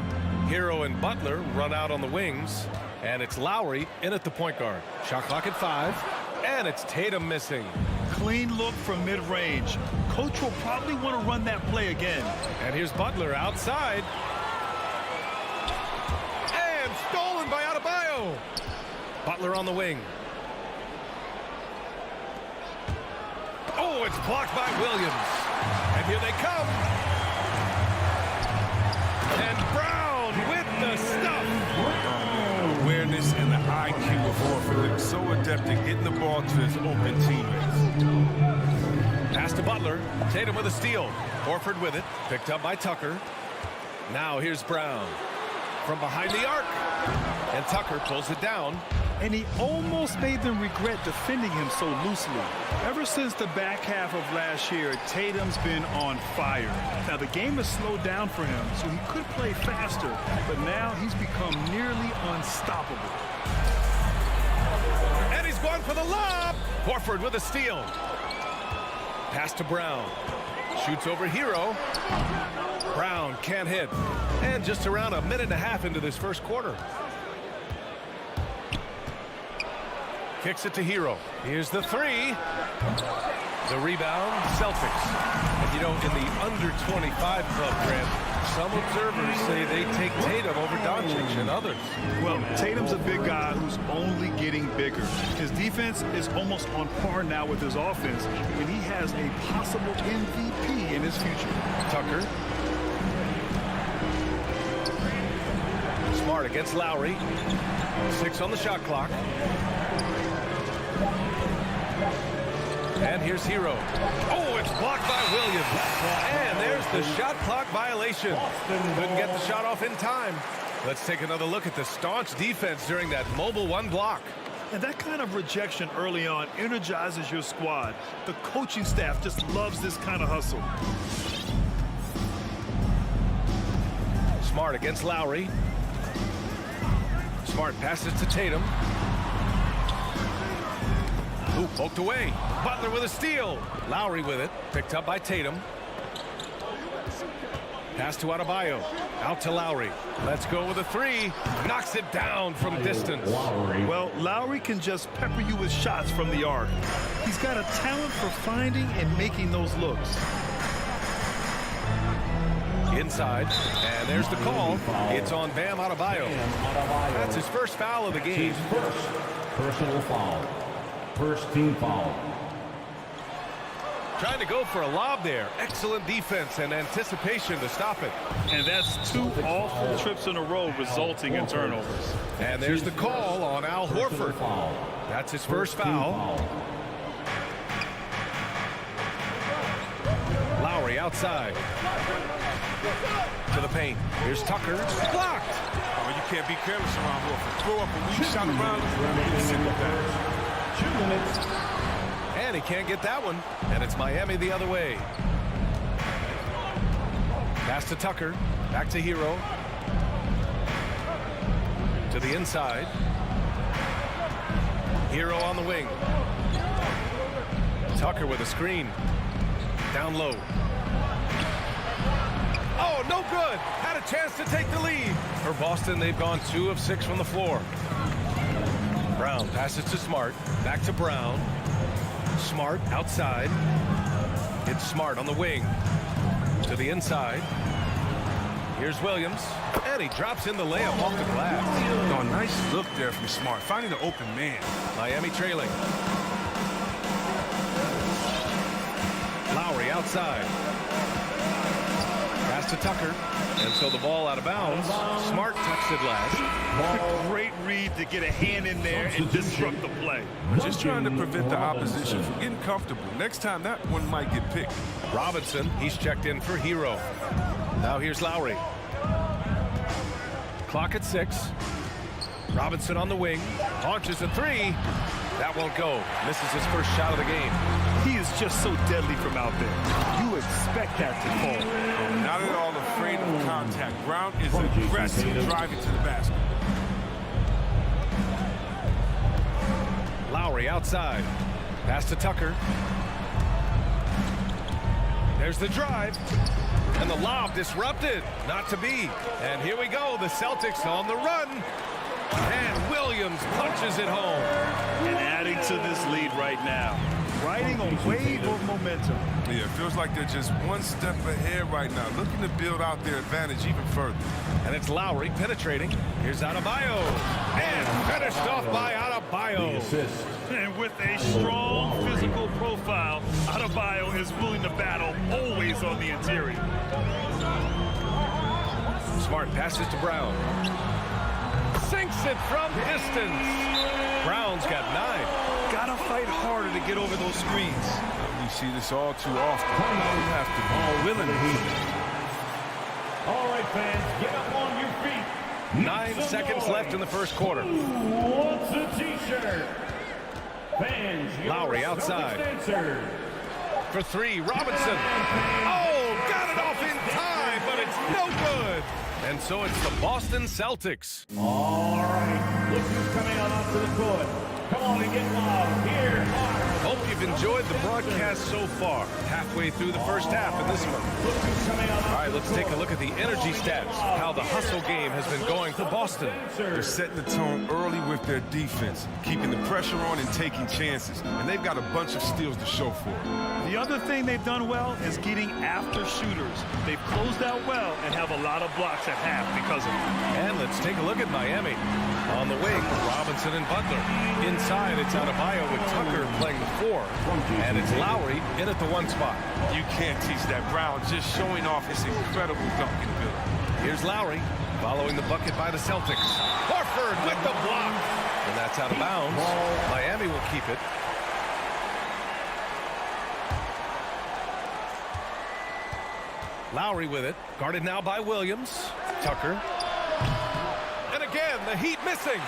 Hero and Butler run out on the wings. And it's Lowry in at the point guard. Shot clock at 5. And it's Tatum missing. Clean look from mid-range. Coach will probably want to run that play again. And here's Butler outside. And stolen by Adebayo. Butler on the wing. Oh, it's blocked by Williams. And here they come. And Brown with the stuff. Awareness and the IQ of Horford. So adept at getting the ball to his open teammates. Pass to Butler. Tatum with a steal. Horford with it. Picked up by Tucker. Now here's Brown. From behind the arc. And Tucker pulls it down. And he almost made them regret defending him so loosely. Ever since the back half of last year, Tatum's been on fire. Now, the game has slowed down for him, so he could play faster, but now he's become nearly unstoppable. And he's going for the lob. Horford with a steal. Pass to Brown. Shoots over Hero. Brown can't hit. And just around a minute and a half into this first quarter. Kicks it to Hero. Here's the 3. The rebound, Celtics. And you know, in the under 25 club, Grant, some observers say they take Tatum over Doncic and others. Well, Tatum's a big guy who's only getting bigger. His defense is almost on par now with his offense, and he has a possible MVP in his future. Tucker. Smart against Lowry. 6 on the shot clock. And here's Hero. Oh, it's blocked by Williams. And there's the shot clock violation. Couldn't get the shot off in time. Let's take another look at the staunch defense during that mobile 1 block. And that kind of rejection early on energizes your squad. The coaching staff just loves this kind of hustle. Smart against Lowry. Smart passes to Tatum. Ooh, poked away. Butler with a steal. Lowry with it. Picked up by Tatum. Pass to Adebayo. Out to Lowry. Let's go with a 3. Knocks it down from distance. Well, Lowry can just pepper you with shots from the arc. He's got a talent for finding and making those looks. Inside. And there's the call. It's on Bam Adebayo. That's his first foul of the game. First personal foul. First team foul. Trying to go for a lob there. Excellent defense and anticipation to stop it. And that's 2 awful trips in a row resulting in turnovers. And there's the call on Al Horford. That's his first foul. Lowry outside. To the paint. Here's Tucker. Blocked. Oh, you can't be careless around Horford. Throw up a weak shot around him. 2 minutes. And he can't get that one. And it's Miami the other way. Pass to Tucker. Back to Hero. To the inside. Hero on the wing. Tucker with a screen. Down low. Oh, no good. Had a chance to take the lead. For Boston, they've gone 2 of 6 from the floor. Brown passes to Smart. Back to Brown. Smart outside. It's Smart on the wing. To the inside. Here's Williams. And he drops in the layup off the glass. Oh, nice look there from Smart. Finding the open man. Miami trailing. Lowry outside. Pass to Tucker. And so the ball out of bounds. Smart touched it last. Great read to get a hand in there and disrupt the play. Just trying to prevent the opposition from getting comfortable. Next time, that one might get picked. Robinson, he's checked in for Hero. Now here's Lowry. Clock at 6. Robinson on the wing. Launches a three. That won't go. Misses his first shot of the game. He is just so deadly from out there. You expect that to fall. Not at all afraid of contact. Brown is aggressive driving to the basket. Lowry outside. Pass to Tucker. There's the drive. And the lob disrupted. Not to be. And here we go. The Celtics on the run. And Williams punches it home. And adding to this lead right now. Riding a wave of momentum. Yeah, it feels like they're just one step ahead right now, looking to build out their advantage even further. And it's Lowry penetrating. Here's Adebayo. And finished off by Adebayo. And with a strong physical profile, Adebayo is willing to battle, always on the interior. Smart passes to Brown. Sinks it from distance. Brown's got 9. Gotta fight harder to get over those screens. We see this all too often. You have to be willing to do it. All right, fans, get up on your feet. 9 seconds left in the first quarter. What's a t-shirt? Fans, Lowry outside. For 3, Robinson. Oh, got it off in time, but it's no good. And so it's the Boston Celtics. All right, look who's coming on up to the court. Come on and get loud. Here are... Hope you've enjoyed the broadcast so far. Halfway through the first half of this one. All right, let's take a look at the energy stats. How the hustle game has been going for Boston. They're setting the tone early with their defense, keeping the pressure on and taking chances. And they've got a bunch of steals to show for it. The other thing they've done well is getting after shooters. They've closed out well and have a lot of blocks at half because of it. And let's take a look at Miami. On the wing, Robinson and Butler. Inside, it's Adebayo with Tucker playing the 4. And it's Lowry in at the 1 spot. You can't teach that. Brown just showing off his incredible dunking ability. Here's Lowry following the bucket by the Celtics. Horford with the block. And that's out of bounds. Miami will keep it. Lowry with it. Guarded now by Williams. Tucker. And again, the Heat missing.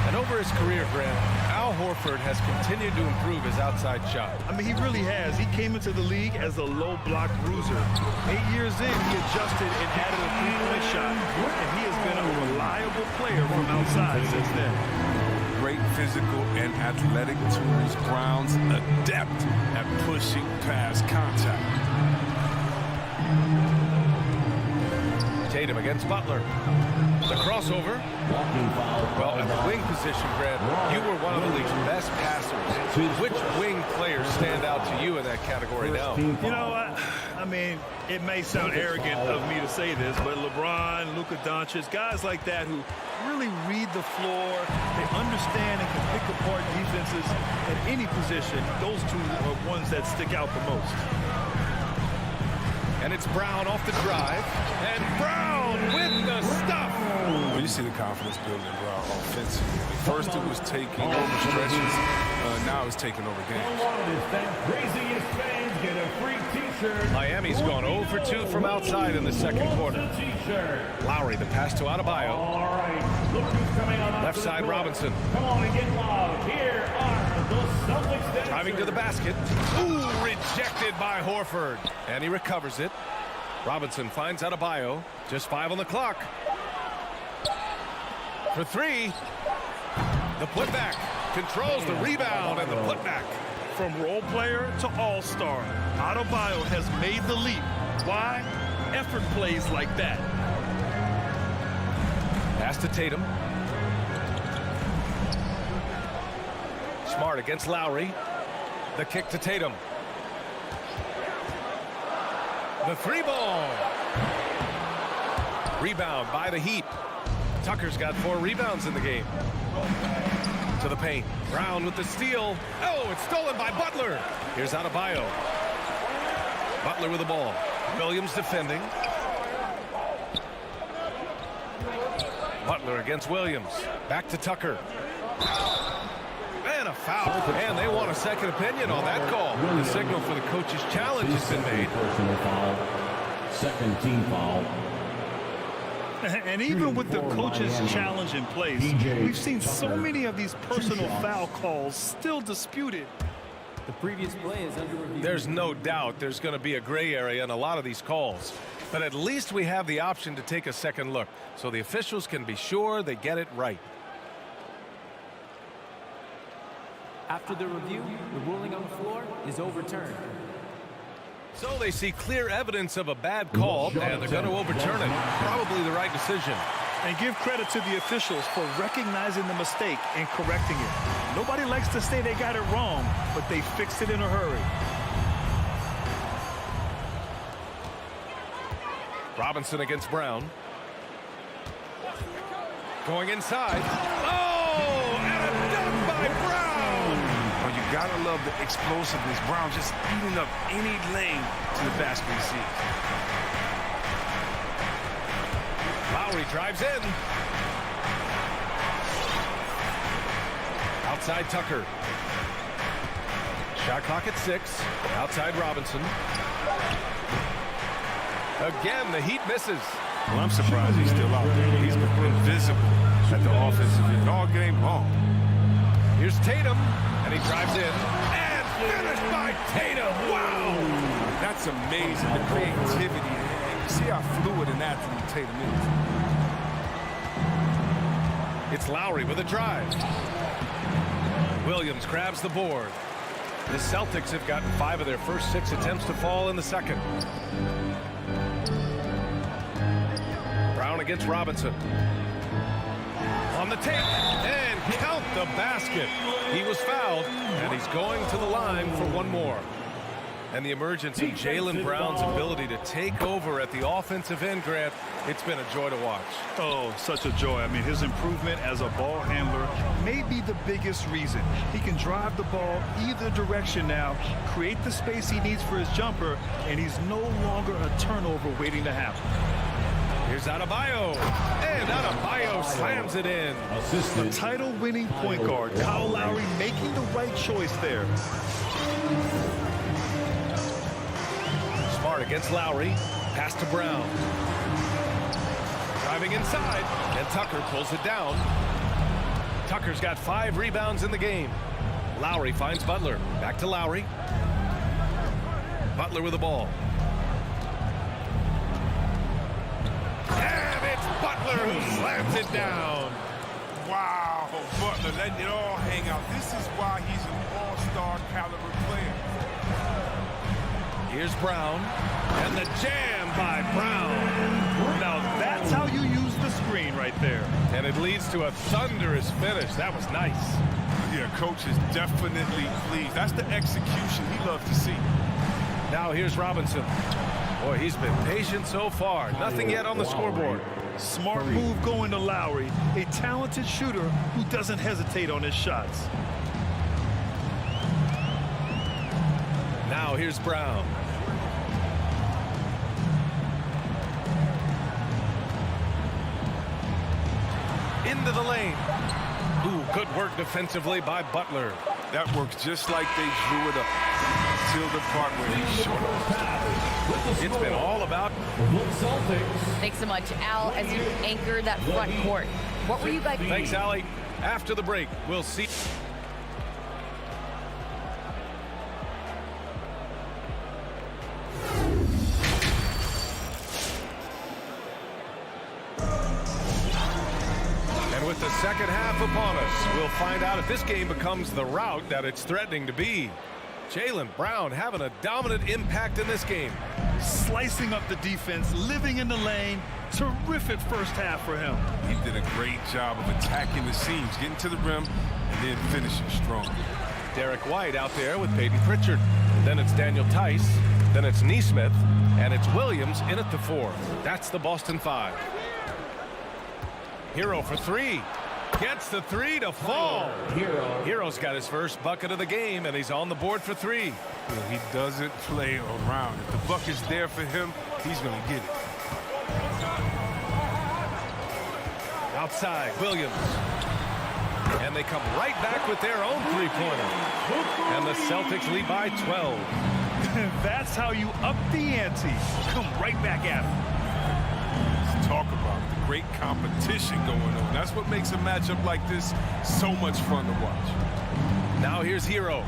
And over his career, Grant, Al Horford has continued to improve his outside shot. I mean, he really has. He came into the league as a low block bruiser. 8 years in, he adjusted and added a 3-point shot. And he has been a reliable player from outside since then. Great physical and athletic tools. Brown's adept at pushing past contact. Tatum against Butler. The crossover. Well, at the wing position, Grant, you were one of the league's best passers. Which wing players stand out to you in that category now? You know, I mean, it may sound arrogant of me to say this, but LeBron, Luka Doncic, guys like that who really read the floor, they understand and can pick apart defenses at any position. Those two are ones that stick out the most. And it's Brown off the drive. And Brown with the stuff. Well, you see the confidence building in Brown offensively. First it was taking over stretches. Now it's taking over games. Craziest fans get a free t-shirt. Miami's gone 0 for 2 from outside in the second quarter. Lowry, the pass to Adebayo. All right, look who's coming on. Left side, Robinson. Come on and get loud. Here are the Celtics. Driving to the basket. Ooh, rejected by Horford. And he recovers it. Robinson finds Adebayo. Just 5 on the clock. For 3. The putback. Controls the rebound and the putback. From role player to all-star, Adebayo has made the leap. Why? Effort plays like that. Pass to Tatum. Smart against Lowry. The kick to Tatum. The 3-ball. Rebound by the Heat. Tucker's got 4 rebounds in the game. To the paint. Brown with the steal. Oh, it's stolen by Butler. Here's Adebayo. Butler with the ball. Williams defending. Butler against Williams. Back to Tucker. And a foul. And they want a second opinion on that call. The signal for the coach's challenge has been made. Personal foul. Second team foul. And even with the coach's challenge in place, we've seen so many of these personal foul calls still disputed. The previous play is under review. There's no doubt there's going to be a gray area in a lot of these calls. But at least we have the option to take a second look, so the officials can be sure they get it right. After the review, the ruling on the floor is overturned. So they see clear evidence of a bad call, and they're going to overturn it. Probably the right decision. And give credit to the officials for recognizing the mistake and correcting it. Nobody likes to say they got it wrong, but they fixed it in a hurry. Robinson against Brown. Going inside. Oh, and a dunk by Brown! Well, you gotta love the explosiveness. Brown just eating up any lane to the basket he sees. Lowry drives in. Outside Tucker. Shot clock at 6. Outside Robinson. Again, the Heat misses. Well, I'm surprised he's still out there. He's been invisible at the offensive end all game long. Here's Tatum, and he drives in. And finished by Tatum. Wow! That's amazing, the creativity. You see how fluid an athlete Tatum is. It's Lowry with a drive. Williams grabs the board. The Celtics have gotten 5 of their first 6 attempts to fall in the second. Brown against Robinson. On the tape, and count the basket. He was fouled, and he's going to the line for one more. And the emergence of Jaylen Brown's ability to take over at the offensive end, Grant, it's been a joy to watch. Oh, such a joy. I mean, his improvement as a ball handler may be the biggest reason. He can drive the ball either direction now, create the space he needs for his jumper, and he's no longer a turnover waiting to happen. Here's Adebayo, and Adebayo slams it in. The title-winning point guard, Kyle Lowry, making the right choice there. Smart against Lowry. Pass to Brown. Driving inside, and Tucker pulls it down. Tucker's got 5 rebounds in the game. Lowry finds Butler. Back to Lowry. Butler with the ball. And it's Butler who slams it down. Wow, Butler letting it all hang out. This is why he's an all-star caliber player. Here's Brown, and the jam by Brown. Now that's how you use the screen right there. And it leads to a thunderous finish. That was nice. Yeah, coach is definitely pleased. That's the execution he loves to see. Now here's Robinson. Boy, he's been patient so far. Nothing yet on the scoreboard. Smart move going to Lowry, a talented shooter who doesn't hesitate on his shots. Now here's Brown. Into the lane. Ooh, good work defensively by Butler. That works just like they drew it up. Till the part where he's short. It's been all about Thanks so much, Al, as you anchor that front court. What were you guys... Thanks, Allie. After the break, we'll see. With the second half upon us, we'll find out if this game becomes the rout that it's threatening to be. Jaylen Brown having a dominant impact in this game. Slicing up the defense, living in the lane. Terrific first half for him. He did a great job of attacking the seams, getting to the rim, and then finishing strong. Derek White out there with Peyton Pritchard. Then it's Daniel Tice. Then it's Neesmith. And it's Williams in at the 4. That's the Boston 5. Hero for 3. Gets the 3 to fall. Hero's got his first bucket of the game, and he's on the board for 3. Yeah, he doesn't play around. If the bucket's there for him, he's going to get it. Outside, Williams. And they come right back with their own 3-pointer. And the Celtics lead by 12. That's how you up the ante. Come right back at him. Let's talk about it. great competition going on. That's what makes a matchup like this so much fun to watch. Now here's Hero.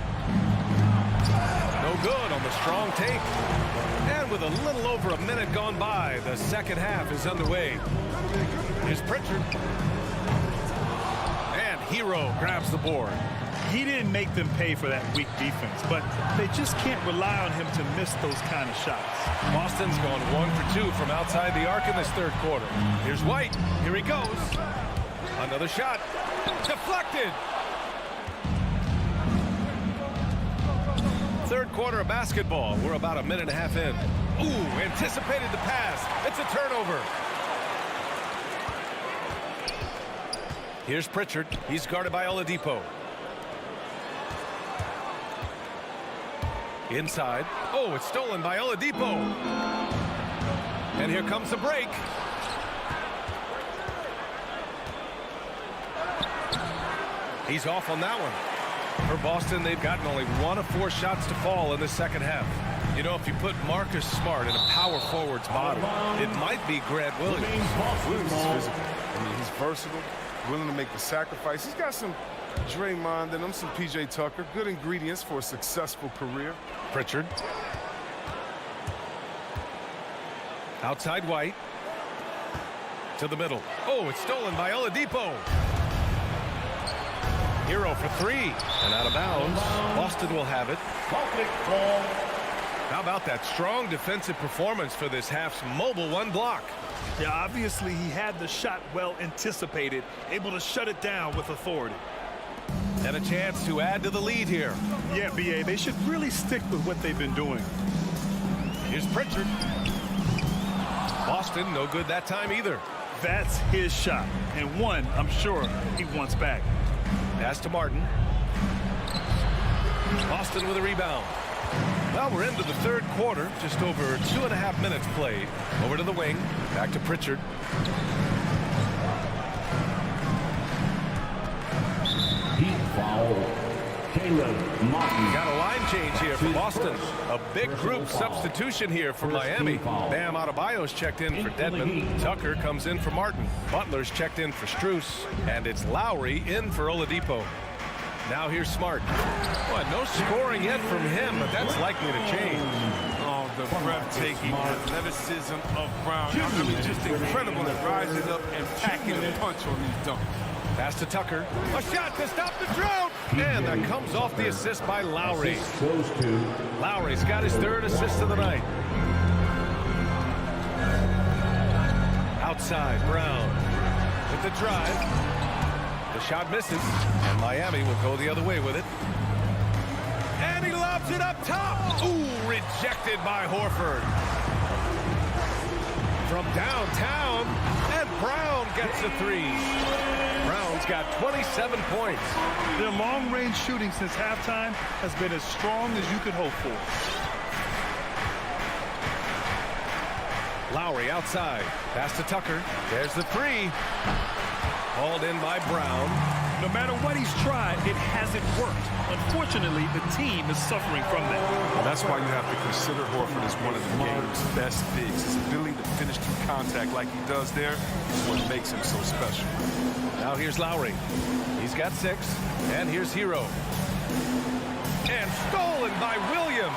No good on the strong take. And with a little over a minute gone by, the second half is underway. Here's Pritchard. And Hero grabs the board. He didn't make them pay for that weak defense, but they just can't rely on him to miss those kind of shots. Boston's gone 1 for 2 from outside the arc in this third quarter. Here's White. Here he goes. Another shot. Deflected. Third quarter of basketball. We're about a minute and a half in. Ooh, anticipated the pass. It's a turnover. Here's Pritchard. He's guarded by Oladipo. Inside. Oh, it's stolen by Oladipo. And here comes the break. He's off on that one. For Boston, they've gotten only 1 of 4 shots to fall in the second half. You know, if you put Marcus Smart in a power forward's bottom, it might be Grant Williams. Williams is physical. I mean, he's versatile, willing to make the sacrifice. He's got some Draymond and some PJ Tucker. Good ingredients for a successful career. Pritchard. Outside White. To the middle. Oh, it's stolen by Oladipo. Hero for 3. And out of bounds. Boston will have it. How about that strong defensive performance for this half's mobile 1 block? Yeah, obviously he had the shot well anticipated, able to shut it down with authority. And a chance to add to the lead here. Yeah, B.A., they should really stick with what they've been doing. Here's Pritchard. Boston, no good that time either. That's his shot, and one I'm sure he wants back. Pass to Martin. Boston with a rebound. Well, we're into the third quarter. Just over 2.5 minutes played. Over to the wing. Back to Pritchard. Heat foul. Jaylen Brown. Got a line change here for Boston. A big group substitution here for Miami. Bam Adebayo's checked in for Dedmon. Tucker comes in for Martin. Butler's checked in for Strus. And it's Lowry in for Oladipo. Now here's Smart. Well, no scoring yet from him, but that's likely to change. Oh, the breathtaking athleticism of Brown. I mean, just incredible at rising up and packing a punch on these dunks. Pass to Tucker. A shot to stop the drought. And that comes off the assist by Lowry. Lowry's got his 3rd assist of the night. Outside, Brown with the drive. The shot misses, and Miami will go the other way with it. And he lobs it up top. Ooh, rejected by Horford. From downtown, and Brown gets a 3. Brown's got 27 points. Their long-range shooting since halftime has been as strong as you could hope for. Lowry outside. Pass to Tucker. There's the 3. Hauled in by Brown. No matter what he's tried, it hasn't worked. Unfortunately, the team is suffering from that. Well, that's why you have to consider Horford as one of the game's best bigs. His ability to finish through contact like he does there is what makes him so special. Now here's Lowry. He's got 6. And here's Hero. And stolen by Williams.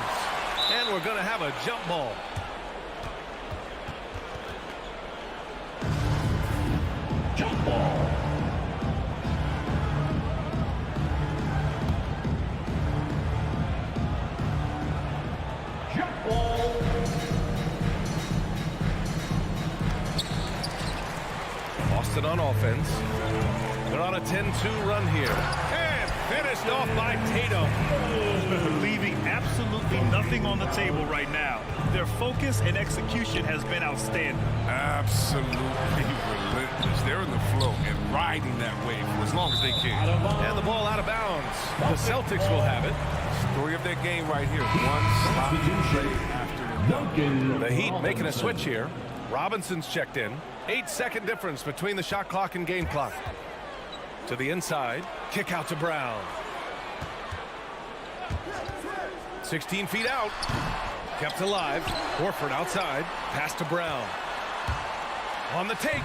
And we're going to have a jump ball. Jump ball. Jump ball. Boston on offense. They're on a 10-2 run here. And finished off by Tatum. Leaving absolutely nothing on the table right now. Their focus and execution has been outstanding. Absolutely relentless. They're in the flow and riding that wave for as long as they can. And the ball out of bounds. The Celtics will have it. Story of that game right here. One stop play after another. The Heat making a switch here. Robinson's checked in. 8-second difference between the shot clock and game clock. To the inside. Kick out to Brown. 16 feet out. Kept alive. Horford outside. Pass to Brown. On the take.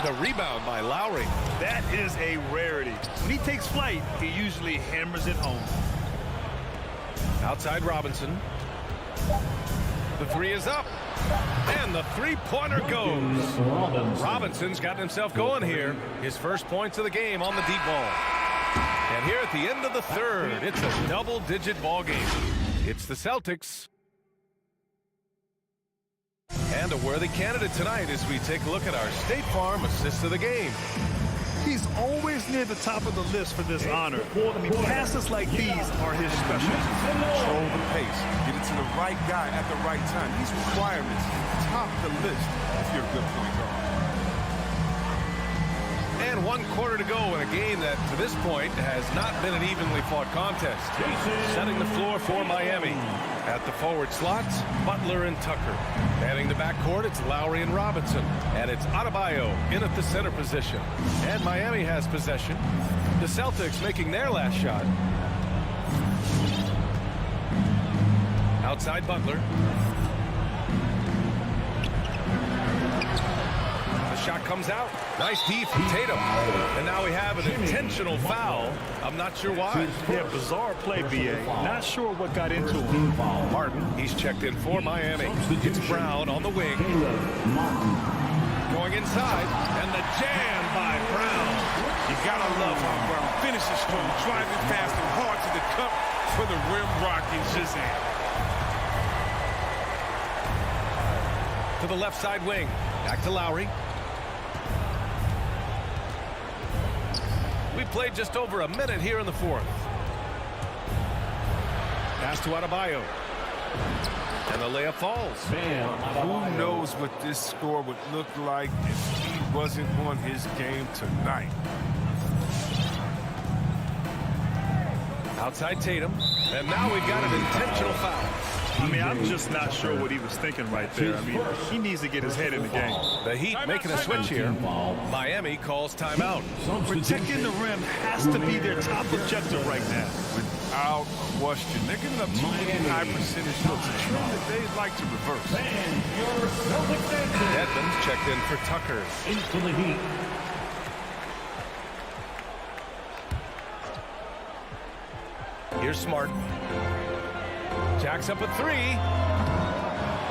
The rebound by Lowry. That is a rarity. When he takes flight, he usually hammers it home. Outside Robinson. The three is up. And the three-pointer goes. Robinson's gotten himself going here. His first points of the game on the deep ball. And here at the end of the third, it's a double-digit ball game. It's the Celtics. And a worthy candidate tonight as we take a look at our State Farm assist of the game. He's always near the top of the list for this honor. I mean, passes like these are his specialty. Control the pace. Get it to the right guy at the right time. These requirements top the list if you're a good point guard. And 1 quarter to go in a game that, to this point, has not been an evenly fought contest. Setting the floor for Miami. At the forward slots, Butler and Tucker. Manning the backcourt, it's Lowry and Robinson. And it's Adebayo in at the center position. And Miami has possession. The Celtics making their last shot. Outside Butler. Shot comes out. Nice D from Tatum. And now we have an intentional foul. I'm not sure why. Yeah, bizarre play, B.A. Not sure what got into him. Martin, he's checked in for Miami. It's Brown on the wing. Going inside. And the jam by Brown. You gotta love how Brown finishes strong, driving fast and hard to the cup for the rim rocking Shazam. To the left side wing. Back to Lowry. We played just over a minute here in the fourth. Pass to Adebayo. And the layup falls. Who knows what this score would look like if he wasn't on his game tonight? Outside Tatum. And now we've got an intentional foul. I mean, I'm just not sure what he was thinking right there. I mean, he needs to get his head in the game. The Heat making a switch here. Miami calls timeout. Protecting the rim has to be their top objective right now. Without question. They're giving up too many high percentage looks. A trend that they'd like to reverse. Edmonds checked in for Tucker. Into the Heat. Here's Smart. Jacks up a three.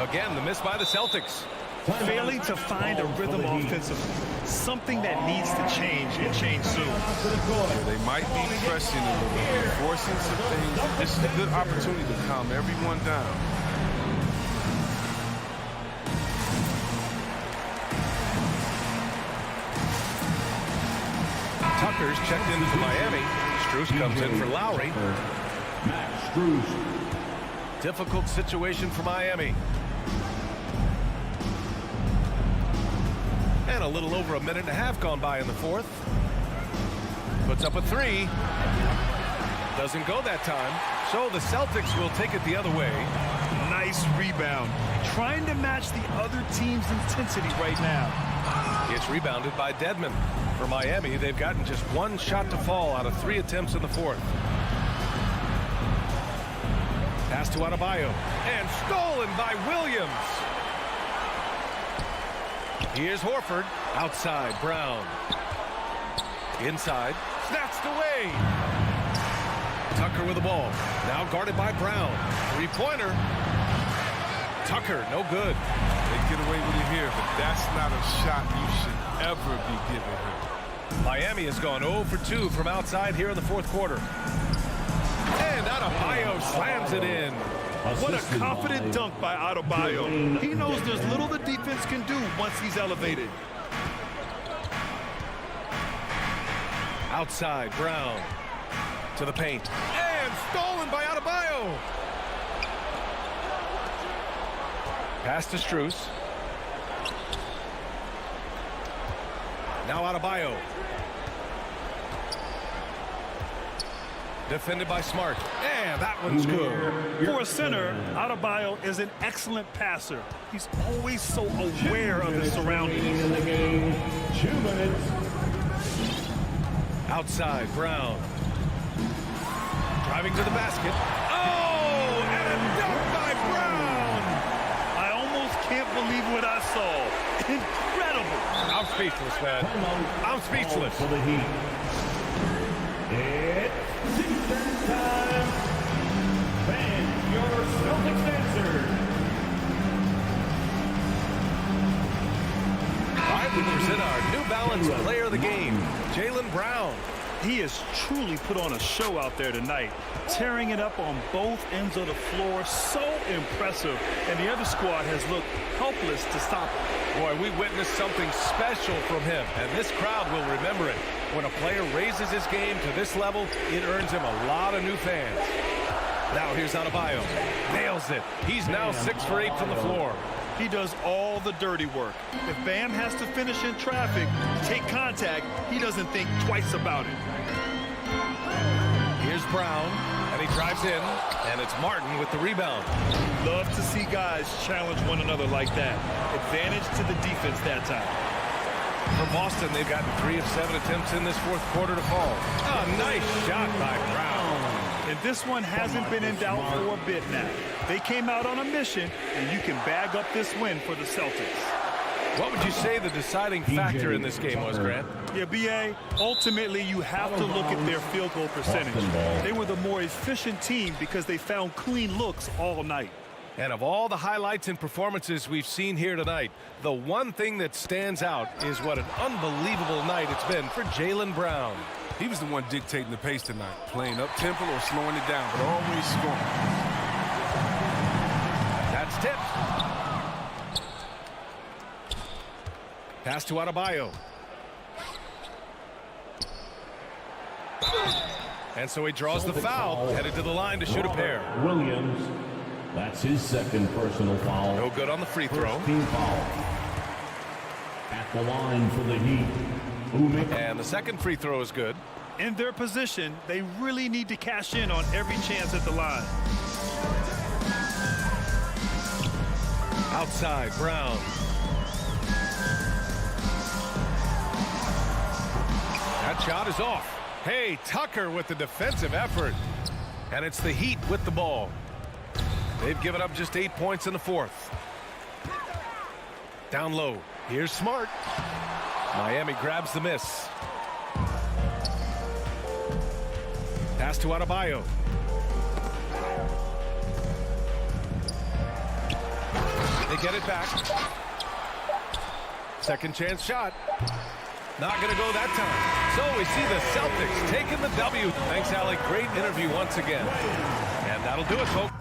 Again, the miss by the Celtics. Failing to find a rhythm offensively. Something that needs to change and change soon. They might be pressing a little bit, forcing some things. This is a good opportunity to calm everyone down. Tucker's checked in for Miami. Strus comes in for Lowry. Max Strus. Difficult situation for Miami. And a little over a minute and a half gone by in the fourth. Puts up a three. Doesn't go that time. So the Celtics will take it the other way. Nice rebound. Trying to match the other team's intensity right now. It's rebounded by Dedmon. For Miami, they've gotten just one shot to fall out of 3 attempts in the fourth. Pass to Adebayo. And stolen by Williams. Here's Horford. Outside, Brown. Inside. Snatched away. Tucker with the ball. Now guarded by Brown. Three-pointer. Tucker, no good. They get away with it here, but that's not a shot you should ever be giving him. Miami has gone 0 for 2 from outside here in the fourth quarter. And Adebayo slams it in. What a confident dunk by Adebayo. He knows there's little the defense can do once he's elevated. Outside, Brown. To the paint. And stolen by Adebayo. Pass to Strus. Now Adebayo. Defended by Smart. And that one's good. For a center, Adebayo is an excellent passer. He's always so aware of his surroundings. In the game, 2 minutes. Outside, Brown. Driving to the basket. Oh, and a dunk by Brown. I almost can't believe what I saw. Incredible. I'm speechless, man. I'm speechless. For the Heat. It's defense time. And your Celtics answer. All right, we present our New Balance player of the game, Jaylen Brown. He has truly put on a show out there tonight, tearing it up on both ends of the floor. So impressive. And the other squad has looked helpless to stop him. Boy, we witnessed something special from him, and this crowd will remember it. When a player raises his game to this level, it earns him a lot of new fans. Now here's Adebayo. Nails it. He's now 6 for 8 from the floor. He does all the dirty work. If Bam has to finish in traffic, take contact, he doesn't think twice about it. Here's Brown, and he drives in, and it's Martin with the rebound. Love to see guys challenge one another like that. Advantage to the defense that time. For Boston, they've gotten 3 of 7 attempts in this fourth quarter to fall. A nice shot by Brown. And this one hasn't been in doubt for a bit now. They came out on a mission, and you can bag up this win for the Celtics. What would you say the deciding factor in this game was, Grant? Yeah, B.A., ultimately you have to look at their field goal percentage. They were the more efficient team because they found clean looks all night. And of all the highlights and performances we've seen here tonight, the one thing that stands out is what an unbelievable night it's been for Jaylen Brown. He was the one dictating the pace tonight, playing up-tempo or slowing it down, but always scoring. That's tipped. Pass to Adebayo. And so he draws the foul, headed to the line to shoot a pair. Williams, that's his second personal foul. No good on the free throw. First team foul. At the line for the Heat. And the second free throw is good. In their position, they really need to cash in on every chance at the line. Outside, Brown. That shot is off. Hey, Tucker with the defensive effort. And it's the Heat with the ball. They've given up just 8 points in the fourth. Down low. Here's Smart. Miami grabs the miss. Pass to Adebayo. They get it back. Second chance shot. Not going to go that time. So we see the Celtics taking the W. Thanks, Alec. Great interview once again. And that'll do it, folks.